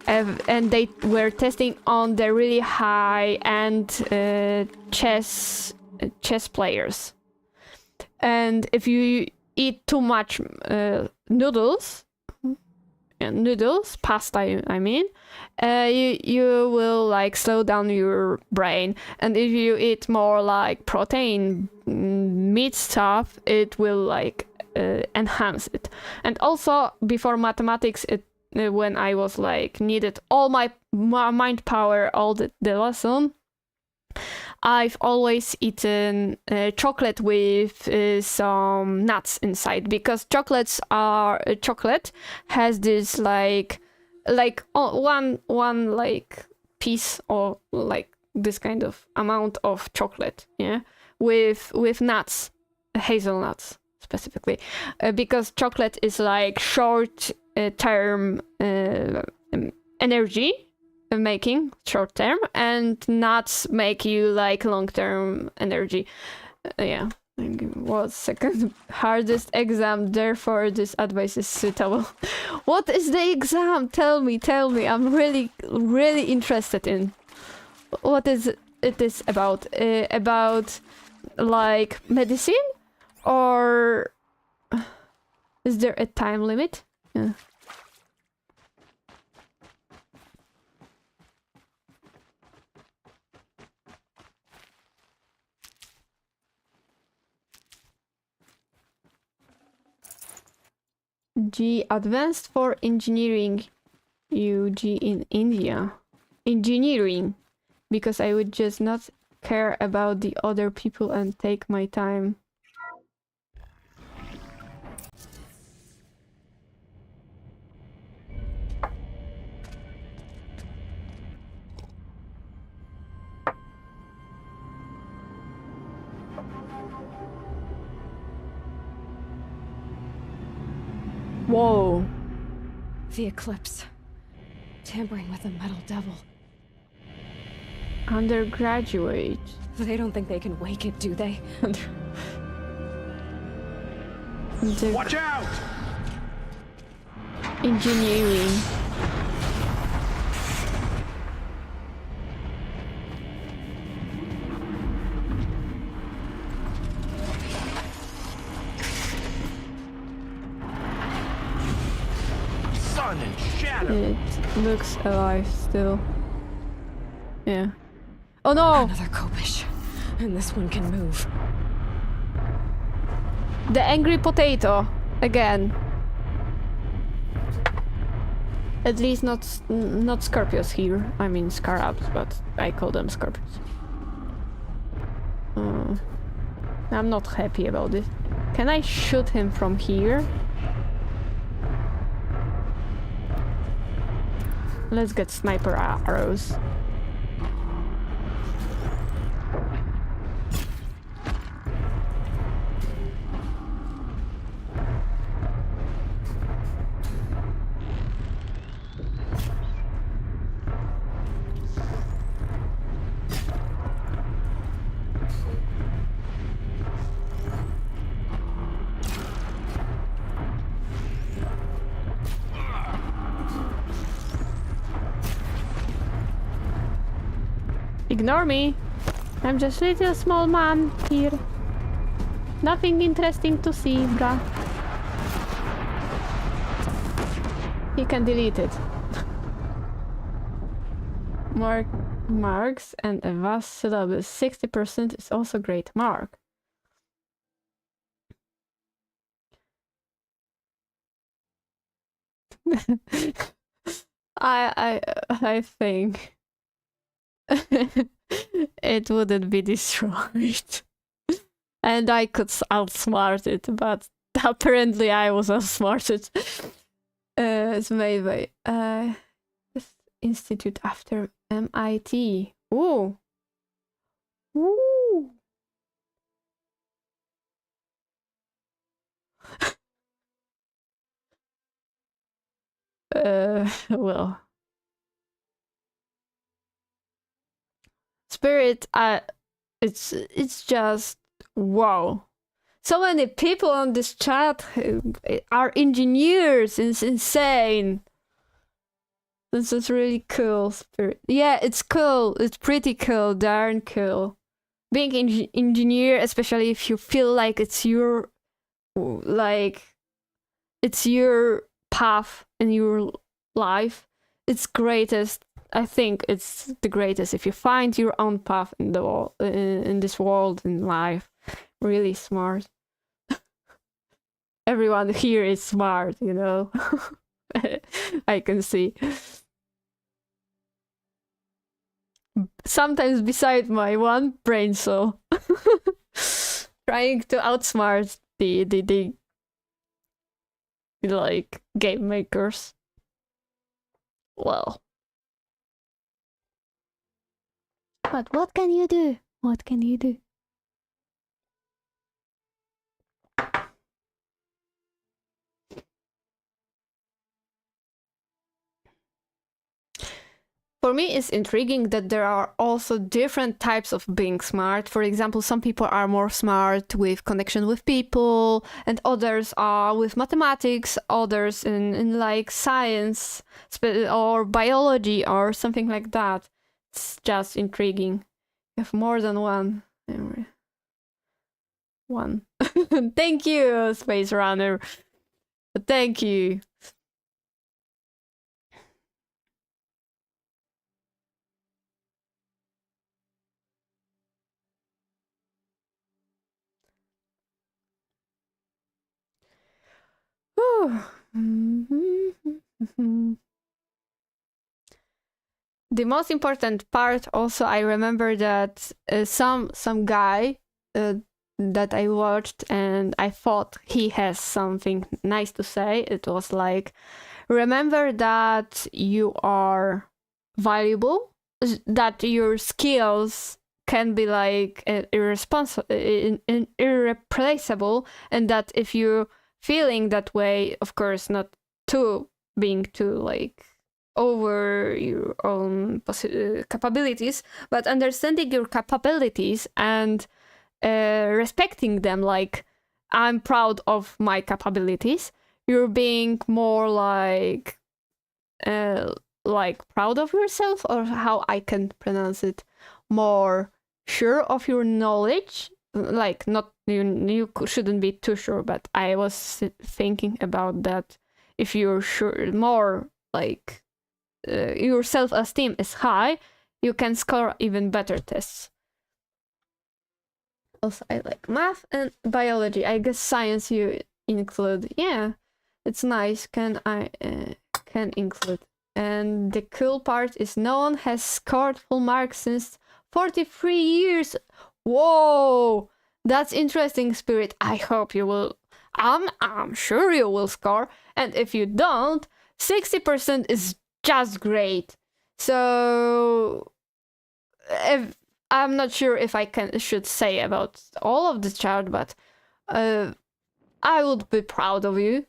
And they were testing on the really high-end chess players. And if you eat too much noodles, pasta, I mean, you will like slow down your brain. And if you eat more like protein, meat stuff, it will like enhance it. And also before mathematics, when I was like needed all my mind power, all the lesson, I've always eaten chocolate with some nuts inside, because chocolate has this like one like piece or like this kind of amount of chocolate, yeah, with nuts, hazelnuts specifically, because chocolate is like short term energy making, short term, and nuts make you like long term energy. Yeah. Was second hardest exam, therefore this advice is suitable. What is the exam? Tell me. I'm really interested in what is it about. About like medicine, or is there a time limit? Yeah. G advanced for engineering, UG in India. Engineering, because I would just not care about the other people and take my time. Whoa. The eclipse. Tampering with the metal devil. Undergraduate. They don't think they can wake it, do they? Watch out! Engineering. Sun and shadow. It looks alive still. Yeah. Oh no! Another Kopish. And this one can move. The angry potato. Again. At least not Scorpios here. I mean Scarabs, but I call them Scorpios. I'm not happy about this. Can I shoot him from here? Let's get sniper arrows. Ignore me. I'm just a little small man here. Nothing interesting to see, bruh. You can delete it. Marks and a vast syllabus. 60% is also great mark. I think it wouldn't be destroyed. And I could outsmart it, but apparently I was outsmarted. It's made by this institute after MIT. Ooh. Ooh. Well. Spirit, it's just wow. So many people on this chat are engineers. It's insane. This is really cool, Spirit. Yeah, it's cool. It's pretty cool, darn cool. Being an engineer, especially if you feel like it's your path in your life, it's greatest. I think it's the greatest if you find your own path in the in this world, in life. Really smart. Everyone here is smart, you know. I can see. Sometimes beside my one brain cell. Trying to outsmart the like game makers. Well. But what can you do? What can you do? For me, it's intriguing that there are also different types of being smart. For example, some people are more smart with connection with people, and others are with mathematics, others in like science or biology or something like that. It's just intriguing. You have more than one. One. Thank you, Space Runner. Thank you. The most important part also, I remember that some guy that I watched and I thought he has something nice to say. It was like, remember that you are valuable, that your skills can be like irreplaceable, and that if you feeling that way, of course, not being too like over your own capabilities, but understanding your capabilities and respecting them, like I'm proud of my capabilities. You're being more like proud of yourself, or how I can pronounce it, more sure of your knowledge. Like, not you shouldn't be too sure, but I was thinking about that. If you're sure, more like your self-esteem is high, you can score even better tests. Also, I like math and biology. I guess science you include. Yeah, it's nice. Can include. And the cool part is no one has scored full marks since 43 years. Whoa, that's interesting, Spirit. I hope you will. I'm sure you will score. And if you don't, 60% is just great. So I'm not sure if I should say about all of the chart, but I would be proud of you.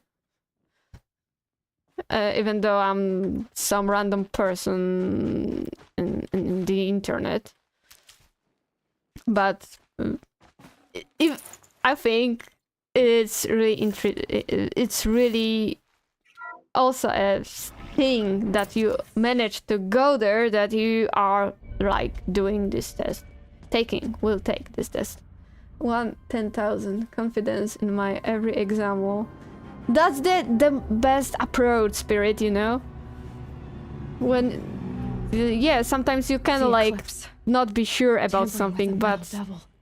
Even though I'm some random person in the internet. But if I think it's really also a thing that you managed to go there, that you are like doing this test. Will take this test. 10,000 confidence in my every exam. That's the best approach, Spirit, you know? When sometimes you can like not be sure about something, but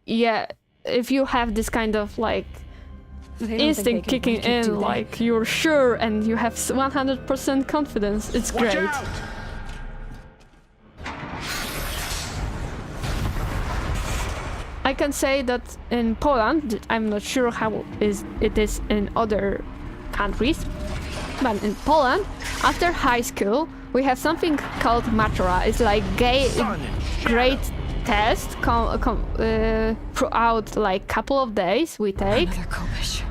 yeah, if you have this kind of like instinct kicking in, like you're sure and you have 100% confidence. It's great. I can say that in Poland, I'm not sure how it is in other countries, but in Poland, after high school, we have something called matura. It's like grade test throughout like couple of days we take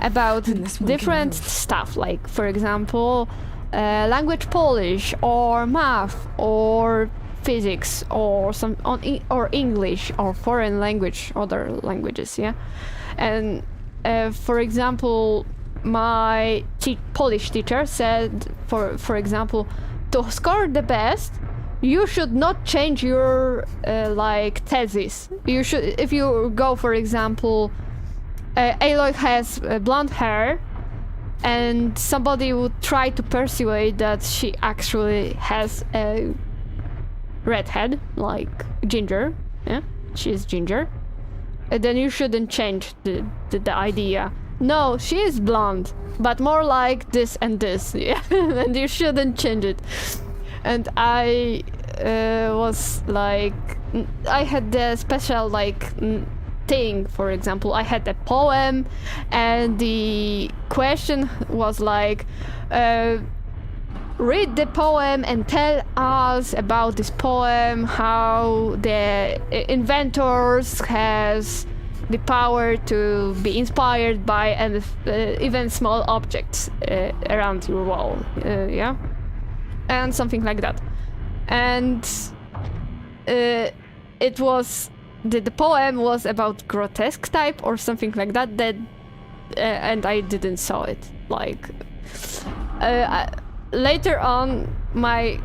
about different stuff, like for example language Polish or math or physics or or English or foreign language, other languages, yeah. And for example, my Polish teacher said, for example, to score the best, you should not change your like thesis. You should, if you go, for example, Aloy has blonde hair, and somebody would try to persuade that she actually has a redhead, like ginger. Yeah, she is ginger. Then you shouldn't change the idea. No, she is blonde, but more like this and this. Yeah, and you shouldn't change it. And I was like, I had the special like thing. For example, I had a poem, and the question was like, read the poem and tell us about this poem, how the inventors has the power to be inspired by even small objects around your wall, yeah, and something like that. And it was the poem was about grotesque type or something like that. And I didn't saw it. Like later on, my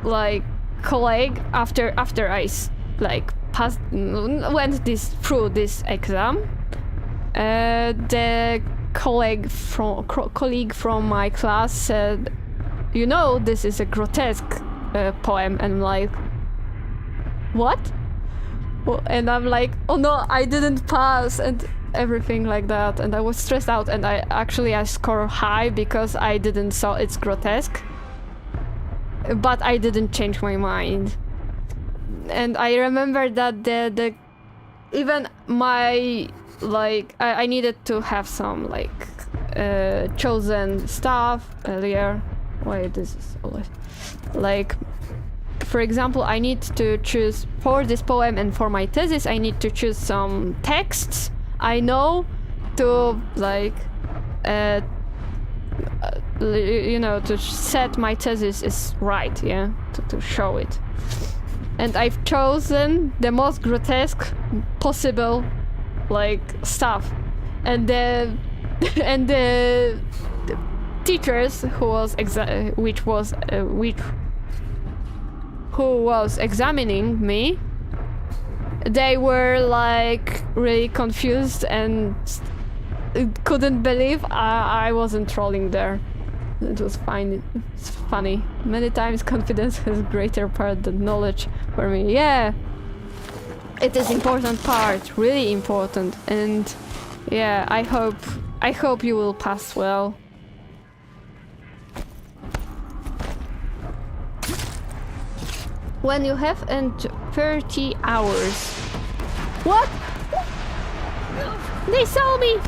like colleague, after I like went through this exam, the colleague from my class said, you know, this is a grotesque poem. And I'm like, what? And I'm like, oh no, I didn't pass, and everything like that. And I was stressed out, and I scored high because I didn't saw it's grotesque, but I didn't change my mind. And I remember that the even my like I needed to have some like chosen stuff earlier. Why this is always like, for example, I need to choose for this poem and for my thesis. I need to choose some texts I know to like you know, to set my thesis is right, yeah, to show it. And I've chosen the most grotesque possible like stuff, and the teachers who was examining me, they were like really confused and couldn't believe I wasn't trolling there. It was fine. It's funny. Many times confidence has greater part than knowledge for me. Yeah, it is important part, really important. And yeah, I hope you will pass well. When you have 30 hours. What? They saw me!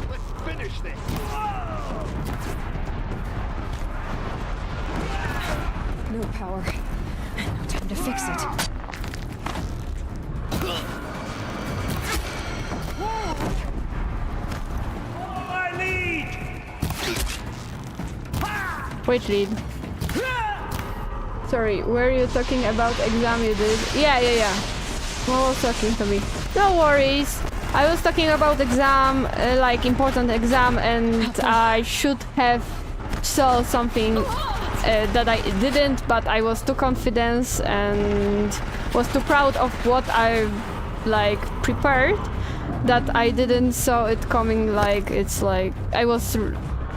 Let's finish this! No power. No time to fix it. Which lead? Sorry, were you talking about exam you did? Yeah. Who was talking to me? No worries. I was talking about exam, like important exam, and I should have saw something that I didn't, but I was too confident and was too proud of what I like prepared that I didn't saw it coming. Like it's like I was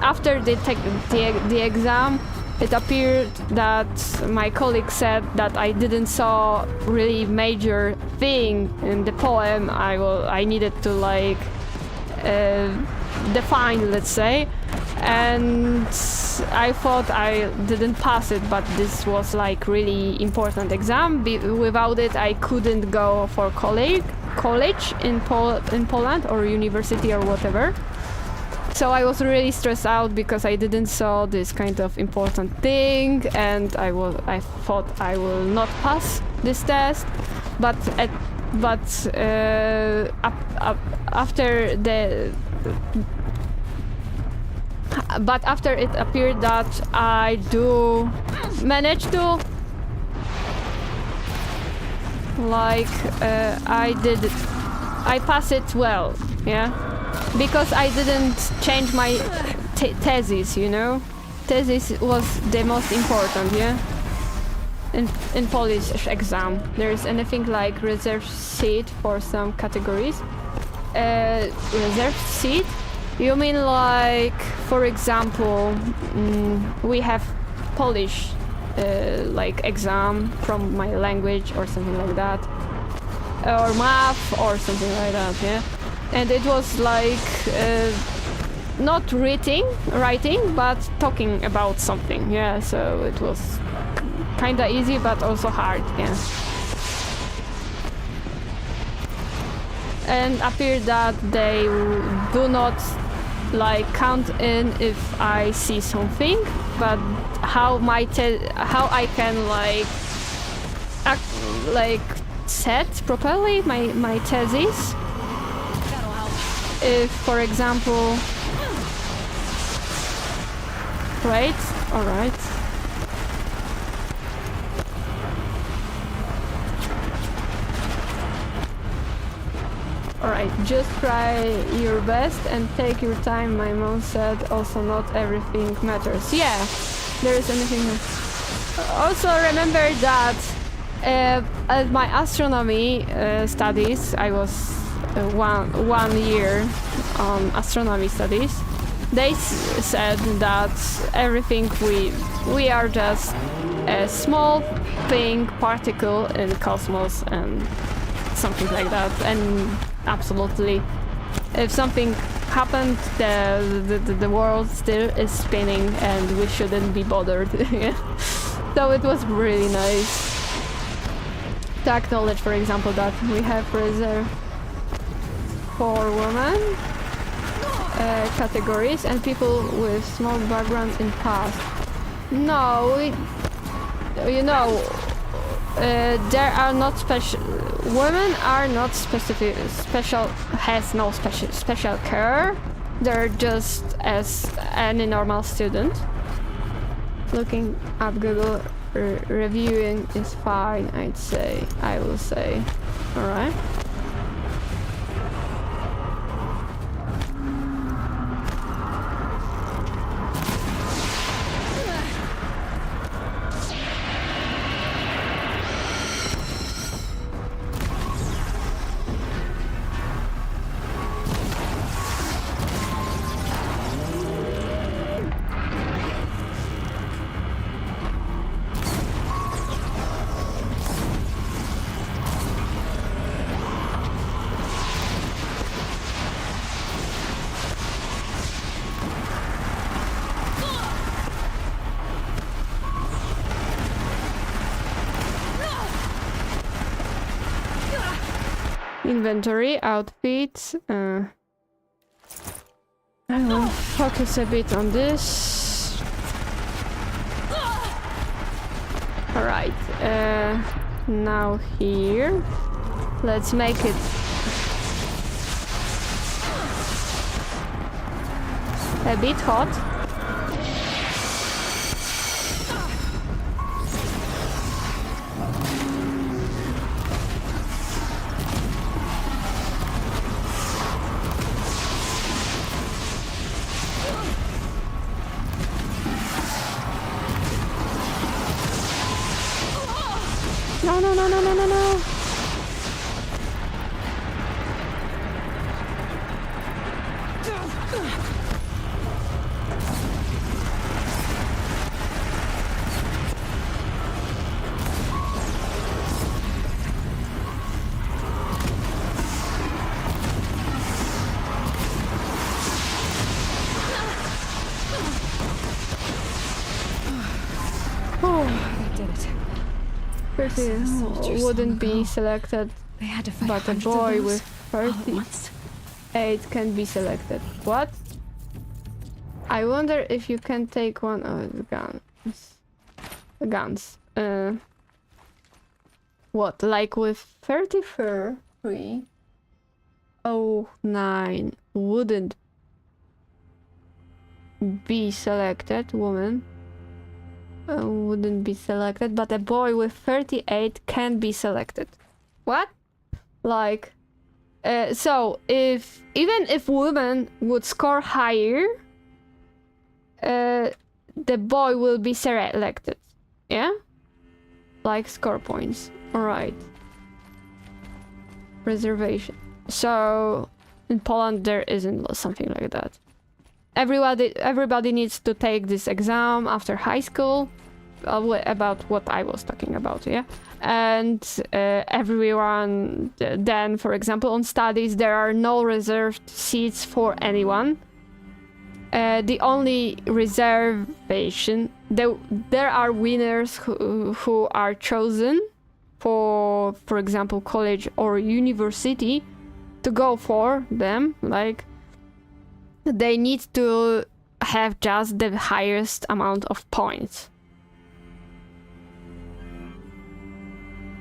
after the exam, it appeared that my colleague said that I didn't saw really major thing in the poem. I needed to like define, let's say, and I thought I didn't pass it, but this was like really important exam. Without it, I couldn't go for college in Poland or university or whatever. So I was really stressed out because I didn't saw this kind of important thing, and I thought I will not pass this test. But after it appeared that I do manage to like I pass it well, yeah, because I didn't change my thesis, you know. Thesis was the most important, yeah. In Polish exam, there's anything like reserve seat for some categories. Reserve seat? You mean like, for example, we have Polish like exam from my language or something like that, or math or something like that, yeah. And it was like not writing, but talking about something, yeah. So it was kinda easy, but also hard, yeah. And appeared that they do not like count in if I see something, but how I can like set properly my thesis. If, for example, right, all right. Alright, just try your best and take your time, my mom said. Also, not everything matters. Yeah, there is anything. Also, remember that at my astronomy studies, I was 1 year on astronomy studies. They said that everything we are just a small thing, particle in the cosmos, and something like that. And absolutely, if something happened, the world still is spinning, and we shouldn't be bothered. So it was really nice to acknowledge, for example, that we have reserved for women categories and people with small backgrounds in past. No, you know, there are not special. Women are not special. Has no special care. They're just as any normal student. Looking up Google reviewing is fine. I will say. All right. Inventory, outfit. I will focus a bit on this. Alright, now here. Let's make it a bit hot. No, no, no, no, no, no, no. 30 wouldn't be selected, but a boy with 38 can be selected. What? I wonder if you can take one of the guns. What? Like with 33, 09 wouldn't be selected, woman. Wouldn't be selected, but a boy with 38 can be selected. What? Like, so even if women would score higher, the boy will be selected. Yeah? Like score points. Alright. Reservation. So in Poland there isn't something like that. Everybody needs to take this exam after high school, about what I was talking about, yeah? And everyone, then, for example, on studies, there are no reserved seats for anyone. The only reservation, there are winners who are chosen for example, college or university to go for them, like, they need to have just the highest amount of points.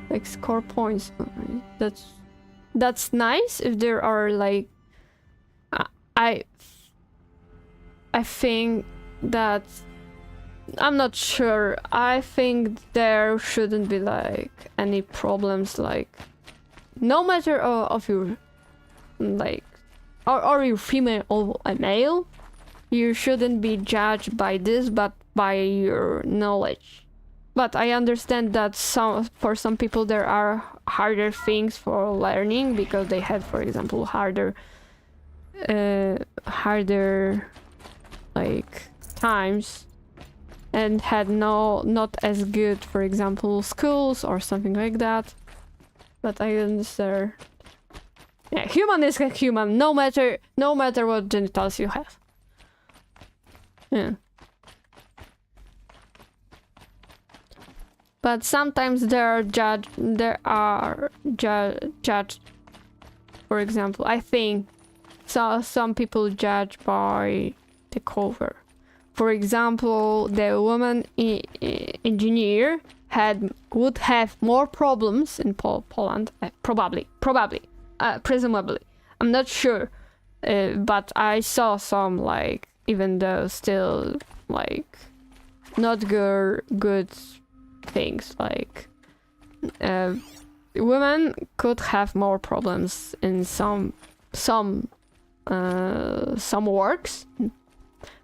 Like score points. That's nice if there are like I think that I'm not sure. I think there shouldn't be like any problems, like no matter of your like or you're female or a male, you shouldn't be judged by this, but by your knowledge. But I understand that for some people there are harder things for learning because they had, for example, harder like times and had not as good, for example, schools or something like that. But I understand. Yeah, human is a human, no matter what genitals you have. Yeah. But sometimes there are judged. For example, I think some people judge by the cover. For example, the woman engineer would have more problems in Poland, presumably. I'm not sure, but I saw some, like, even though still like not good things, like women could have more problems in some works.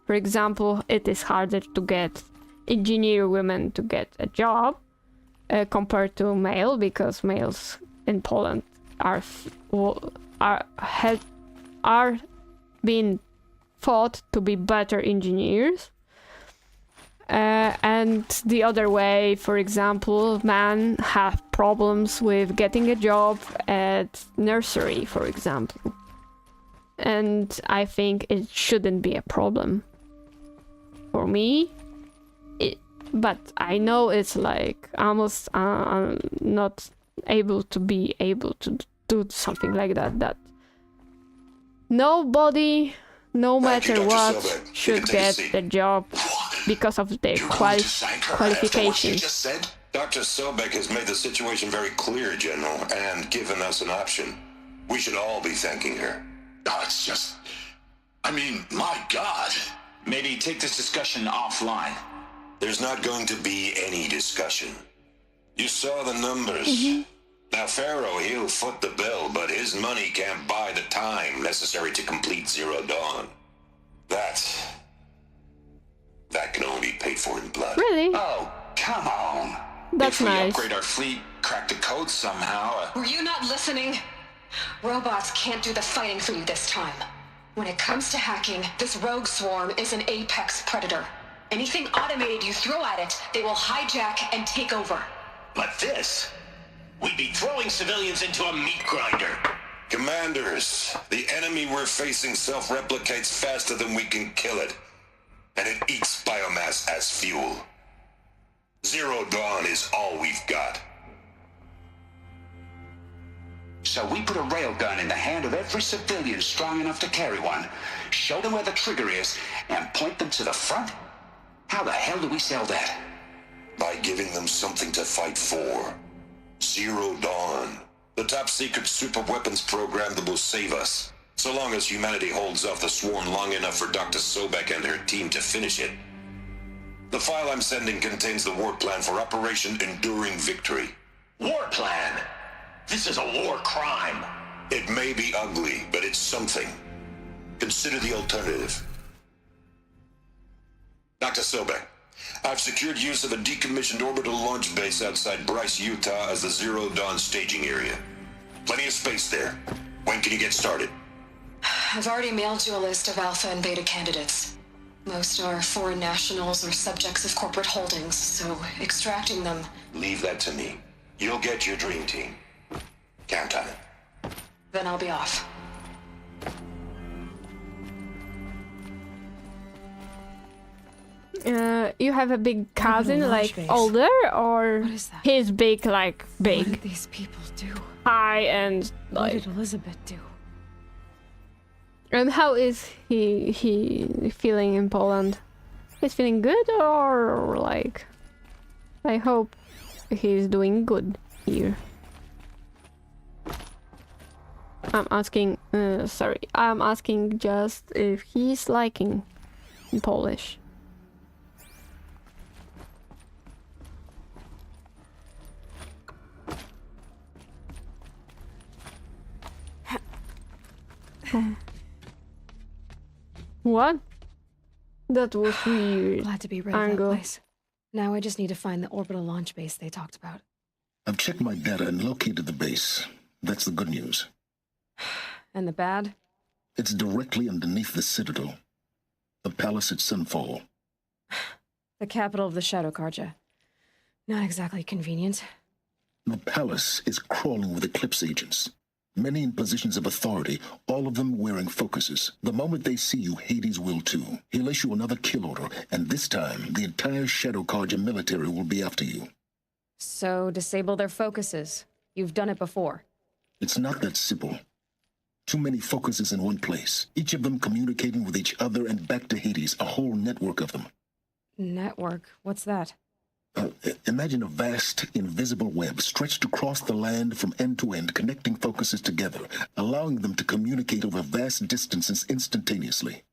For example, it is harder to get engineer women to get a job compared to male, because males in Poland are being thought to be better engineers. And the other way, for example, men have problems with getting a job at nursery, for example. And I think it shouldn't be a problem for me. But I know it's like almost not able to do something like that. That nobody, no matter what, should get the job because of their qualifications. Dr. Sobek has made the situation very clear, General, and given us an option. We should all be thanking her. Oh, it's just... I mean, my God. Maybe take this discussion offline. There's not going to be any discussion. You saw the numbers. Now, Pharaoh, he'll foot the bill, but his money can't buy the time necessary to complete Zero Dawn. That can only be paid for in blood. Really? Oh, come on. That's if we nice. upgrade our fleet, crack the code somehow... Were you not listening? Robots can't do the fighting for you this time. When it comes to hacking, this rogue swarm is an apex predator. Anything automated you throw at it, they will hijack and take over. But this... we'd be throwing civilians into a meat grinder. Commanders, the enemy we're facing self-replicates faster than we can kill it. And it eats biomass as fuel. Zero Dawn is all we've got. So we put a railgun in the hand of every civilian strong enough to carry one, show them where the trigger is, and point them to the front? How the hell do we sell that? By giving them something to fight for. Zero Dawn. The top-secret super-weapons program that will save us. So long as humanity holds off the Sworn long enough for Dr. Sobek and her team to finish it. The file I'm sending contains the war plan for Operation Enduring Victory. War plan? This is a war crime. It may be ugly, but it's something. Consider the alternative. Dr. Sobek, I've secured use of a decommissioned orbital launch base outside Bryce, Utah as the Zero Dawn staging area. Plenty of space there. When can you get started? I've already mailed you a list of Alpha and Beta candidates. Most are foreign nationals or subjects of corporate holdings, so extracting them... Leave that to me. You'll get your dream team. Count on it. Then I'll be off. You have a big cousin, like older, or he's big, like big? What did these people do? High and like... What did Elizabeth do? And how is he feeling in Poland? He's feeling good, or like... I hope he's doing good here. I'm asking, sorry, I'm asking just if he's liking in Polish. What? That was weird. Glad to be rid of that place. Now I just need to find the orbital launch base they talked about. I've checked my data and located the base. That's the good news. And the bad? It's directly underneath the Citadel. The palace at Sunfall. The capital of the Shadow Karja. Not exactly convenient. The palace is crawling with Eclipse agents. Many in positions of authority, all of them wearing focuses. The moment they see you, Hades will too. He'll issue another kill order, and this time, the entire Shadow Karja military will be after you. So, disable their focuses. You've done it before. It's not that simple. Too many focuses in one place, each of them communicating with each other and back to Hades, a whole network of them. Network? What's that? Imagine a vast, invisible web stretched across the land from end to end, connecting focuses together, allowing them to communicate over vast distances instantaneously.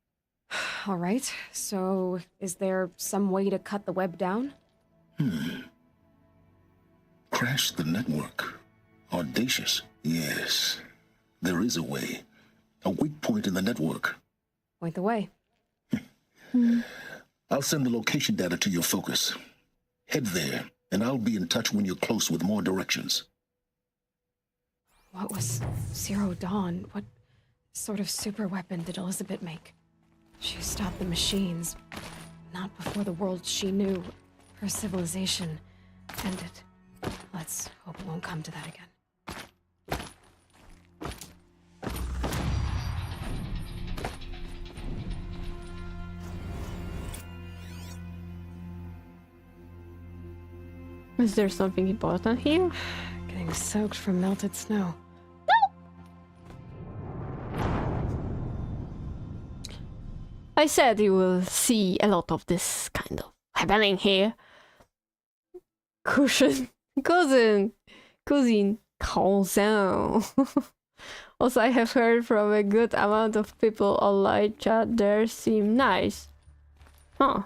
All right, so is there some way to cut the web down? Crash the network. Audacious. Yes, there is a way. A weak point in the network. Point the way. I'll send the location data to your focus. Head there, and I'll be in touch when you're close with more directions. What was Zero Dawn? What sort of super weapon did Elizabeth make? She stopped the machines. Not before the world she knew, her civilization, ended. Let's hope it won't come to that again. Is there something important here? Getting soaked from melted snow. I said you will see a lot of this kind of happening here. Cousin. Also, I have heard from a good amount of people online chat there seem nice. Huh.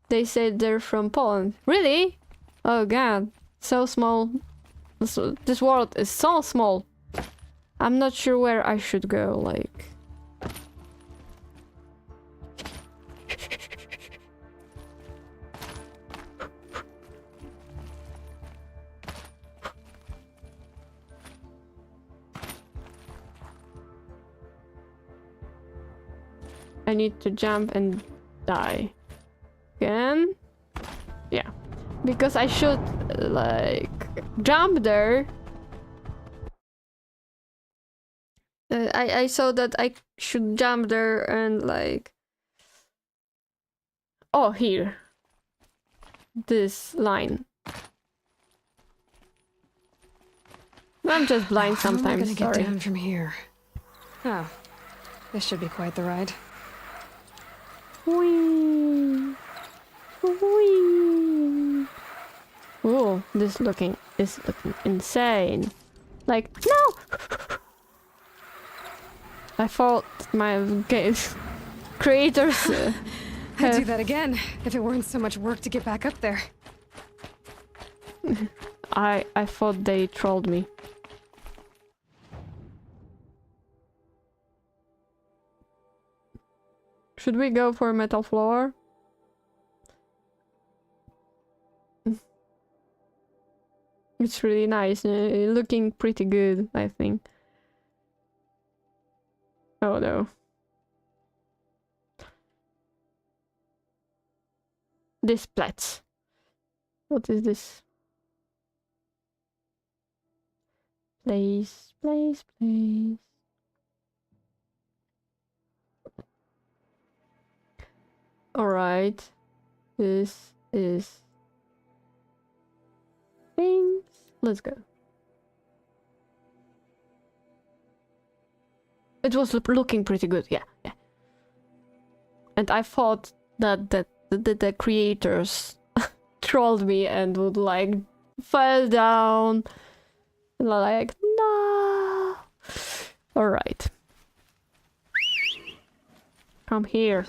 They said they're from Poland. Really? Oh god. So small. This world is so small. I'm not sure where I should go, like... I need to jump and die. Again? Yeah. Because I should, like, jump there. I saw that I should jump there and, like... Oh, here. this line. I'm just blind sometimes. How am I gonna get sorry. down from here? Oh, this should be quite the ride. Whee! Whee! Oh, this is looking insane. Like, no! I thought my game creators I'd do that again if it weren't so much work to get back up there. I thought they trolled me. Should we go for metal floor? It's really nice, looking pretty good, I think. Oh no. This plats. What is this? Place. Alright. This is things. Let's go. It was looking pretty good, yeah. And I thought that the creators trolled me and would like fall down. And like, no. Alright. Come here.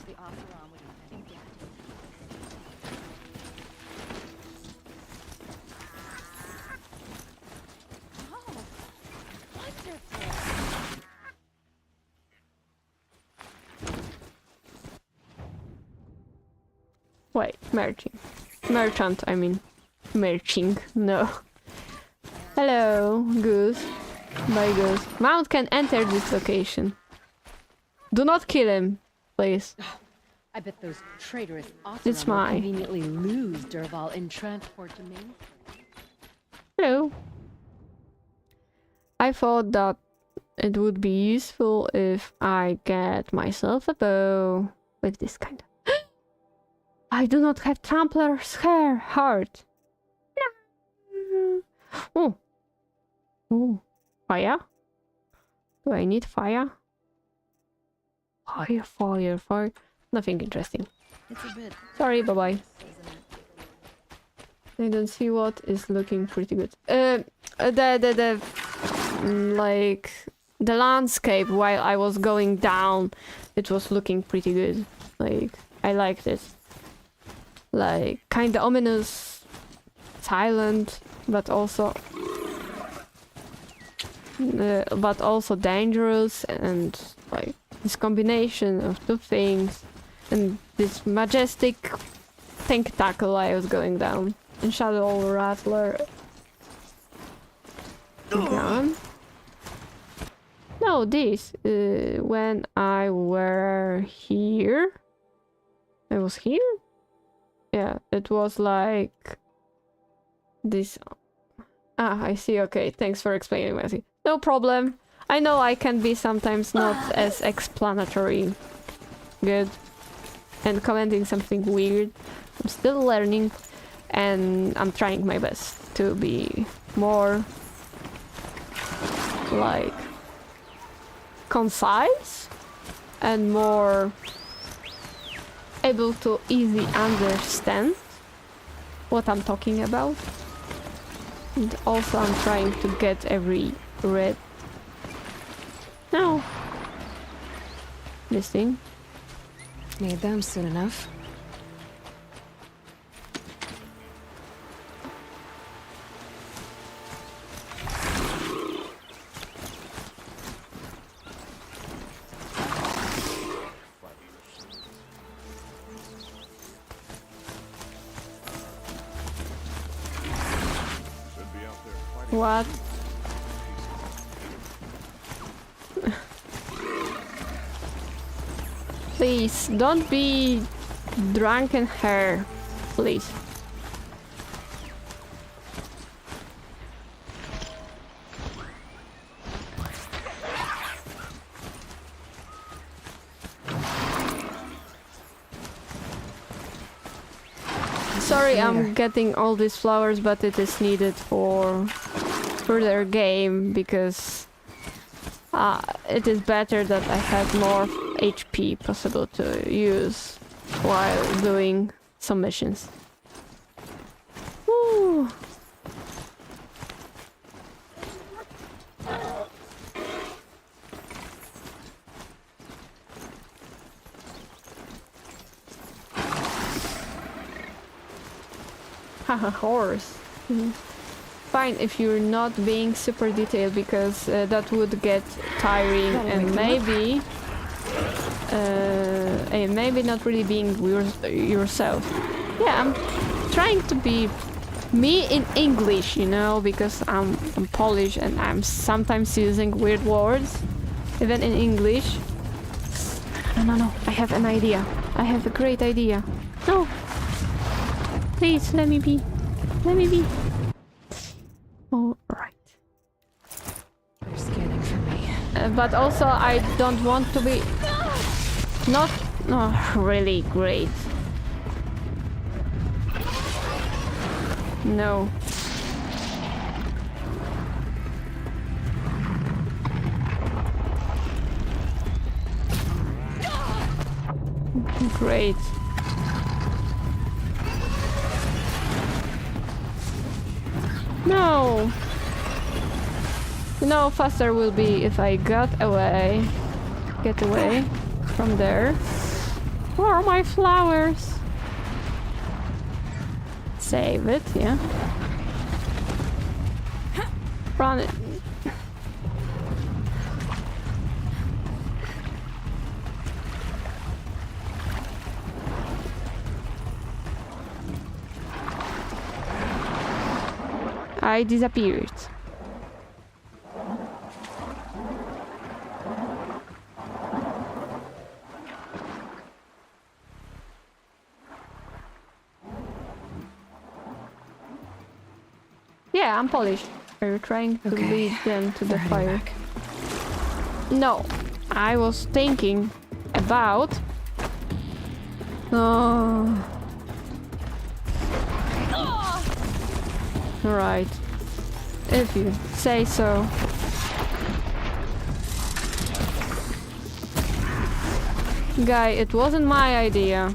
Wait, merchant, I mean. Merching, no. Hello, goose. Bye, goose. Mount can enter this location. Do not kill him, please. I bet those traitorous It's Oseram will mine. conveniently lose Derval in transport to Maine. Hello. I thought that it would be useful if I get myself a bow with this kind of... I do not have Trampler's heart. No. Oh. Fire? Do I need fire? Fire. Nothing interesting. It's a bit. Sorry, bye-bye. I don't see what is looking pretty good. Like the landscape while I was going down, it was looking pretty good. Like I liked it. Like kind of ominous, silent, but also dangerous, and like this combination of two things, and this majestic tentacle I was going down. And Shadow Rattler. Gone. No, this. When I were here. I was here? Yeah, it was like this. Ah, I see. Okay, thanks for explaining, Matthew. No problem. I know I can be sometimes not as explanatory. Good. And commenting something weird. I'm still learning, and I'm trying my best to be more like concise and more able to easily understand what I'm talking about. And also I'm trying to get every red. No. This thing. Need them soon enough. What? Please, don't be drunken hair, please. Sorry, I'm getting all these flowers, but it is needed for further game because it is better that I have more HP possible to use while doing some missions. Woo! Haha, horse. Fine if you're not being super detailed because that would get tiring and maybe not really being yourself. Yeah, I'm trying to be me in English, you know, because I'm Polish and I'm sometimes using weird words, even in English. No, I have an idea. I have a great idea. No! Please, let me be. Let me be. Alright. They're scanning for me. But also, I don't want to be... not really great. No. Great. No! You know, faster will be if I get away from there. Where are my flowers? Save it, yeah. Run it. I disappeared. Yeah, I'm Polish. Are you trying to lead them to the fire? No, I was thinking about... Right. If you say so. Guy, it wasn't my idea.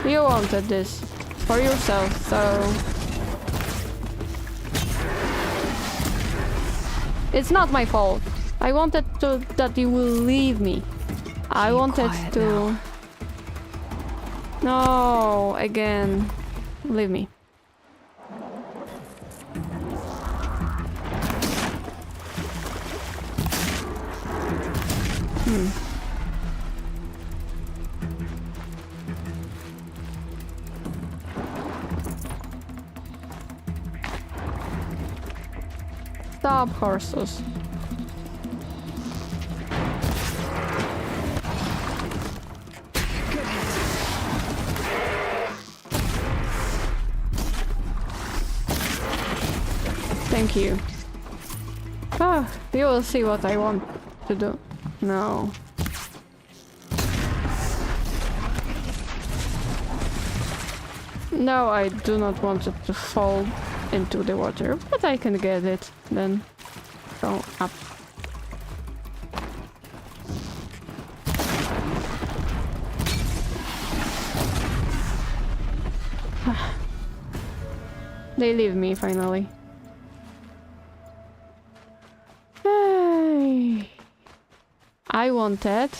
You wanted this for yourself, so... It's not my fault. I wanted that you will leave me. I wanted to... No, again. Leave me. Stop, horses. Thank you. Oh, you will see what I want to do. No. No, I do not want it to fall into the water, but I can get it then. Go up. They leave me finally. Hey. I wanted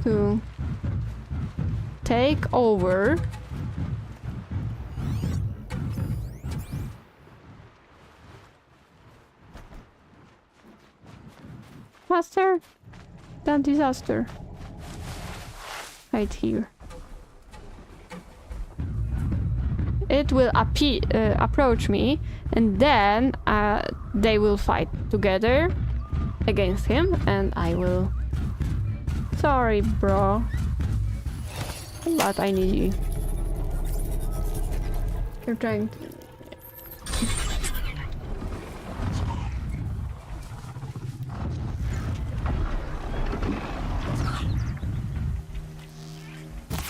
to take over faster than disaster. Right here. It will approach me, and then they will fight together against him, and I will... Sorry, bro. But I need you. You're trying to...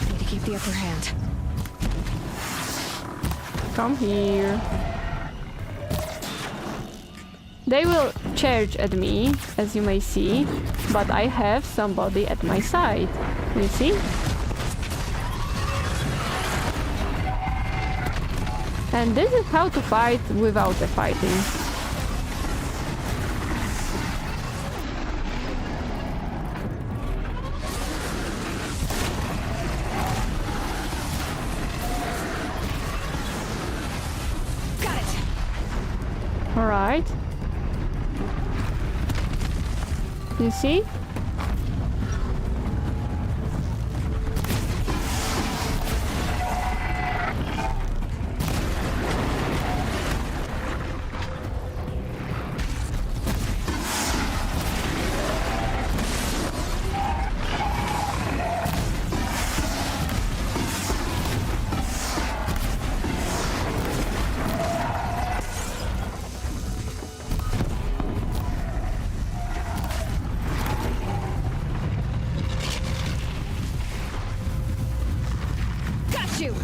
Need to keep the upper hand. Come here. They will charge at me, as you may see, but I have somebody at my side. You see? And this is how to fight without the fighting. Alright. You see? You.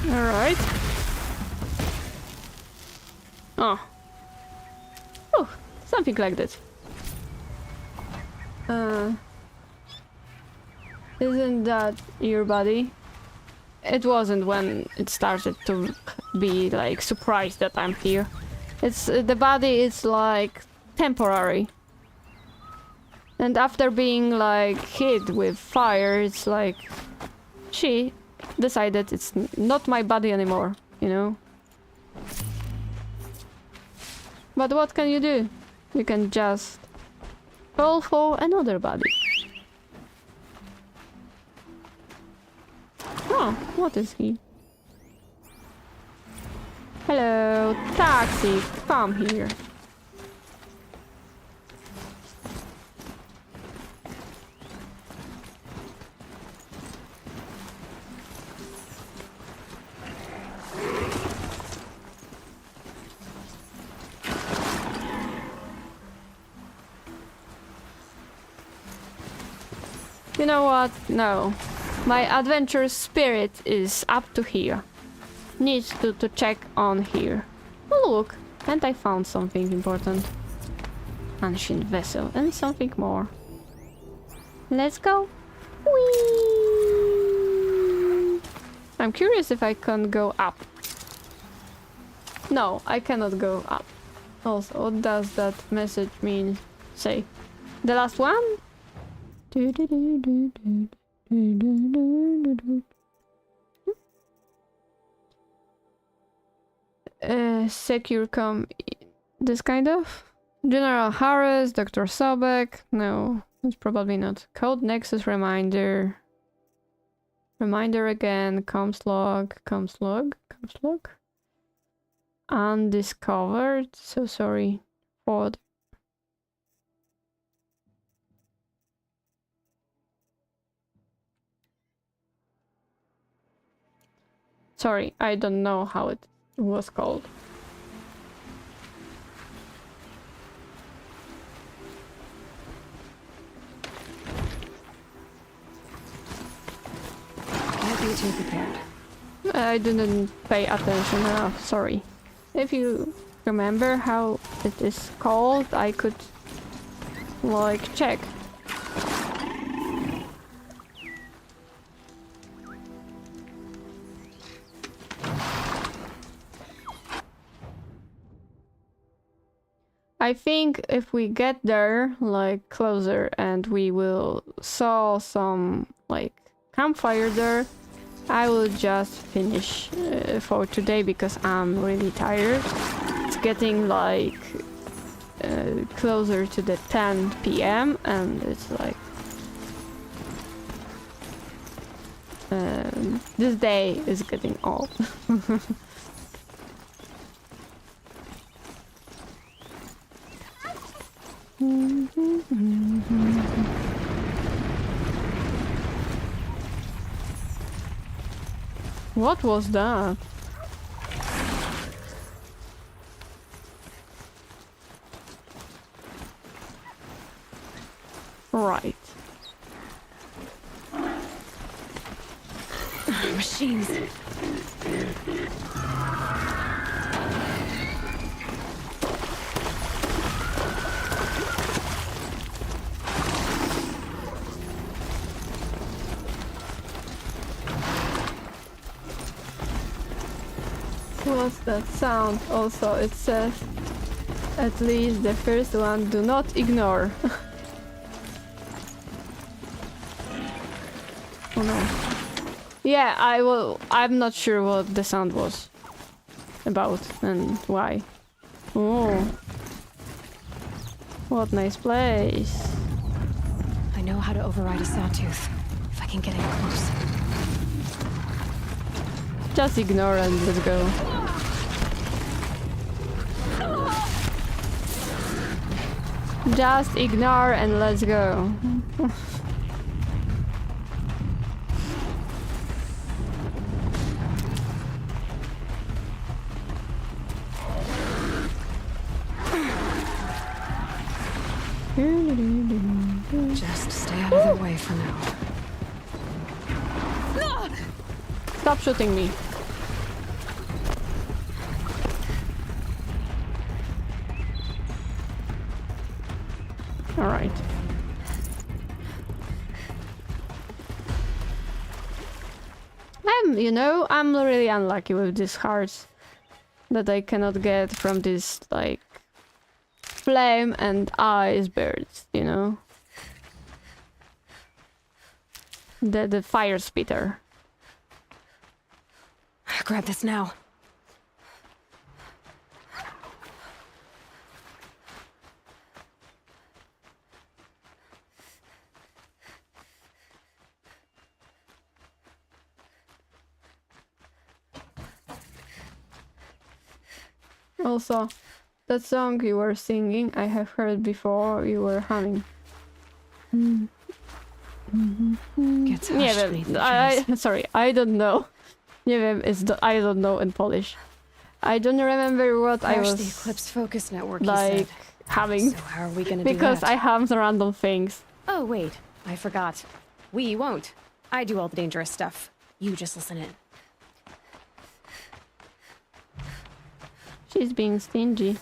Alright. Oh. Oh, something like that. Isn't that your body? It wasn't when it started to be like surprised that I'm here. It's the body is like temporary. And after being like hit with fire, it's like she decided it's not my body anymore, you know? But what can you do? You can just call for another body. Oh, what is he? Hello, taxi, come here. You know what? No. My adventurous spirit is up to here. Needs to check on here. Oh look, and I found something important. Ancient vessel and something more. Let's go. Whee! I'm curious if I can go up. No, I cannot go up. Also, what does that message mean? Say. The last one? Secure this kind of? General Harris, Dr. Sobek. No, it's probably not. Code Nexus reminder. Reminder again. Comms log. Undiscovered. So sorry. Forward. Sorry, I don't know how it was called. Can't be too prepared. I didn't pay attention enough, sorry. If you remember how it is called, I could like check. I think if we get there, like, closer and we will saw some, like, campfire there, I will just finish for today because I'm really tired. It's getting, like, closer to the 10 p.m. and it's like this day is getting old. What was that? Right. Machines. What's that sound? Also, it says, at least the first one, do not ignore. Oh no. Yeah, I'm not sure what the sound was about and why. Oh. What nice place. I know how to override a sawtooth, if I can get in close. Just ignore and let's go. Just ignore and let's go. Just stay out of their way for now. Stop shooting me. All right. I'm really unlucky with these hearts that I cannot get from this, like, flame and ice birds, you know? The fire spitter. Grab this now. Also, that song you were singing, I have heard before you were humming. Gets Nie wiem, sorry, I don't know. Nie wiem, I don't know in Polish. I don't remember what I was the Eclipse Focus Network, like having. So how are we gonna because do that? I have the random things. Oh wait, I forgot. We won't. I do all the dangerous stuff. You just listen in. She's being stingy.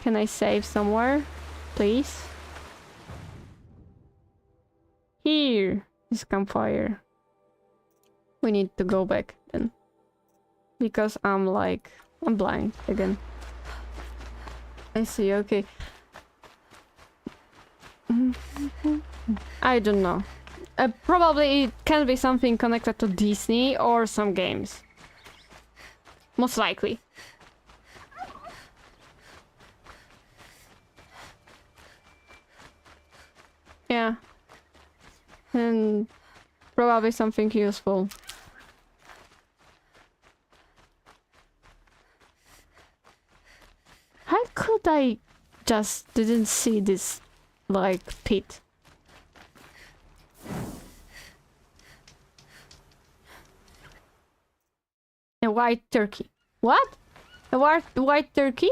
Can I save somewhere, please? Here is campfire. We need to go back then. Because I'm blind again. I see, okay. I don't know. Probably it can be something connected to Disney or some games. Most likely. Yeah. And probably something useful. How could I just didn't see this, like, pit? A white turkey. What? A white turkey?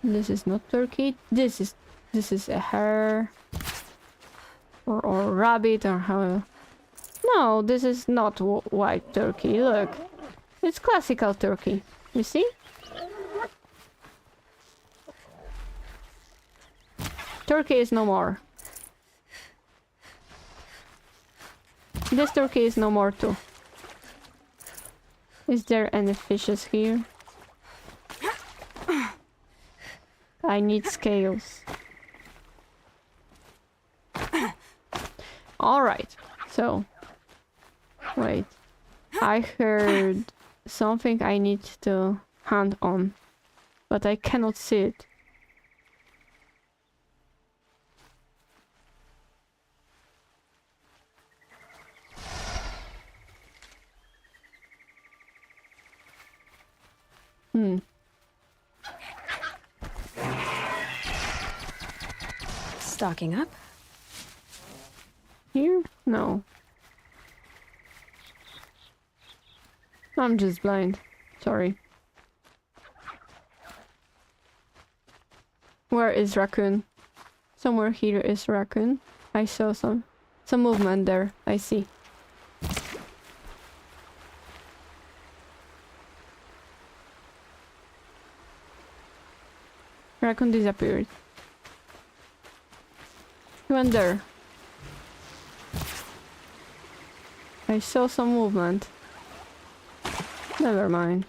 This is not turkey. This is a hare. Or rabbit or how. No, this is not white turkey. Look. It's classical turkey. You see? Turkey is no more. This turkey is no more too. Is there any fishes here? I need scales. Alright, so... Wait. I heard something I need to hand on, but I cannot see it. Stocking up? Here? No. I'm just blind. Sorry. Where is raccoon? Somewhere here is raccoon. I saw some movement there. I see. Raccoon disappeared. He went there. I saw some movement. Never mind.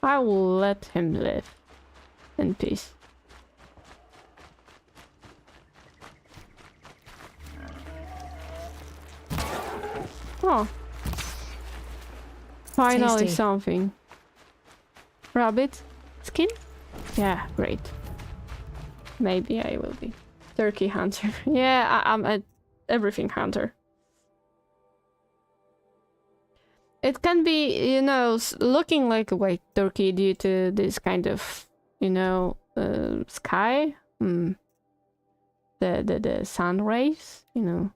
I will let him live in peace. Oh. Finally Tasty. something. Rabbit skin? Yeah, great. Maybe I will be. Turkey hunter. Yeah, I'm a everything hunter. It can be, you know, looking like a white turkey due to this kind of, you know, sky. The sun rays, you know.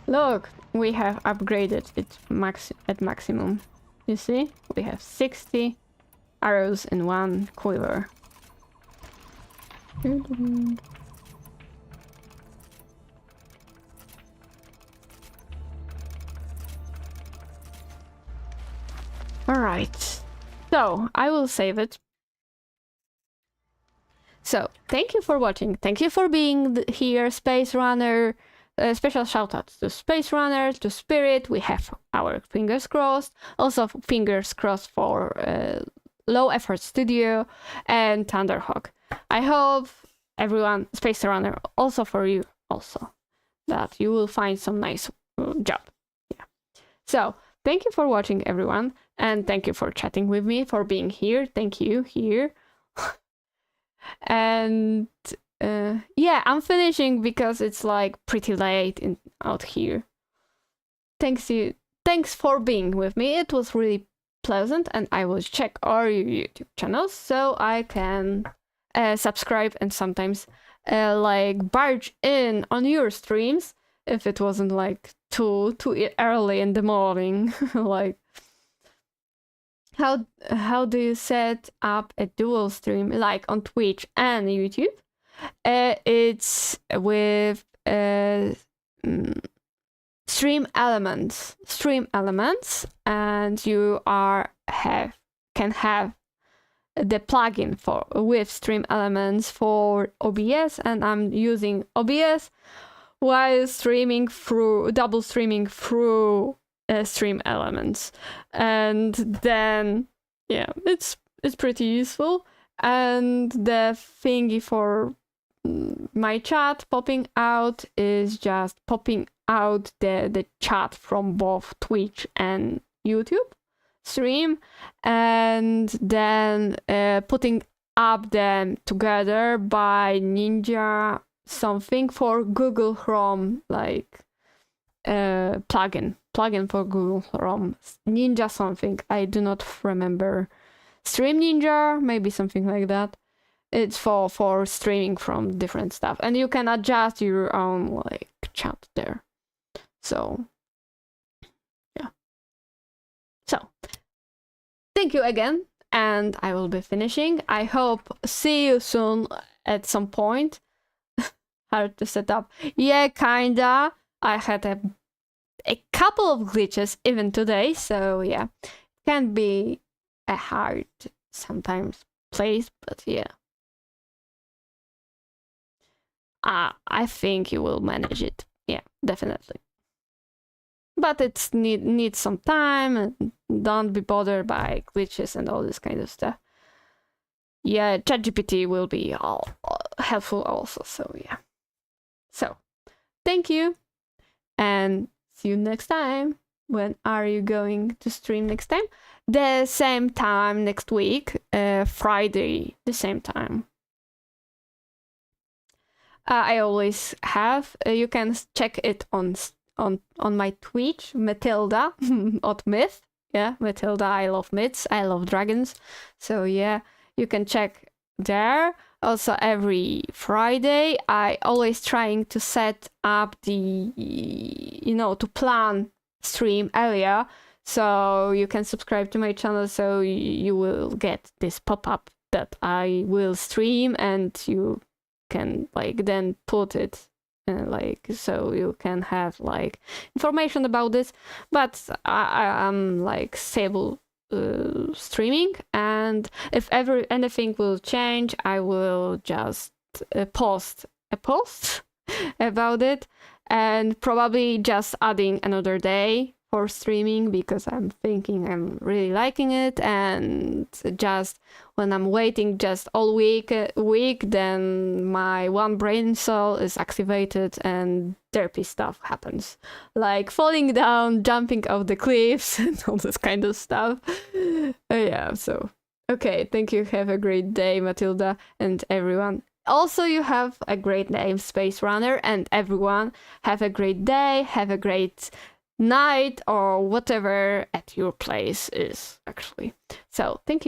Look, we have upgraded it at maximum. You see? We have 60 arrows in one quiver. Alright. So, I will save it. So, thank you for watching. Thank you for being here, Space Runner. Special shout out to Space Runner, to Spirit. We have our fingers crossed. Also, fingers crossed for Low Effort Studio and Thunderhawk. I hope everyone, Space Runner, also for you, also, that you will find some nice job. Yeah. So, thank you for watching, everyone, and thank you for chatting with me, for being here. Thank you, here. And yeah, I'm finishing because it's like pretty late out here. Thanks for being with me. It was really pleasant, and I will check all your YouTube channels so I can subscribe and sometimes like barge in on your streams if it wasn't like too early in the morning. Like, how do you set up a dual stream like on Twitch and YouTube? It's with stream elements, and you can have the plugin with stream elements for OBS, and I'm using OBS while double streaming through stream elements, and then yeah, it's pretty useful. And the thingy for my chat popping out is just popping out the chat from both Twitch and YouTube stream, and then putting up them together by Ninja something for Google Chrome, like plugin for Google Chrome, Ninja something, I do not remember. Stream Ninja, maybe something like that. It's for streaming from different stuff, and you can adjust your own like chat there. So yeah. So thank you again, and I will be finishing. I hope see you soon at some point. Hard to set up. Yeah, kinda. I had a couple of glitches even today, so yeah, can be a hard sometimes place, but yeah. I think you will manage it. Yeah, definitely. But it's needs some time, and don't be bothered by glitches and all this kind of stuff. Yeah, ChatGPT will be all helpful also, so yeah. So, thank you, and see you next time. When are you going to stream next time? The same time next week, Friday, the same time. I always have. You can check it on my Twitch, Matilda @myth. Yeah, Matilda. I love myths. I love dragons. So yeah, you can check there. Also, every Friday, I always trying to set up the, to plan stream earlier, so you can subscribe to my channel, so you will get this pop-up that I will stream, and you can then put it so you can have information about this. But I'm stable streaming, and if ever anything will change, I will just post a post about it, and probably just adding another day for streaming, because I'm thinking I'm really liking it, and just when I'm waiting just all week, then my one brain cell is activated and derpy stuff happens, like falling down, jumping off the cliffs, and all this kind of stuff. Yeah, so okay, thank you. Have a great day, Matilda, and everyone. Also, you have a great name, Space Runner, and everyone have a great day, have a great night, or whatever at your place is, actually. So, thank you.